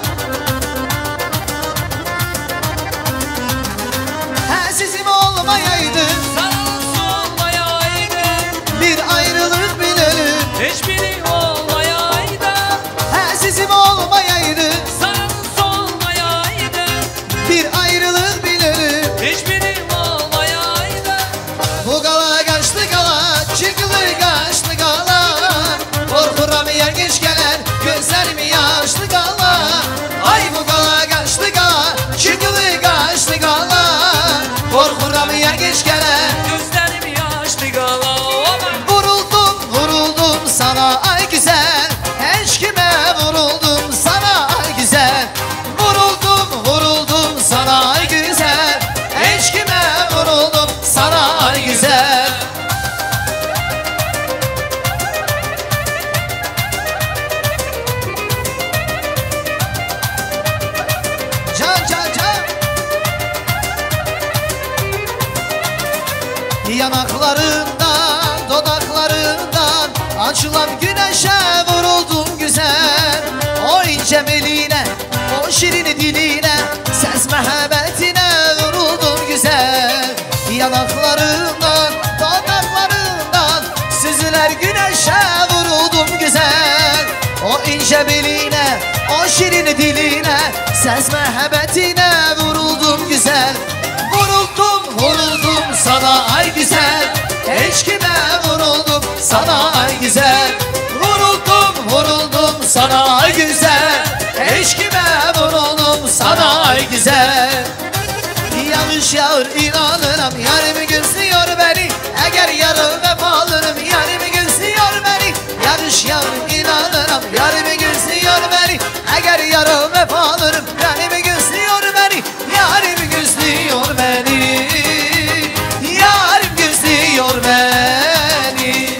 Sizim olmayaydı Sarılısı olmayaydı Bir ayrılık bir ölüm Hiçbiri olmayaydı Sizim olmayaydı Sarılısı olmayaydı Bir ayrılık bir ölüm Hiçbiri olmayaydı Bu gala kaçtı gala Çıkılı kaçtı gala Korkuram yer geç gelir Gözlerimi yaşlı gala Ay bu gala kaçtı gala Çıkılı kaçtı gala Korkuram yer geç gelir Gözlerimi yaşlı gala Vuruldum vuruldum sana ay güzel Hiç kime vuruldum sana ay güzel Vuruldum vuruldum sana ay güzel Hiç kime vuruldum sana ay güzel Can can can Yanaklarından, dodaklarından Açılan güneşe vuruldum güzel O ince beline, o şirin diline Ses mehabbetine vuruldum güzel Yanaklarından, dodaklarından Süzüler güneşe vuruldum güzel O ince beline, o şirin diline Ses mehabbetine vuruldum güzel Vuruldum, vuruldum sana ay güzel Hiç kime vuruldum sana ay güzel Vuruldum, vuruldum sana ay güzel Hiç kime vuruldum sana ay güzel Yağış yağır inanırım yarimi gözlüyor beni Eğer yarım vefalırım yarimi gözlüyor beni Yağış yağır inanırım yarimi gözlüyor beni Eğer yarım vefalırım yarimi gözlüyor beni Yarimi gözlüyor beni Yarim gözlüyor beni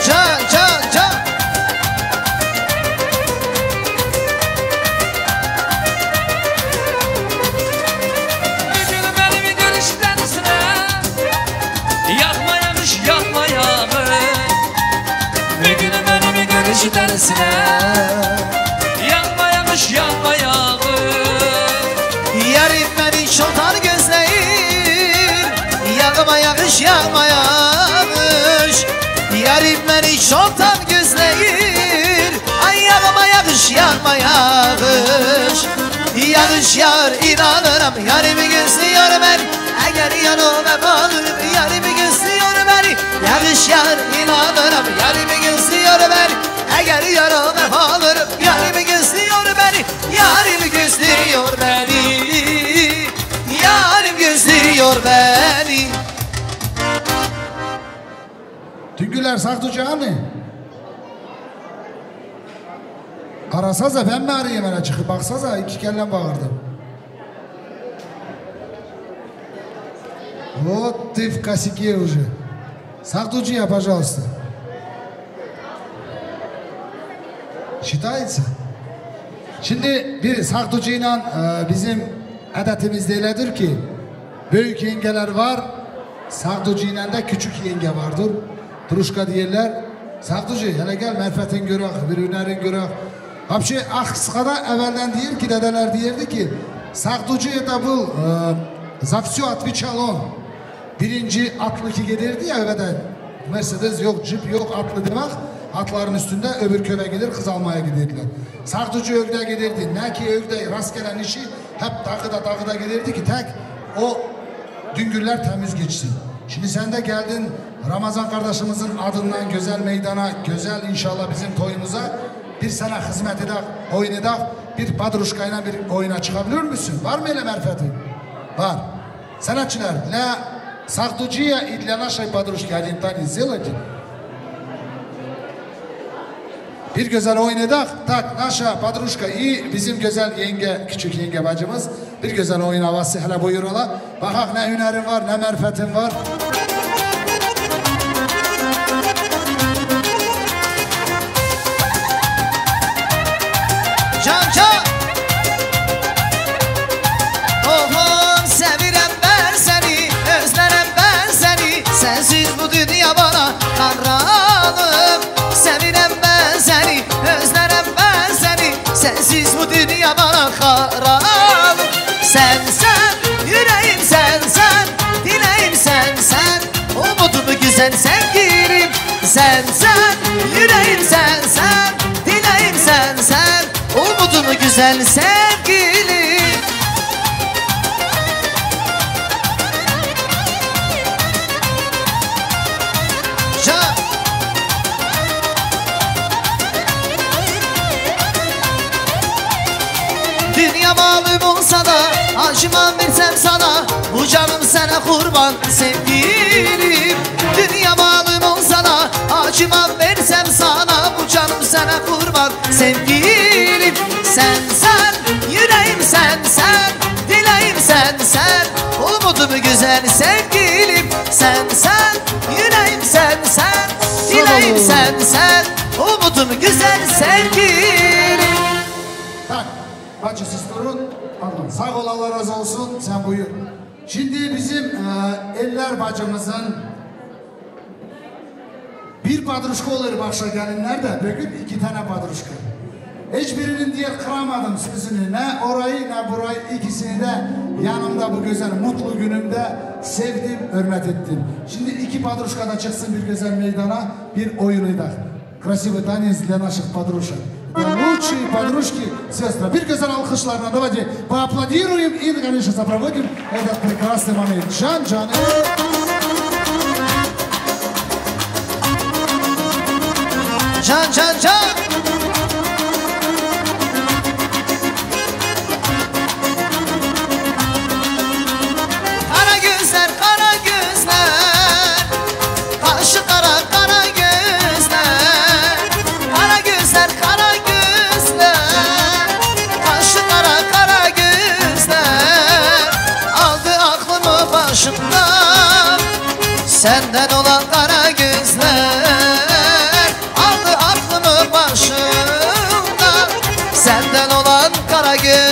Can can can Bir gün benim görüşten sıra Yakmayamış yakma yağmur Bir gün benim görüşten sıra Yakmayamış yakma yağmur Yarim beni çoktan gözleyir Yağma yağış yağma yağış Yarim beni çoktan gözleyir Ay yağma yağış yağma yağış Yağış yağar inanırım Yarimi gözlüyor beni Eğer yanıma bağlırım Yarimi gözlüyor beni Yağış yağar inanırım Yarimi gözlüyor beni Eğer yanıma bağlırım Yarimi gözlüyor beni Yarimi gözlüyor beni Yarim gözlüyor beni Tüngüler Saktucu hani? Arasaza ben mi arayayım hele çıkıp baksaza iki kellen bağırdım. Вот ты в косяке уже. Saktucuya, пожалуйста. Считается? Şimdi bir Saktucuyla bizim adetimizde öyledir ki büyük yengeler var, Saktucuyla da küçük yenge vardır. Turuşka diyerler. Saktucu hele gel merfetin görək, bir hünerin görək. Hapşi Akskada evvelden deyir ki, dedeler deyirdi ki Saktucu da bu za всё отвечал он. Birinci atlı ki gelirdi ya evveden. Mercedes yok, Jeep yok, atlı demek. Atların üstünde öbür köye gelir, kız almaya giderdiler. Saktucu ögde gelirdi. Ne ki ögde rast gelen işi hep takıda gelirdi ki tek o düngürler temiz geçsin. Şimdi sen de geldin Ramazan kardeşimizin adından güzel meydana, güzel inşallah bizim toyumuza. bir sana hizmet edek, oynayacak, bir padruşkayla bir oyuna çıkabiliyor musun? Var mı öyle merfetin? Var. Sanatçılar, la сахтуджия и для нашей подружки один танец сделайте. Bir güzel oynadık. Tak, naşa padruşka iyi, bizim güzel yenge, küçük yenge bacımız bir güzel oyun havası hele buyurula. Bakak ne hünerin var, ne merfetin var. Can Oğlum sevirem ben seni, özlerem ben seni. Sensiz bu dünya bana karanlık. Sevirem ben seni, özlerem ben seni. Sensiz bu dünya bana karanlık. Sen, yüreğim sen, dileğim sen. Umudum güzel sevgilim. Sen, yüreğim sen, dileğim sen. Umudum güzel sevgilim. Dünya malım olsa da acımam versem sana. Bu canım sana kurban sevgilim. Dünya malım olsa da acımam versem sana. Bu canım sana kurban sevgilim. Sen, yüreğim sen, dileğim sen. Umudum güzel sevgilim. Sen, yüreğim sen, dileğim sen. Umudum güzel sevgilim. Tak, bacısız durun. Sağ ol, Allah razı olsun. Sen buyur. Şimdi bizim eller bacımızın bir padruşka olur başa gelinler de bugün 2 tane padruşka. Hiçbirinin diğer kıramadım sözünü. Ne orayı ne burayı, ikisini de yanımda bu güzel mutlu günümde sevdim, hürmet ettim. Şimdi 2 padruşka da çıksın bir güzel meydana, bir oyunuyla. Красивый танец для наших подружек. Лучшие подружки, сестры. Bir güzel alkışlarla давайте поаплодируем и, конечно, сопроводим этот прекрасный момент. Can. Can. Kara gözler, kaşı kara gözler. Kara gözler, kaşı kara gözler. Aldı aklımı başımdan, senden olan kara gözler. Aldı aklımı başımdan, senden olan kara gözler.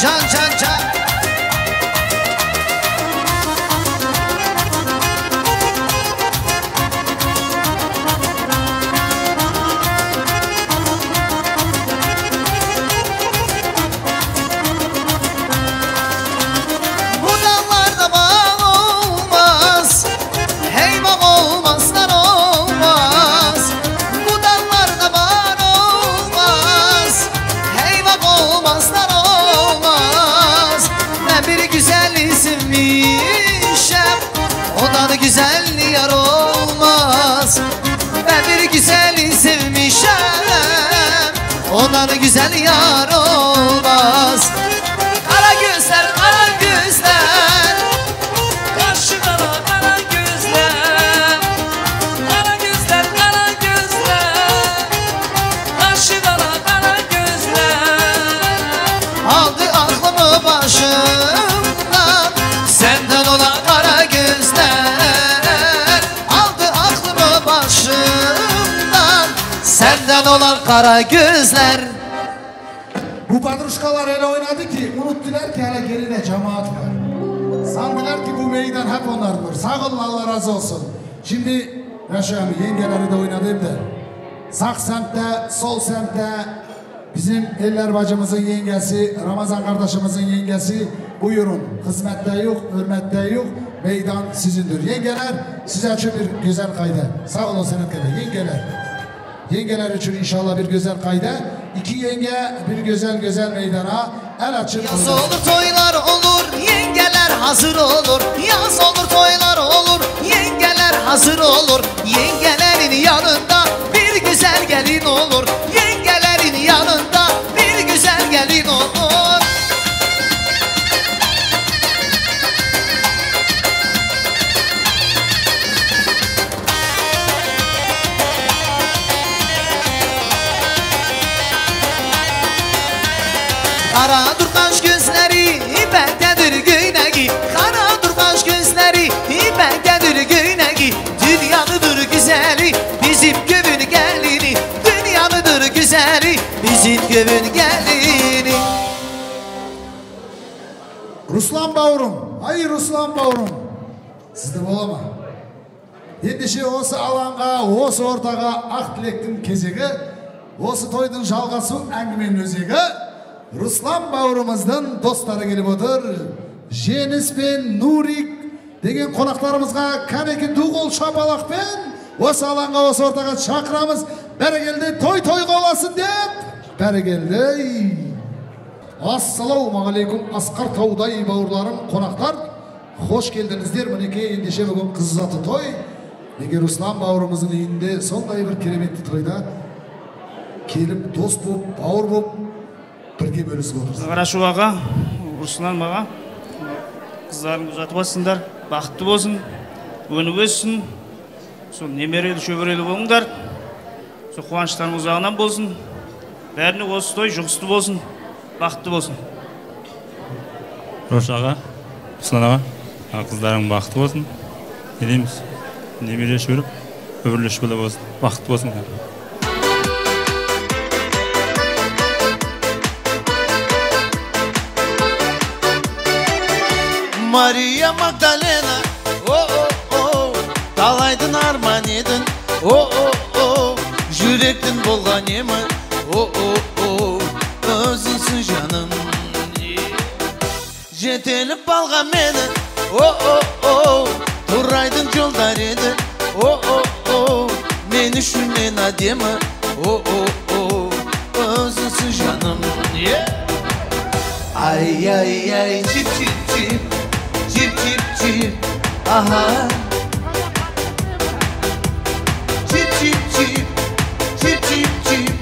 Can. Bu dallarda bal olmaz, hey bal olmazlar olmaz. Bu dallarda bal olmaz, hey bal olmazlar olmaz. Ben bir güzelliği sevmişem, ondan güzelliği yar olmaz. Ben bir güzelliği sevmişem, ondan güzel yar olmaz. Kara gözler, kaşı kara gözler. Kara gözler, kaşı kara gözler. Aldı aklımı başımdan, senden olan kara gözler. Aldı aklımı başımdan, senden olan kara gözler. Bu padruşkalar öyle oynadı ki unuttular ki hele geride cemaat var. Sandılar ki bu meydan hep onlardır. Sağ olun, Allah razı olsun. Şimdi Yaşam yengeleri de oynadım da. Sağ semtte, sol semtte bizim eller bacımızın yengesi, Ramazan kardeşimizin yengesi. Buyurun, hizmette yok, hürmette yok. Meydan sizindir. Yengeler size için bir güzel kayda. Sağ olun Senet yengeler. Yengeler için inşallah bir güzel kayda. 2 yenge bir güzel meydana. el açın. Yaz olur toylar olur, yengeler hazır olur. Yaz olur toylar olur, yengeler hazır olur. Yengelerin yanında bir güzel gelin olur. Yengelerin yanında bir güzel gelin olur. Karadır kaş gözleri, bendedir göyneği. Karadır kaş gözleri, bendedir göyneği. Dünyanıdır güzeli, bizim köyün gelini. Dünyanıdır güzeli, bizim köyün gelini. Ruslan Bavrum, ay Ruslan Bavrum. Sizde bolama. Endişe осы алаңға, осы ортаға ақ тілектің кезегі, осы тойдың жалғасу әңгіменің өзегі. Руслан бауырымыздың достары келіп отыр. Женіс пен Нурик деген қонақтарымызға кәнекі дуғыл шапалақпен осы алаңға, осы ортаға шақырамыз. Бәрекелді, той оласын деп. Бәрекелді. Ассалаумағалейкум Асқар Таудай бауырларым, қонақтар. Хош келдіңіздер. Мінекей ендеше бүгін қыз ұзаты той. Неге Руслан бауырымыздың үйінде сондай бір кереметті тойда келіп дос болып, бауыр болып бірге бөлісіп отырсыз. Қарашу аға, Руслан аға, қыздарыңды ұзатып жатсыңдар, бақытты болсын, өніп өссін, сол немерелі шөберелі болыңдар, сол қуаныштарыңыз ұзағынан болсын, бәріне осы той жұғысты болсын, бақытты болсын. Рош аға, Руслан аға, қыздарың бақытты болсын, не дейміз, немере шөберіп, өмірлі шөберелі болсын, бақытты болсын. Maria Magdalena, талайдың арман едің, жүректің болған емі, өзіңсің жаным. Жетеліп алған мені, тұрайдың жолдар еді, мен үшін мен әдемі, өзіңсің жаным. Ай, чип-чип-чип, чип-чип-чип, аха. Чип-чип-чип, чип-чип-чип,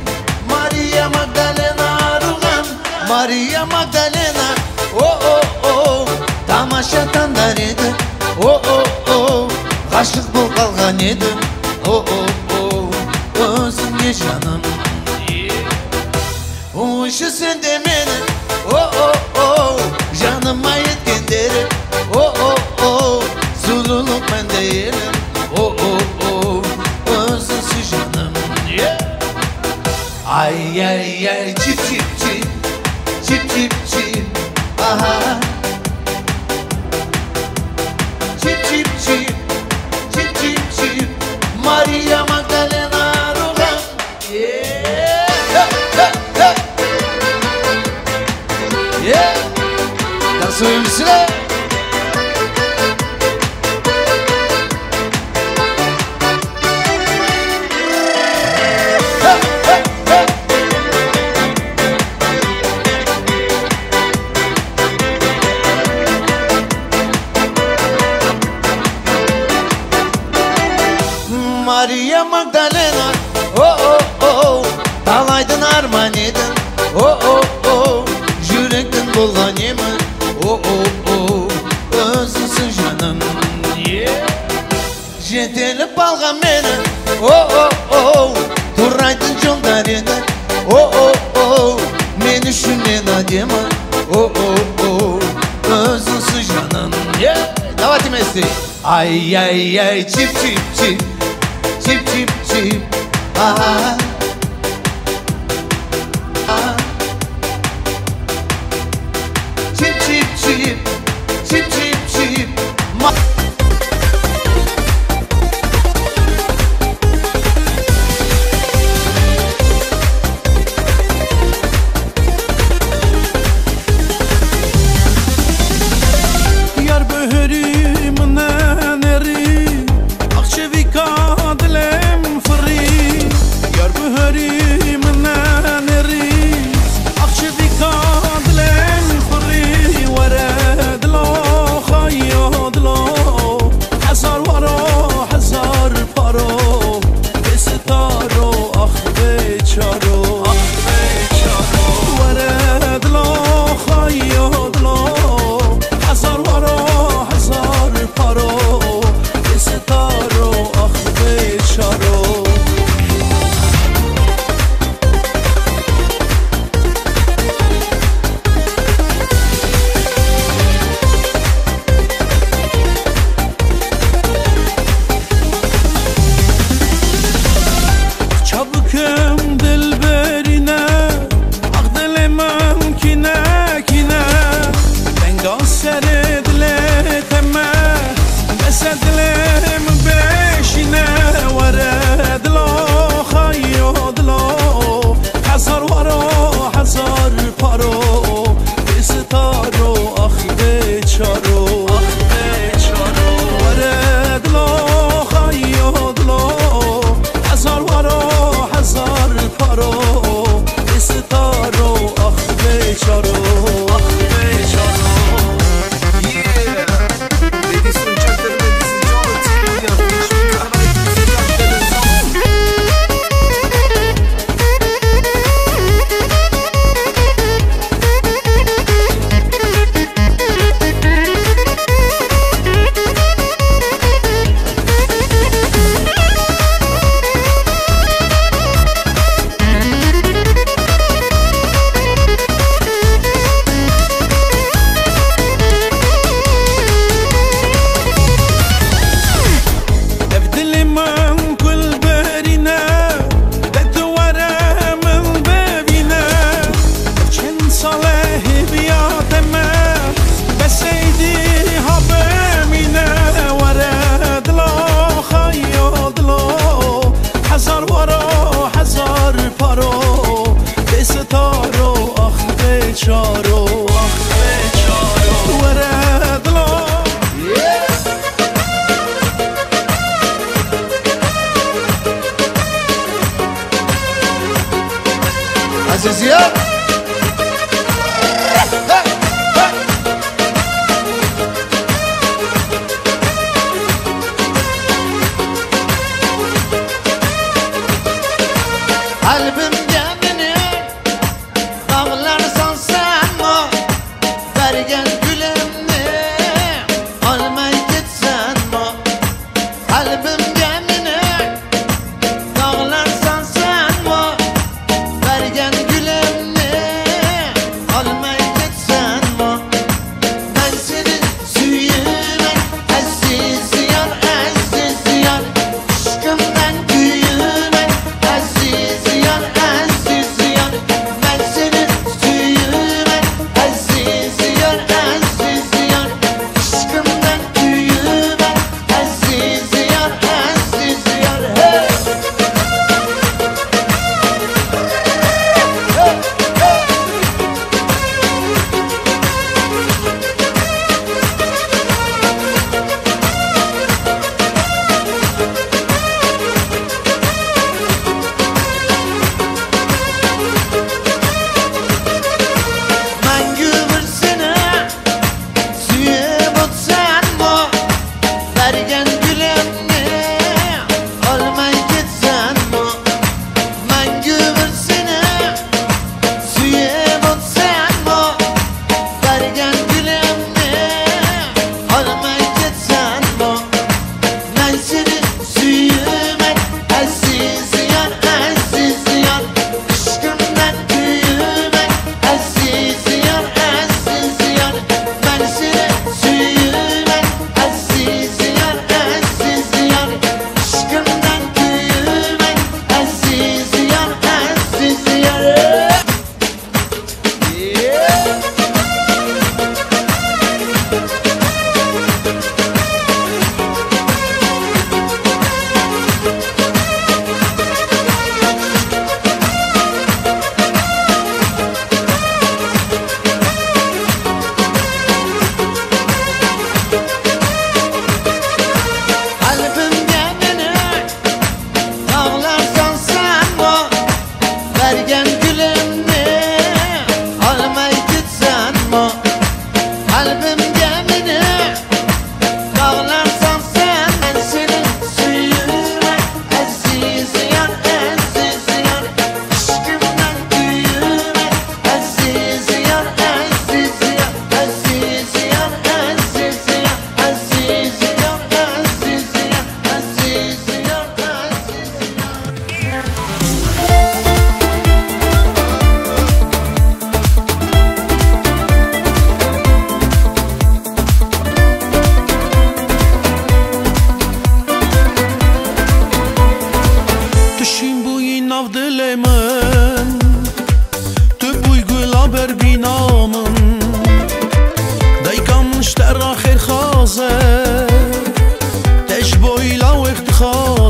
Мария Магдалена арылған, Мария Магдалена, тамаша таңдар еді, ғашық бол қалған едім, өзіңе жаным. Ойшы сен де мені, жаныма еткендері, сұлулық мәнде елім, өзіңсі жаным. Ай, чип-чип-чип, чип-чип-чип, аха. Чип-чип-чип, чип-чип-чип, Мария Магдалена арылған. Танцуем сюда. Мария Магдалена, талайдың арман едің, жүректің болған емі, өзіңсің жаным. Жетеліп алған мені, тұрайдың жолдар еді, мен үшін мен әдемі, өзіңсің жаным. Давайте вместе. Ай, чип-чип-чип, чип-чип-чип, аха. Чип-чип-чип, чип-чип-чип. Yar böhürüm neneri, akşevi kadlem fırri. Yar böhürüm سر دلت همه بس دلم بشینه وره دلا خیو دلا هزار ورا هزار پارو بستارو آخ بیچارو وره دلا خیو دلا هزار ورا هزار پارو بستارو آخ بیچارو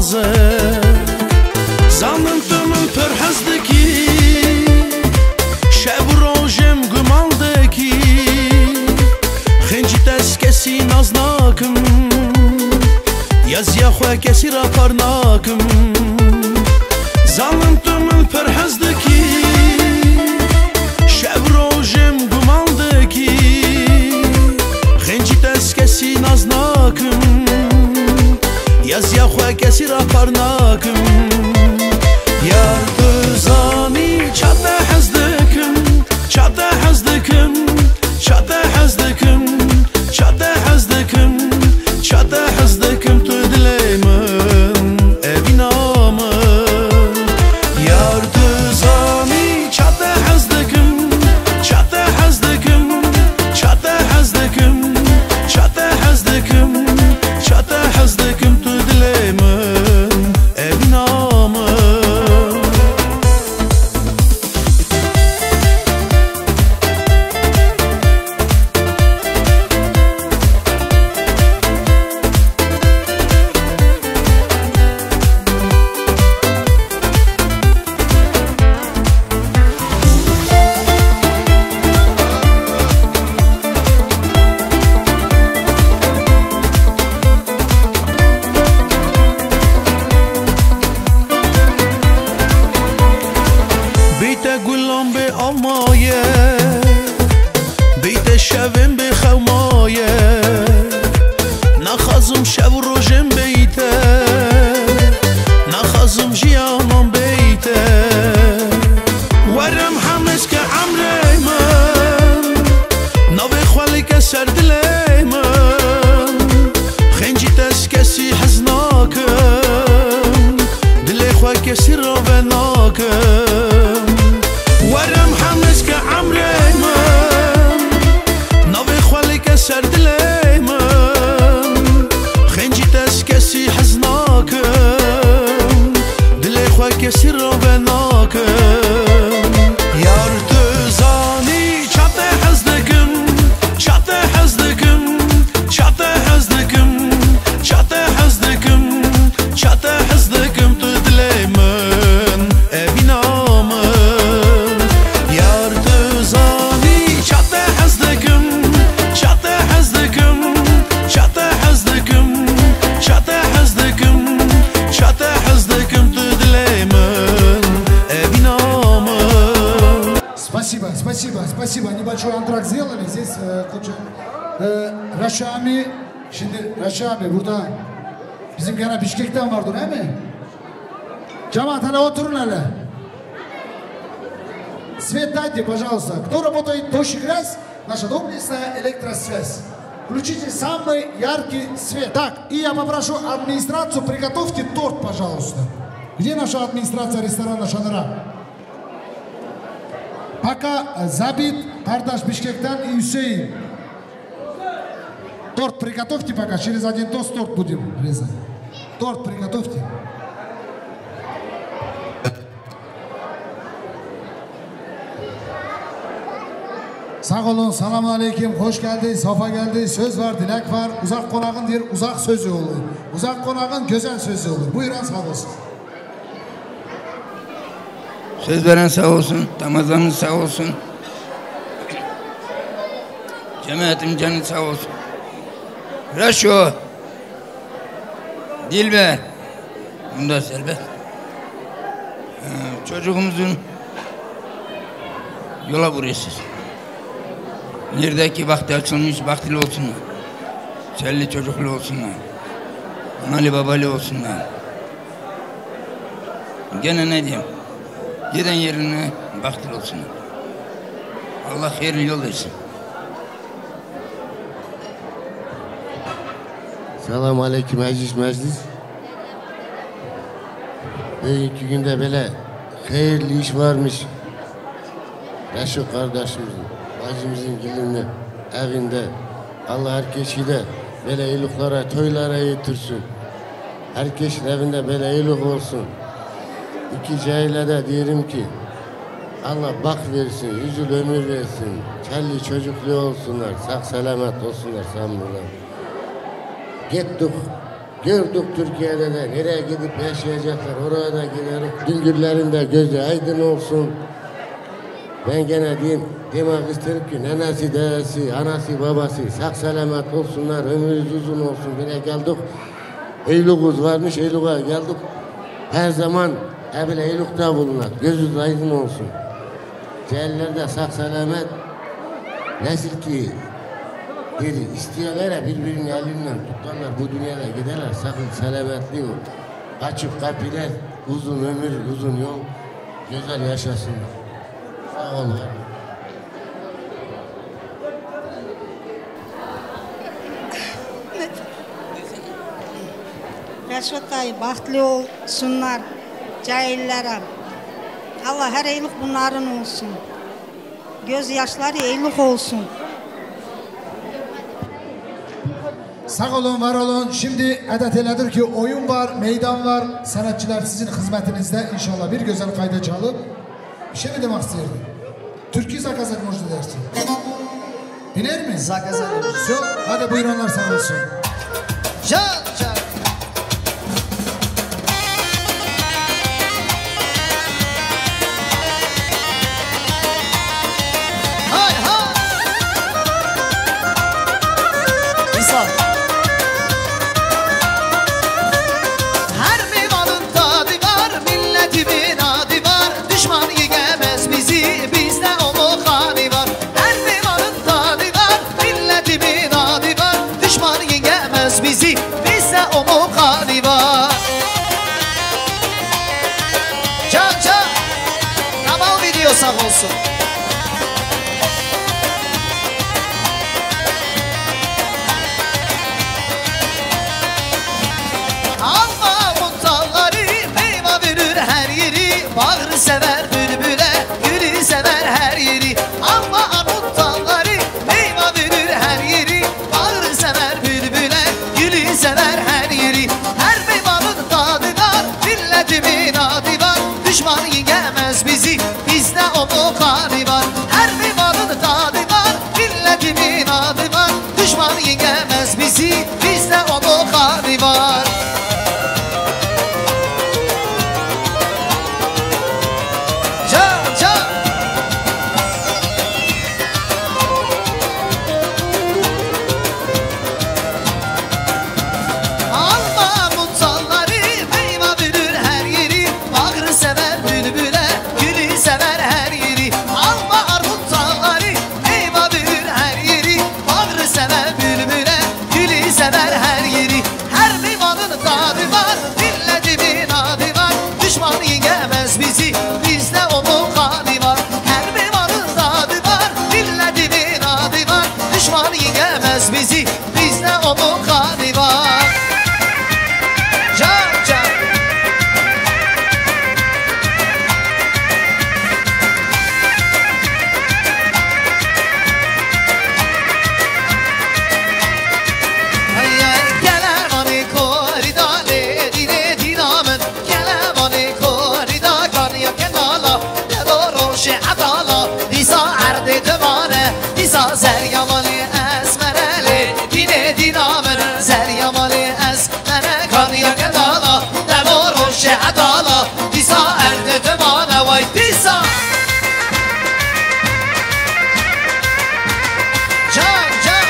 naze Zanım tümün pörhezdeki Şev rojem gümaldeki Xenci tes kesi naznakım Yaz ya xwe kesi raparnakım Zanım tümün pörhezdeki Şev rojem gümaldeki Xenci tes kesi naznakım Yaz ya xwe kesi raparnakım Yar tuzani çate hezdikim Çate hezdikim Çate hezdikim Çate hezdikim Çate hezdikim tu dilemin evinamın Yar tuzani çate hezdikim Çate hezdikim Çate hezdikim Çate hezdikim Çate hezdikim tu dilemin evinamın Beyte gullan be almaye Beyte şevim be xevmaye Naxazım şev rojem beyte Naxazım jiyanan beyte Verem hames ke amreymen Nave xwali ke serdileymen Xenci tes kesi heznakım Dile xwe kesi ravenakım ورم حمس که عمره من نوی خوالی که سردلی من خنجی تس کسی حزناکم دلی خواه کسی رو بناکم یار دوزانی چاته حزدکم چاته حزدکم چاته حزدکم چاته حزدکم چاته حزدکم تو دلی من ebinamın Спасибо. Небольшой антракт сделали. Здесь куча Raşami. Şimdi Raşami burada bizim gene Bişkek'ten vardı değil mi? Cemaat hele oturun hele. Свет дайте, пожалуйста. Кто работает дольше раз, наша доблестная электросвязь. Включите самый яркий свет. Так, и я попрошу администрацию, приготовьте торт, пожалуйста. Где наша администрация ресторана Шанара? Пока забит Кардаш Бишкектан и Хусейн. Торт приготовьте пока, через один тост торт будем резать. Торт приготовьте. Sağ olun, selamun aleyküm, hoş geldi, safa geldi, söz var, dilek var. Uzak konağın bir uzak sözü olur. Uzak konağın güzel sözü olur. Buyurun sağ olsun. Söz veren sağ olsun, Ramazan'ın sağ olsun. Cemaatim canı sağ olsun. Raşo, Dilber, bunda Selbet. Çocuğumuzun yola vuruyorsunuz. Neredeki vakti açılmış, vaktili olsunlar. Çelli çocuklu olsunlar. Analı babalı olsunlar. Gene ne diyeyim? Giden yerine vaktili olsunlar. Allah hayırlı yol versin. Selamun aleyküm aziz meclis. Bugünkü günde böyle hayırlı iş varmış. Reşo kardeşimizin, bacımızın gelini evinde. Allah herkesi de böyle iyiliklara, toylara yetirsin. Herkesin evinde böyle iyilik olsun. İki cahile de diyelim ki Allah bak versin, yüzül ömür versin. Kelli çocuklu olsunlar, sağ selamet olsunlar samurlar. Gittik Gördük Türkiye'de de nereye gidip yaşayacaklar, oraya da gidelim. Güngörlerinde gözü aydın olsun. Ben gene demek isterim ki nenesi, dedesi, anası, babası sağ selamet olsunlar, ömrümüz uzun olsun. Yine geldik, Eylül'ümüz varmış, Eylül'e geldik. Her zaman evvel Eylül'de bulunlar, gözünüz aydın olsun. Cehillerde sağ selamet, nesil ki istiyorlar birbirinin elinden tutarlar, bu dünyada giderler, sakın selametli ol. Açık kapılar, uzun ömür, uzun yol, güzel yaşasınlar. Sağ olun. Reşat dayı, bahtlı olsunlar, cahillere. Allah her eylik bunların olsun. Göz yaşları eylik olsun. Sağ olun, var olun. Şimdi adet elədir ki oyun var, meydan var. Sanatçılar sizin hizmetinizde inşallah bir güzel kayda çalıp bir şey mi demek istiyordun? Türkiye zakazak mı dersin? Bilir mi? Zakazak. Hadi buyurunlar sağ olsun. Can can. Hay hay. İsa. Her meyvanın tadı var, milletimin adı var. Düşman yiyemez bizi, bizde o muhani var. Her meyvanın tadı var, milletimin adı var. Düşman yiyemez bizi, bizde o muhani var. Can can. Tamam video sağ olsun. Alma muntalları meyve verir her yeri. Bağrı sever bülbüle, gülü sever her yeri. Alma muntalları meyve verir her yeri. Bağrı sever bülbüle, gülü sever her yeri. Her meyvanın tadı var, milletimin adı var. Düşman yiyemez bizi, bizde o muhani var. Her meyvanın tadı var, milletimin adı var. Düşman yiyemez bizi, bizde o muhani var. Can can. Alma muntalları meyve verir her yeri. Bağrı sever bülbüle, gülü sever her yeri. Alma muntalları meyve verir her yeri. Bağrı sever bülbüle, gülü sever her yeri. Her meyvanın tadı var, milletimin adı var. Düşman yiyemez bizi, bizde o muhani var. Her meyvanın tadı var, milletimin adı var. Düşman yiyemez bizi, bizde o muhani var. Can can. Ay ay gelevani korida le dine dinamın. Gelevani korida kaniya kenala. Ne doğru adala. Disa erdi dümane. Disa zeryamani esmereli. Dine dinamın. Zeryamani esmere kaniya kenala. Ne doğru adala. Disa erdi dümane. Vay disa. Can can.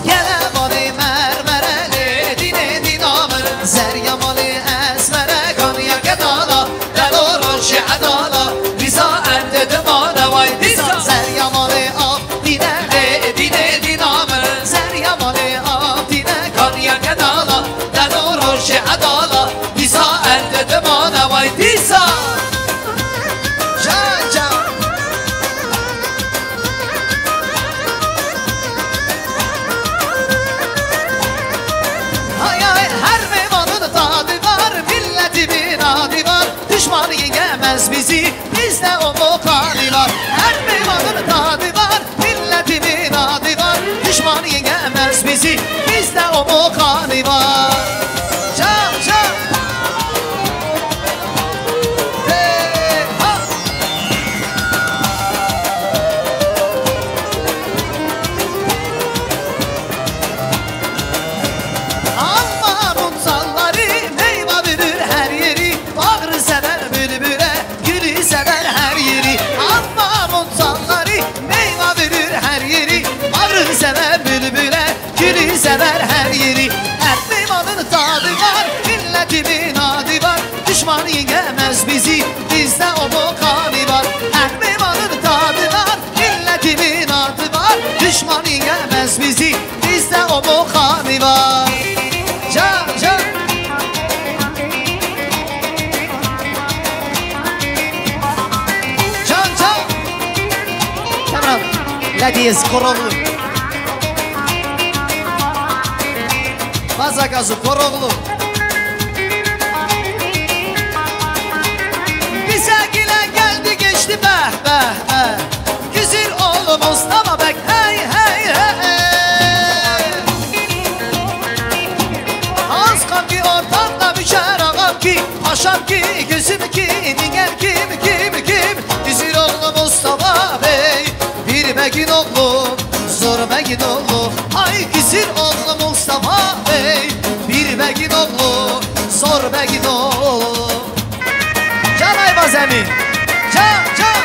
Gelevani mermereli dine dinamın. Zeryamani esmere kaniya kenala. Ne doğru adala. Disa erdi dümane. Vay disa. Zeryamani af dine dine dinamın. Zeryamani af dine kaniya kenala. Ne doğru adala. Disa erdi dümane. Vay disa. Can can. Hay ay her meyvanın tadı var, milletimin adı var. Düşman yiyemez bizi, bizde o muhani var. Her meyvanın tadı var, milletimin adı var. Düşman yiyemez bizi, مخانی با جان جان جان جان کمران لدیز کoroğlu Baza gazı koroğlu Bize gile geldi geçti beh beh beh Güzür oğlu Mustafa Bek hey hey hey Az kan ki ortamda büker ağam ki Aşam ki gözüm ki Niger kim Güzür oğlu Mustafa Bey Bir begin oğlu Zor begin oğlu Ay güzür oğlu Mustafa Bey Bir begin oğlu Zor begin oğlu Can Ayvaz Emin Can can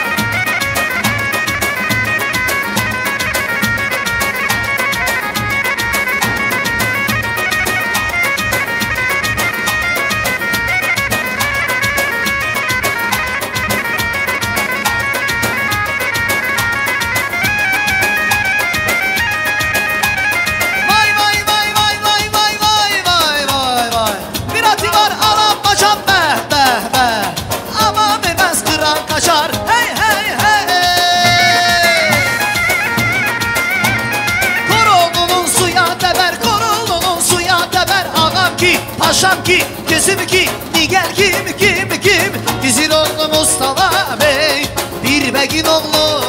Paşam ki, gözüm ki, Niger kim Güzür oğlu Mustafa Bey Bir begin oğlu,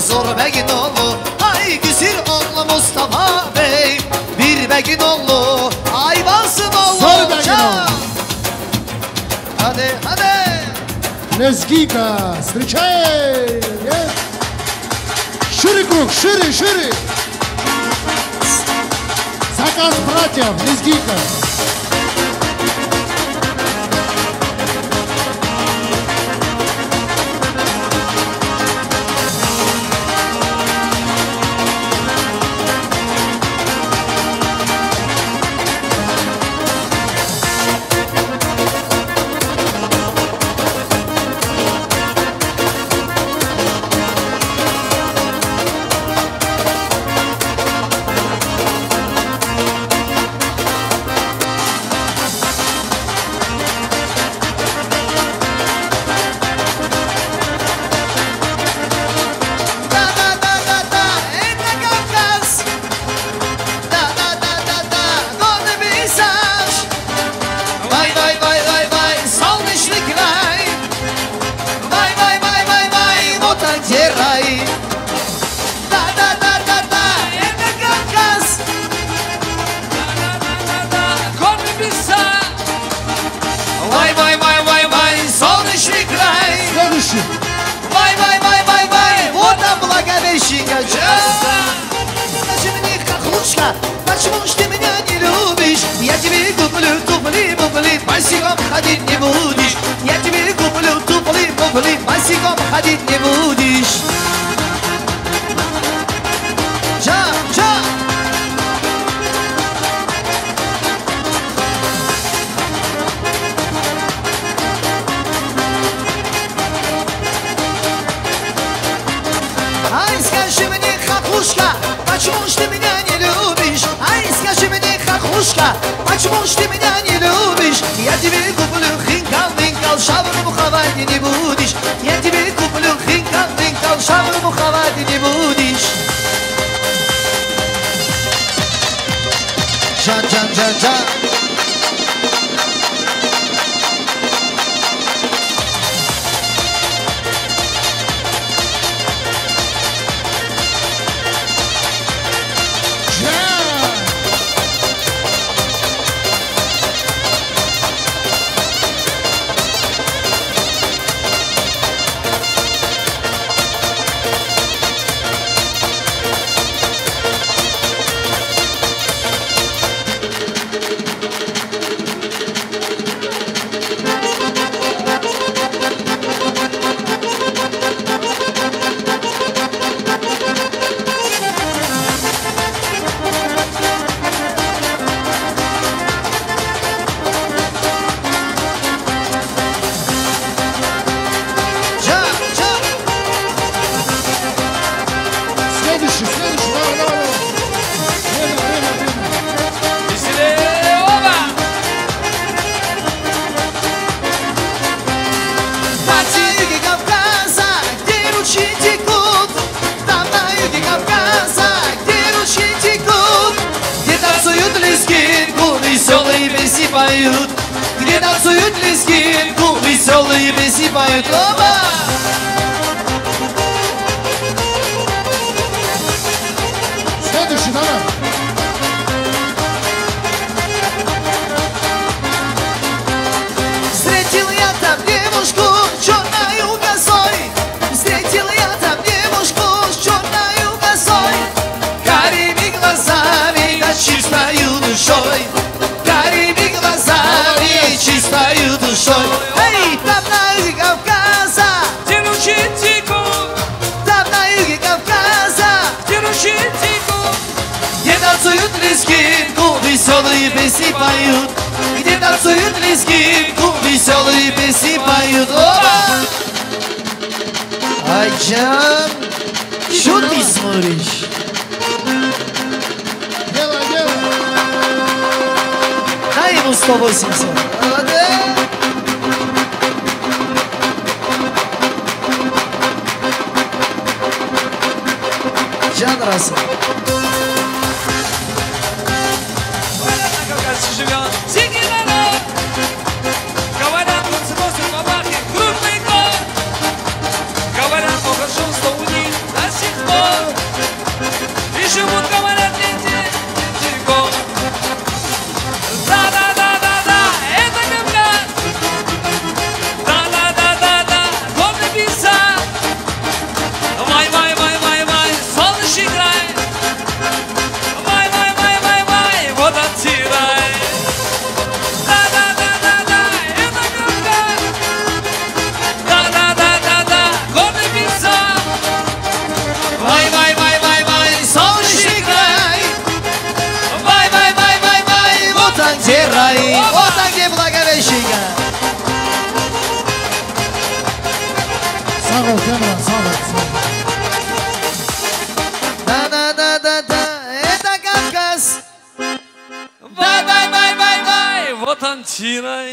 zor begin oğlu Ay güzür oğlu Mustafa Bey Bir begin oğlu, ayvansın oğlu Zor begin oğlu Hadi hadi Nezgika, встречай Шире круг, шире Заказ братьев, Nezgika Почему ж ты меня не любишь? Я тебе куплю туфли, муфли, босиком ходить не будешь. Я тебе куплю туфли, муфли, босиком ходить не будешь. Жа, жа. Ай, скажи мне, хохлушка, почему ж ты меня не любишь? Ай, скажи мне, хохлушка, почему ж ты меня не любишь? Я тебе куплю хинкал, шавру хавать не будешь. Я тебе куплю хинкал, шавру хавать не будешь. Жан, жан, жан, жан. поют, где танцуют лески, клуб веселые песни поют. Оба! Следующий, давай. Встретил я там девушку черною косой, встретил я там девушку с черною косой, карими глазами да чистою душой, карими глазами чистою душой. Эй, там на юге Кавказа, где Читику, там на юге Кавказа, где Читику, где танцуют лескинку, веселые песни поют, где танцуют лескинку, веселые песни поют. Оба! Айджан, что ты смотришь? Делай, делай. Дай ему 180. Молодец. Жан Раса. живет дикий народ. Говорят, он сносит бабахи крупный год. Говорят, он хорошо, что у них до сих пор. И живут, говорят, дети год. Да-да-да-да-да, это Кавказ. Да-да-да-да-да, горный пейзаж. Вай-вай-вай-вай-вай, солнечный край. Вай-вай-вай-вай-вай, вот отсирай. Вот там, где Благовещенка. Sağ ol Temran, sağ ol. Да-да-да-да-да, это Кавказ. Vay, вот Антиной.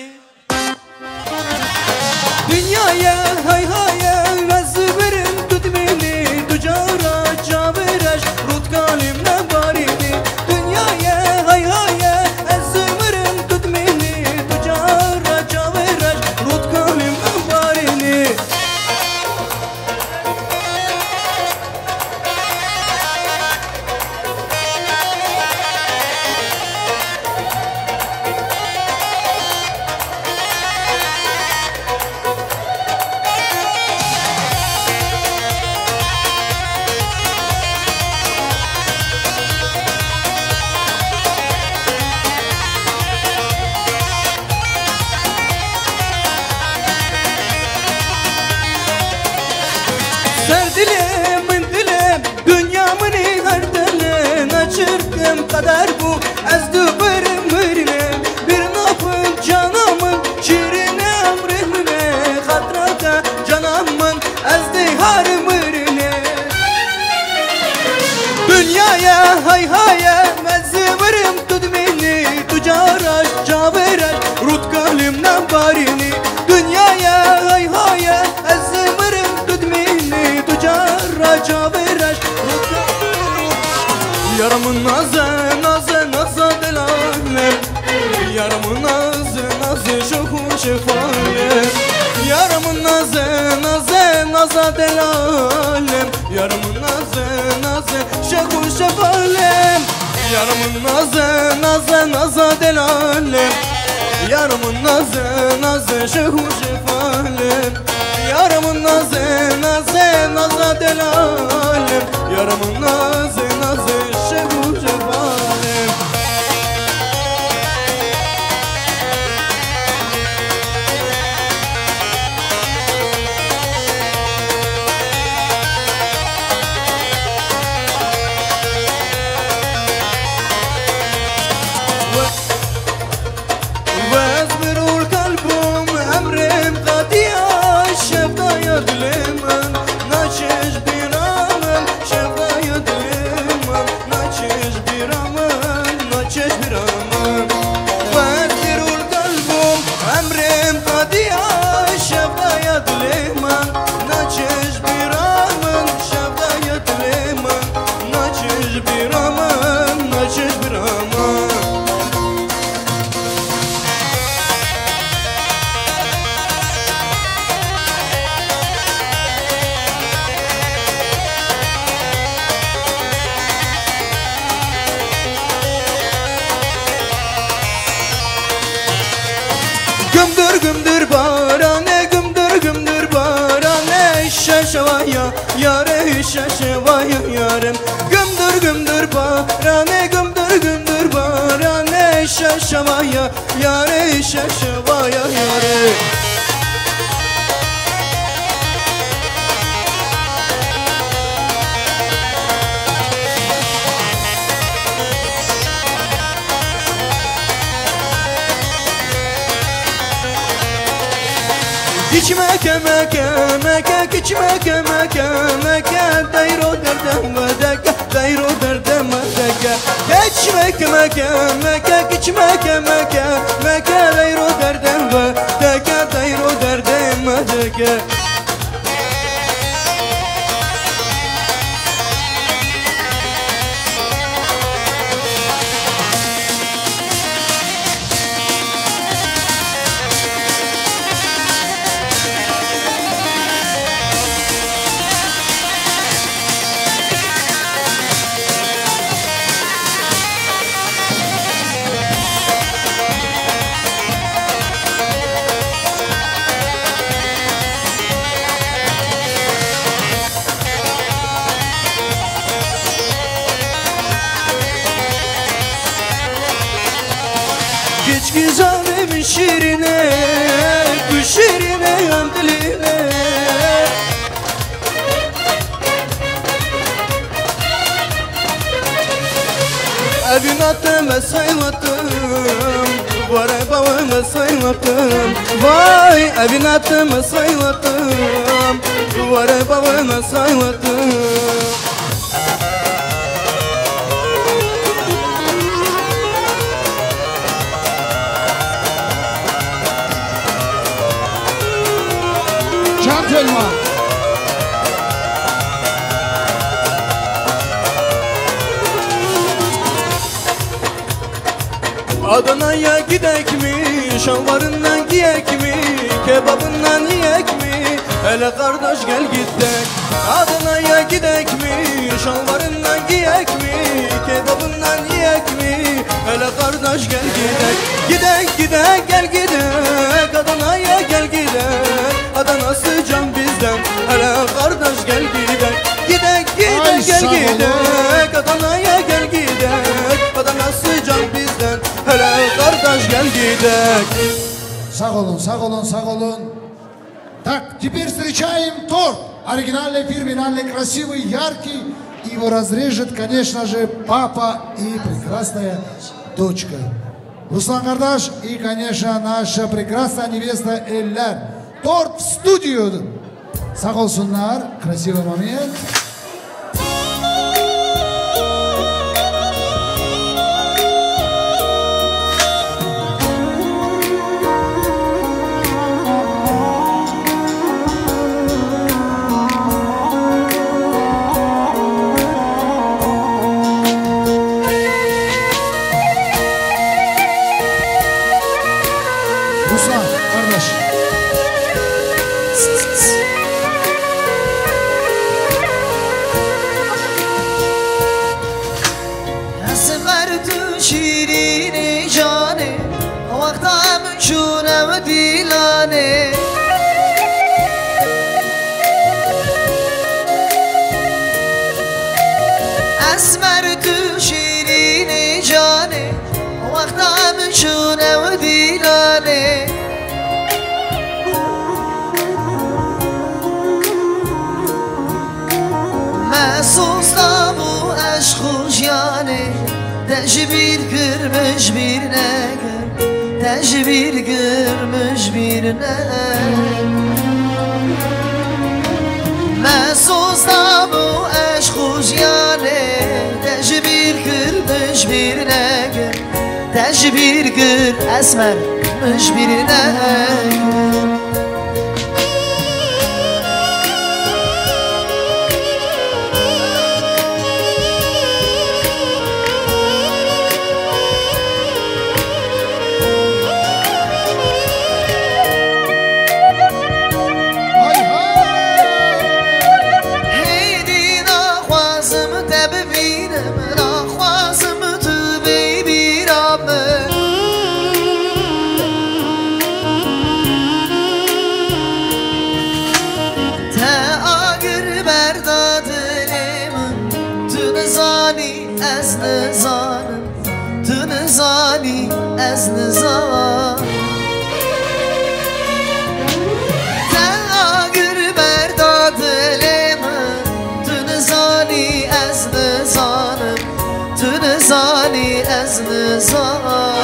Dünyaya hay haya vazbirin tut beni tucara çaviraş rut kalimle barini. Dünyaya hay haya vazbirin tut beni tucara çaviraş rut kalimle barini. Serdilim dilim dünyamın her dilim açırdım kadar bu ez düberim mürine bir nafım canımın şirine emrine hatrata canımın ez dihar mürine dünyaya hay haya mezverim tut beni tucaraş çaveraş rut kalimden barini dünyaya hay haya ezverim tut beni tucara çaveraş yaramın nazı nazı nazı delalem yaramın nazı nazı şoku şefalem yaramın nazı nazı nazı delalem yaramın nazı nazı şoku şefalem yaramın nazı nazı nazı delalem yaramın nazı nazı şoku şefalem yaramın nazı nazı nazı delalem yaramın nazı nazı şoku şefalem وازمر القلب امرم قضيه شفايا دلمن ناچش بیرامن شفايا دلمن ناچش بیرامن ناچش بیرامن وازمر القلب امرم قضيه شفايا دلمن ناچش بیرامن شفايا دلمن ناچش بیرامن ناچش بیرامن şaşıvaya yarım Gümdür gümdür barane gümdür gümdür barane Şaşıvaya yare şaşıvaya yare Kiçmeke meke meke kiçmeke meke meke Dayro derdem vedeke dayro derdem vedeke Kiçmeke meke meke kiçmeke meke meke Dayro derdem vedeke dayro derdem vedeke Güzelim şirine, bu şirine yan diline Evin atımı saylattım, duvara bağımı saylattım Vay evin atımı saylattım, duvara bağımı saylattım Gentleman. Adana'ya gidek mi, şalvarından giyek mi, kebabından yiyek mi, hele kardeş gel gidek. Adana'ya gidek mi, şalvarından giyek mi, kebabından yiyek mi, hele kardeş gel gidek. Gidek gidek gel gidek, Adana'ya gel gidek, Adana sıcan bizden, hele kardeş gel gidek. Gidek gidek gel gidek, Adana'ya gel gidek, Adana sıcan bizden, hele kardeş gel gidek. Sağ olun, sağ olun, sağ olun. Так, теперь встречаем торт. Оригинальный, фирменный, красивый, яркий. Его разрежет, конечно же, папа и прекрасная дочка. Руслан Кардаш и, конечно, наша прекрасная невеста Эллер. Торт в студию. Sağ olsunlar. Красивый момент. Tecbir kırmış bir neger, tecbir kırmış bir neger. Mesuzda bu aşk yani, tecbir kırmış bir neger, tecbir kır esmermiş bir neger. نزانی از نزانم تو نزانی از نزانم تغییر برداد دل من تو نزانی از نزانم تو نزانی از نزانم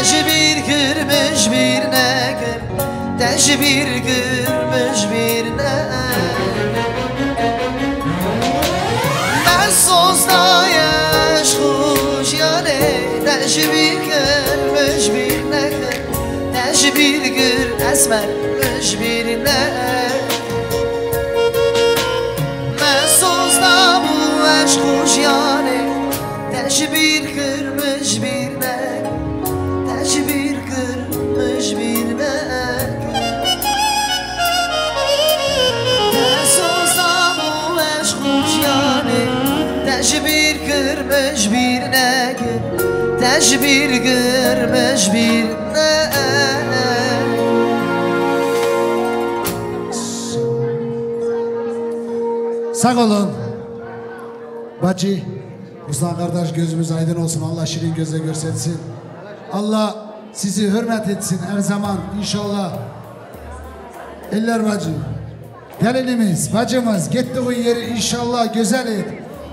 تجبیر girmiş bir neger Tecbir girmiş bir neger Ben sozda yaş kuş yani Tecbir girmiş bir neger Tecbir gir esmermiş bir neger Ben sozda bu yaş kuş yani Tecbir girmiş bir neger Tecbir kırmış bir mek Sozda bu eşkuş yani Tecbir kırmış bir nek Tecbir kırmış bir nek Sağ olun. Bacı, Ruslan kardeş gözümüz aydın olsun. Allah şirin göze görsetsin. Allah sizi hürmet etsin her zaman inşallah. Eller bacı. Gelinimiz, bacımız gittiği yeri inşallah güzel et.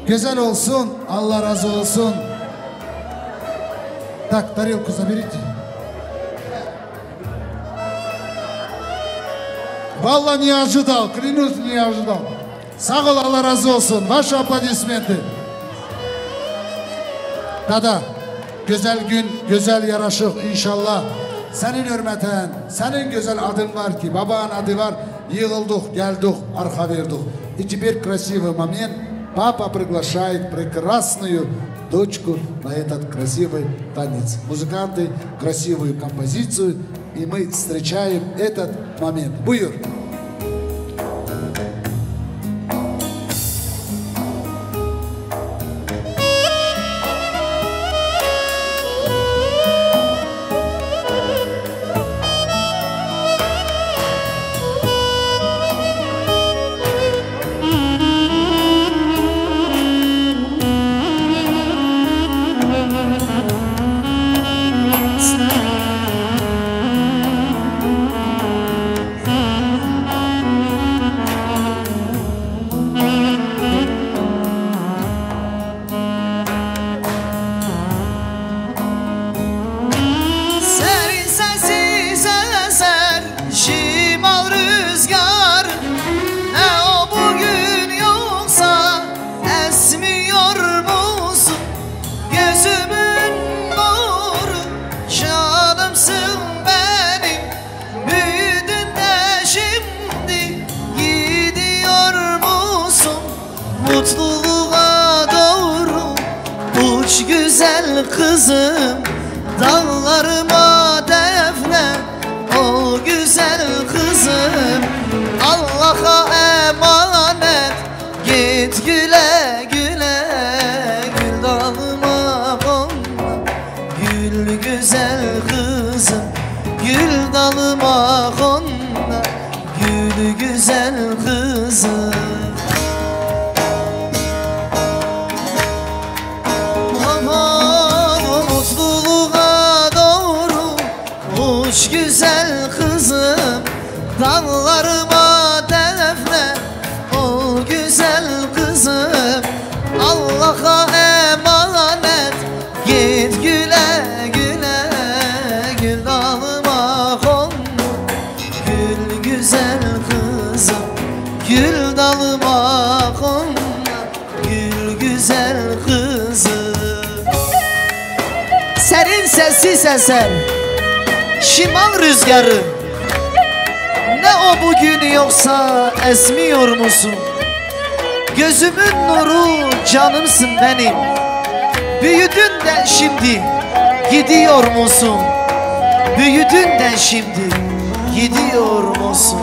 Güzel olsun. Allah razı olsun. Tak, тарелку заберите. Vallahi не ожидал, клянусь, не ожидал. Sağ ol, Allah razı olsun. Ваши аплодисменты. Dada. Güzel gün, güzel yaraşık inşallah. Senin hürmeten, senin güzel adın var ki, babanın adı var. Yığıldık, geldik, arka verdik. И теперь красивый момент. Папа приглашает прекрасную дочку на этот красивый танец. Музыканты красивую композицию, и мы встречаем этот момент. Buyur. Mutluluğa doğru uç güzel kızım Dağlarıma defne o güzel kızım Allah'a emanet git güle güle Gül dalıma konma gül güzel kızım Gül dalıma konma gül güzel kızım Uç güzel kızım Dağlarıma defne o güzel kızım Allah'a emanet git güle güle Gül dalıma konma sessiz eser şimal rüzgarı. Ne o bugün yoksa esmiyor musun? Gözümün nuru canımsın benim. Büyüdün de şimdi gidiyor musun? Büyüdün de şimdi gidiyor musun?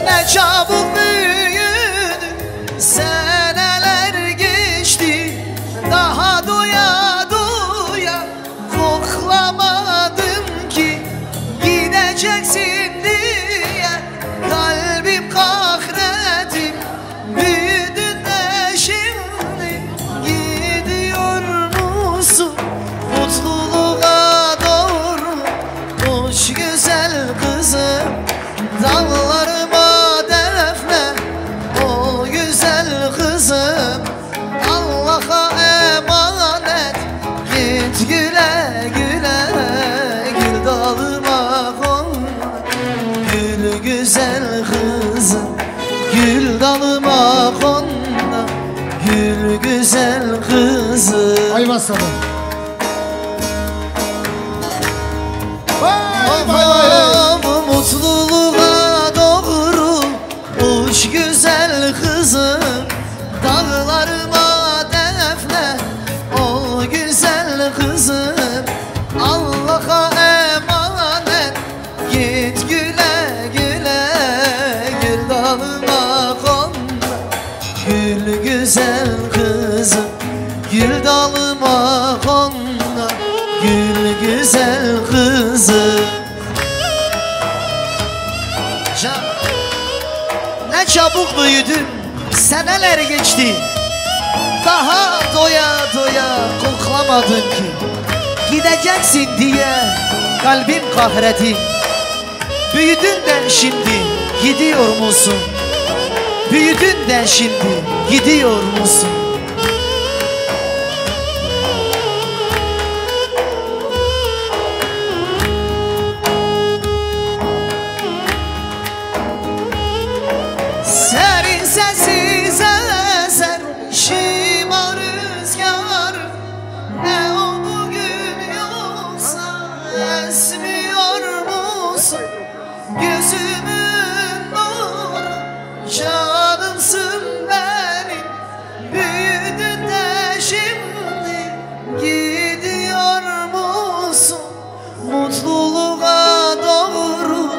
Ne çabuk büyüdün, seneler geçti. Daha doya doya koklamadım ki gideceksin diye kalbim kahretim. Büyüdün de şimdi gidiyor musun? Mutluluğa doğru uç güzel kızım. Dağlarıma defne o güzel kızım. Allah'a emanet git güle güle. Gül dalıma konma gül güzel kızım. Gül dalıma konma gül güzel kızım. Ay basalım. Bu mutluluğa doğru uç güzel kızım. Dağlarıma defne o güzel kızım. Allah'a emanet git güle güle. Gül dalıma konma gül güzel kızım. Gül dalıma konma gül güzel kızım. Ne çabuk büyüdün, seneler geçti. Daha doya doya koklamadın ki gideceksin diye kalbim kahretim. Büyüdün de şimdi gidiyor musun? Büyüdün de şimdi gidiyor musun? Serin sessiz eser şimal rüzgar. Ne o bugün yoksa esmiyor musun? Gözümün nuru canımsın benim. Büyüdün de şimdi gidiyor musun? Mutluluğa doğru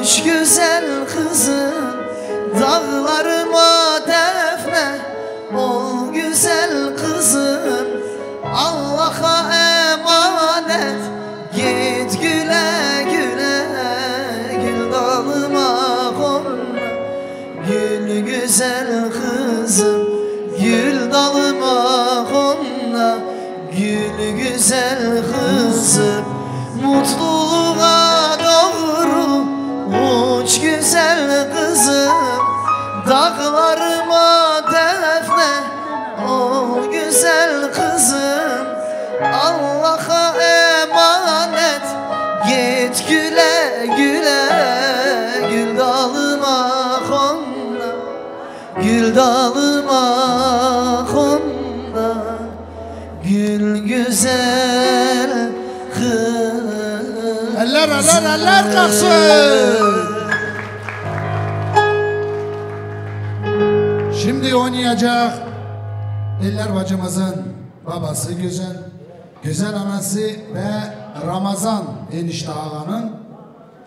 uç güzel kızım. Dağlarıma defne ol güzel kızım. Allah'a emanet git güle güle. Gül dalıma konma gül güzel kızım. Gül dalıma konma gül güzel kızım. Mutluluğa doğru uç güzel kızım. Dağlarıma defne o güzel kızım. Allah'a emanet git güle güle. Gül dalıma konma gül dalıma konma gül güzel kızım. Eller kalksın. Şimdi oynayacak Eller bacımızın babası Güzel, Güzel anası ve Ramazan enişte ağanın.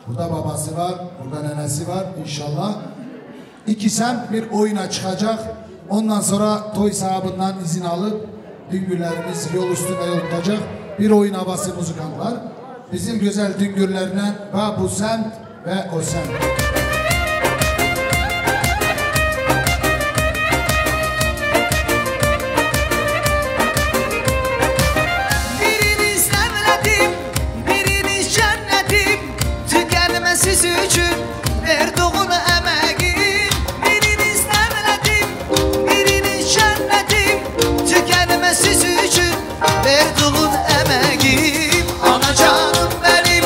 Burada babası var, burada nenesi var inşallah. İki semt bir oyuna çıkacak. Ondan sonra toy sahibinden izin alıp düngürlerimiz yol üstüne yol tutacak. Bir oyun havası müzikantlar. Bizim güzel düngürlerine ve bu semt ve o semt. Siz üçün verduğun emeğim. Biriniz nevledim, biriniz cennetim. Tükenmesiz üçün verduğun emeğim. Ana canım benim,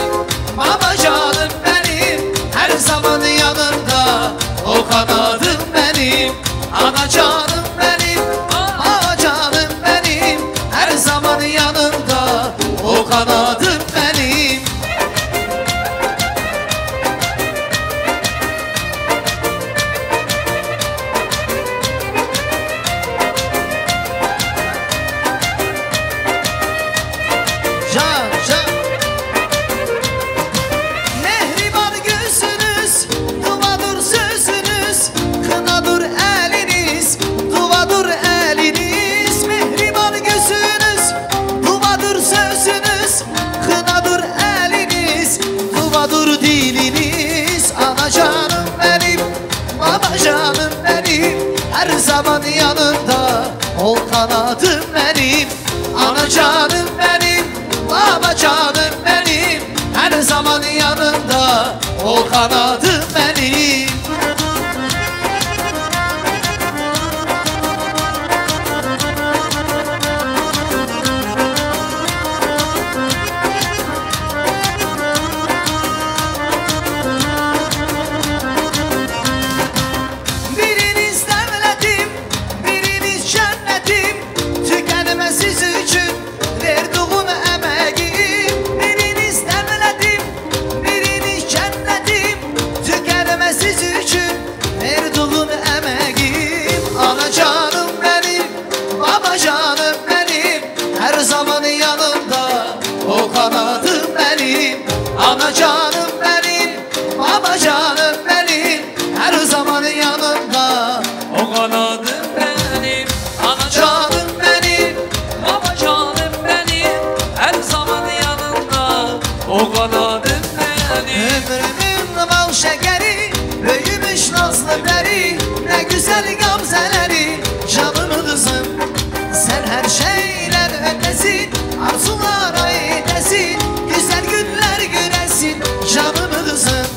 baba canım benim. kanadım benim, ana canım benim, ana canım benim, her zaman yanımda o kanadım benim. Mehriban gözünüz, duvadır sözünüz, kınadır eliniz, duvadır eliniz. Mehriban gözünüz, duvadır sözünüz, kınadır eliniz, duvadır diliniz. Ana canım benim, baba canım benim, her zaman yanında ol kanadım benim. Ana canım benim, baba canım benim, her zaman yanında ol kanadım benim. Biriniz devletim, biriniz cennetim, tükenmez siz için verduğum emeğim. Biriniz devletim, biriniz cennetim, tükenmez siz için verduğum emeğim. Ana canım benim, baba canım benim, her zaman yanımda o kanadım benim. Ana canım benim, baba canım benim, her zaman yanımda O kanadım benim, ana canım benim, baba canım benim, her zaman yanımda o kanadım benim. ömrümün bal şekeri, büyümüş nazlı deri, ne güzel gamzeleri, canım kızım. Sen her şeyler ötesin, arzulara yetesin, güzel günler göresin, canım kızım.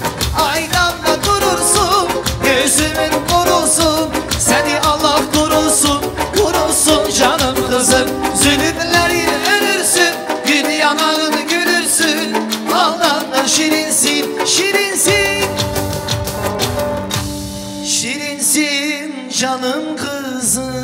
Aydamda durursun, gözümün korusun, seni Allah korusun, korusun canım kızım. Zulümlerin ölürsün, gün yanağını gülürsün, ağlan da şirinsin, şirinsin, şirinsin canım kızım.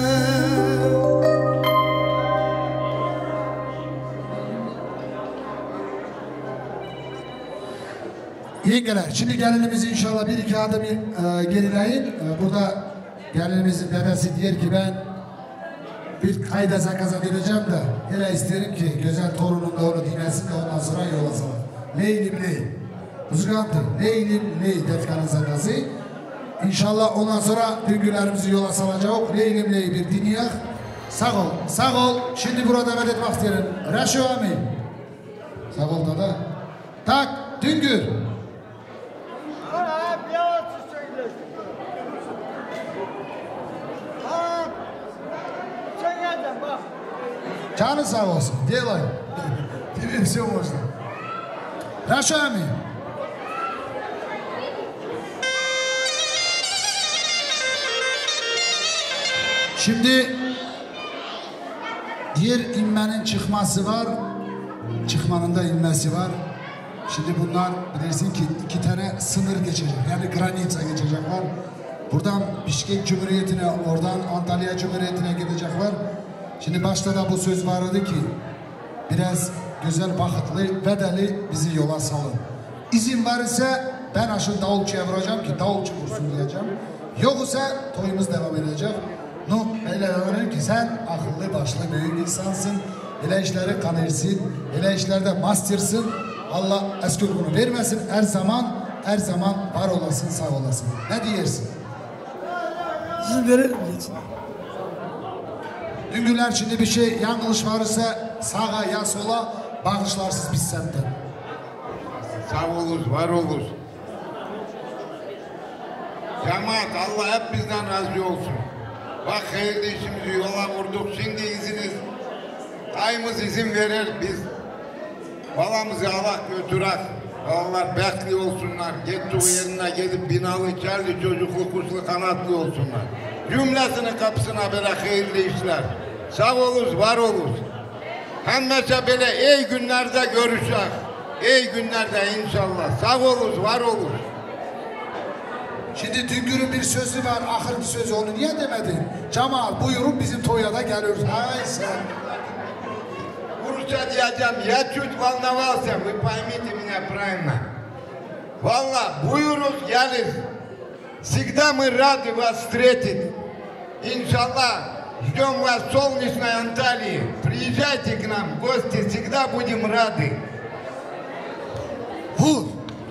Yengeler, şimdi gelinimizi inşallah bir iki adım gerileyin. Burada gelinimizin dedesi diyor ki ben bir kayda zakazat edeceğim de hele isterim ki güzel torunum da onu dinlesin de ondan sonra yola salar. Leylim ley. Uzgantı. Leylim ley detkanın zakazı. İnşallah ondan sonra düngülerimizi yola salacak. Leylim ley bir dinleyak. Sağ ol. Sağ ol. Şimdi burada medet isterim. Reşo amin. Sağ ol dada. Tak. Düngür. Canı sağ olsun. Делай. Тебе все можно. Рашами. Şimdi diğer inmenin çıkması var. Çıkmanın da inmesi var. Şimdi bunlar bilirsin ki iki tane sınır geçecek. Yani Granitsa geçecekler. Buradan Bişkek Cumhuriyeti'ne, oradan Antalya Cumhuriyeti'ne gidecekler. Şimdi başta da bu söz vardı ki biraz güzel, bakıtlı, bedeli bizi yola salın. İzin verirse ben aşırı davulcuya vuracağım ki davulcu vursun diyeceğim. Yoksa toyumuz devam edecek. No, öyle öğrenim ki sen akıllı başlı büyük insansın. Öyle işleri kanırsın, öyle işlerde master'sın. Allah eski bunu vermesin, her zaman var olasın, sağ olasın. Ne diyersin? İzin verelim. Düngüler şimdi bir şey yanlış varsa sağa ya sola bağışlarsız biz senden. Sağ oluruz, var oluruz. Cemaat Allah hep bizden razı olsun. Bak hayırlı işimizi yola vurduk. Şimdi iziniz, dayımız izin verir biz. Balamızı Allah götürek. Balalar bekli olsunlar. Gittiği yerine gidip binalı, kerli, çocuklu, kuşlu, kanatlı olsunlar. Cümlesinin kapısına böyle hayırlı işler. Sağ oluruz, var oluruz. Hemmese böyle iyi günlerde görüşecek. İyi günlerde inşallah. Sağ oluruz, var oluruz. Şimdi Düngür'ün bir sözü var, ahırki sözü, onu niye demedin? Cemal buyurun bizim toya da geliyoruz. Hay sen. Rusça diyeceğim, я чуть волновался, вы поймите меня правильно. Валла, бuyurun gelin. Всегда мы рады вас встретить. Иншаллах, ждем вас в солнечной Анталии. Приезжайте к нам в гости, всегда будем рады. Vur,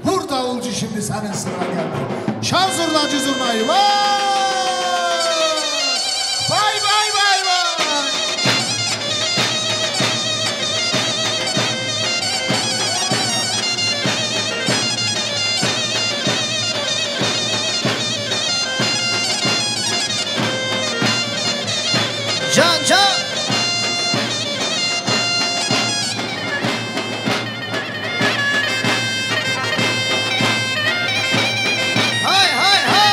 vur davulcu şimdi senin sıra geldi. Şan zurnacı zurnayı, vay! Vay vay vay vay! Can can. Hay hay hay.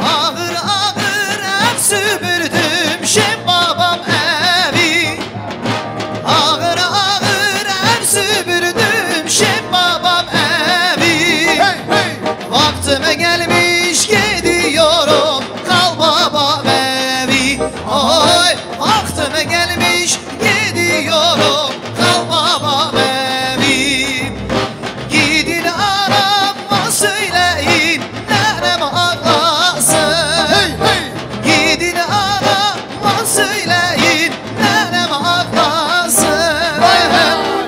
Ağır ağır ev süpürdüm şem babam evi. Ağır ağır ev süpürdüm şem babam evi. Vaktime gelmiş gidiyorum kal babam evi. Oy vaktime gelmiş gidiyorum kal babam evi. Gidin arama söyleyin nerem ağlasın. Gidin arama söyleyin nerem ağlasın.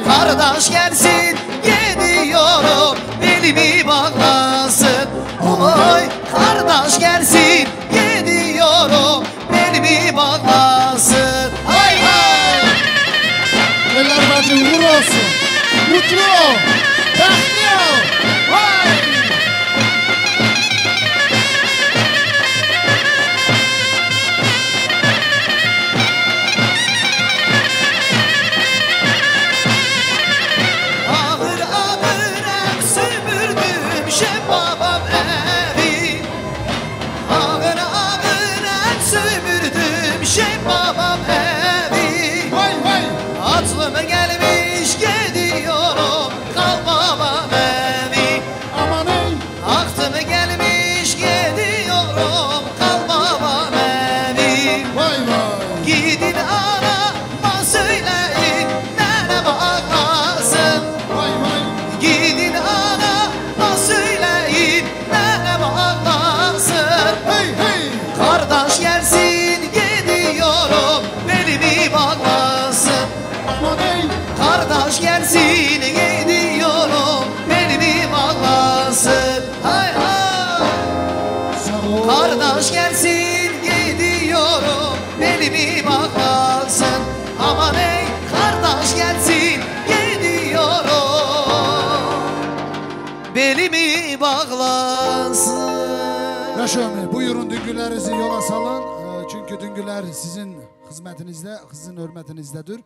Kardeş gelsin gidiyorum belimi bağlasın. Oy kardeş gelsin gidiyorum belimi bağlasın. Hay hay. Eller bacı uğur olsun. Mutlu ol. Bekli ol. Vay! Ağır ağır ev süpürdüm şem babam evi. Ağır ağır ev süpürdüm şem babam evi. Vay vay. Aklıma gelmiş gidiyorum kal babam evi. Aman ey. Aklıma gelmiş gidiyorum kal babam evi. Vay vay. Gidin arama söyleyin nerem ağlasın. Vay vay. Gidin arama söyleyin nerem ağlasın. Hey hey. Kardeş gelsin gidiyorum belimi bağlasın. Aman ey. Kardeş gelsin gidiyorum belimi bağlasın. Hay hay. Sağ ol. Kardeş gelsin gidiyorum belimi bağlasın. Aman ey kardeş gelsin gidiyorum belimi bağlasın. Yaşam, buyurun düngülerinizi yola salın. Çünkü düngüler sizin hizmetinizde, sizin hürmetinizdedir.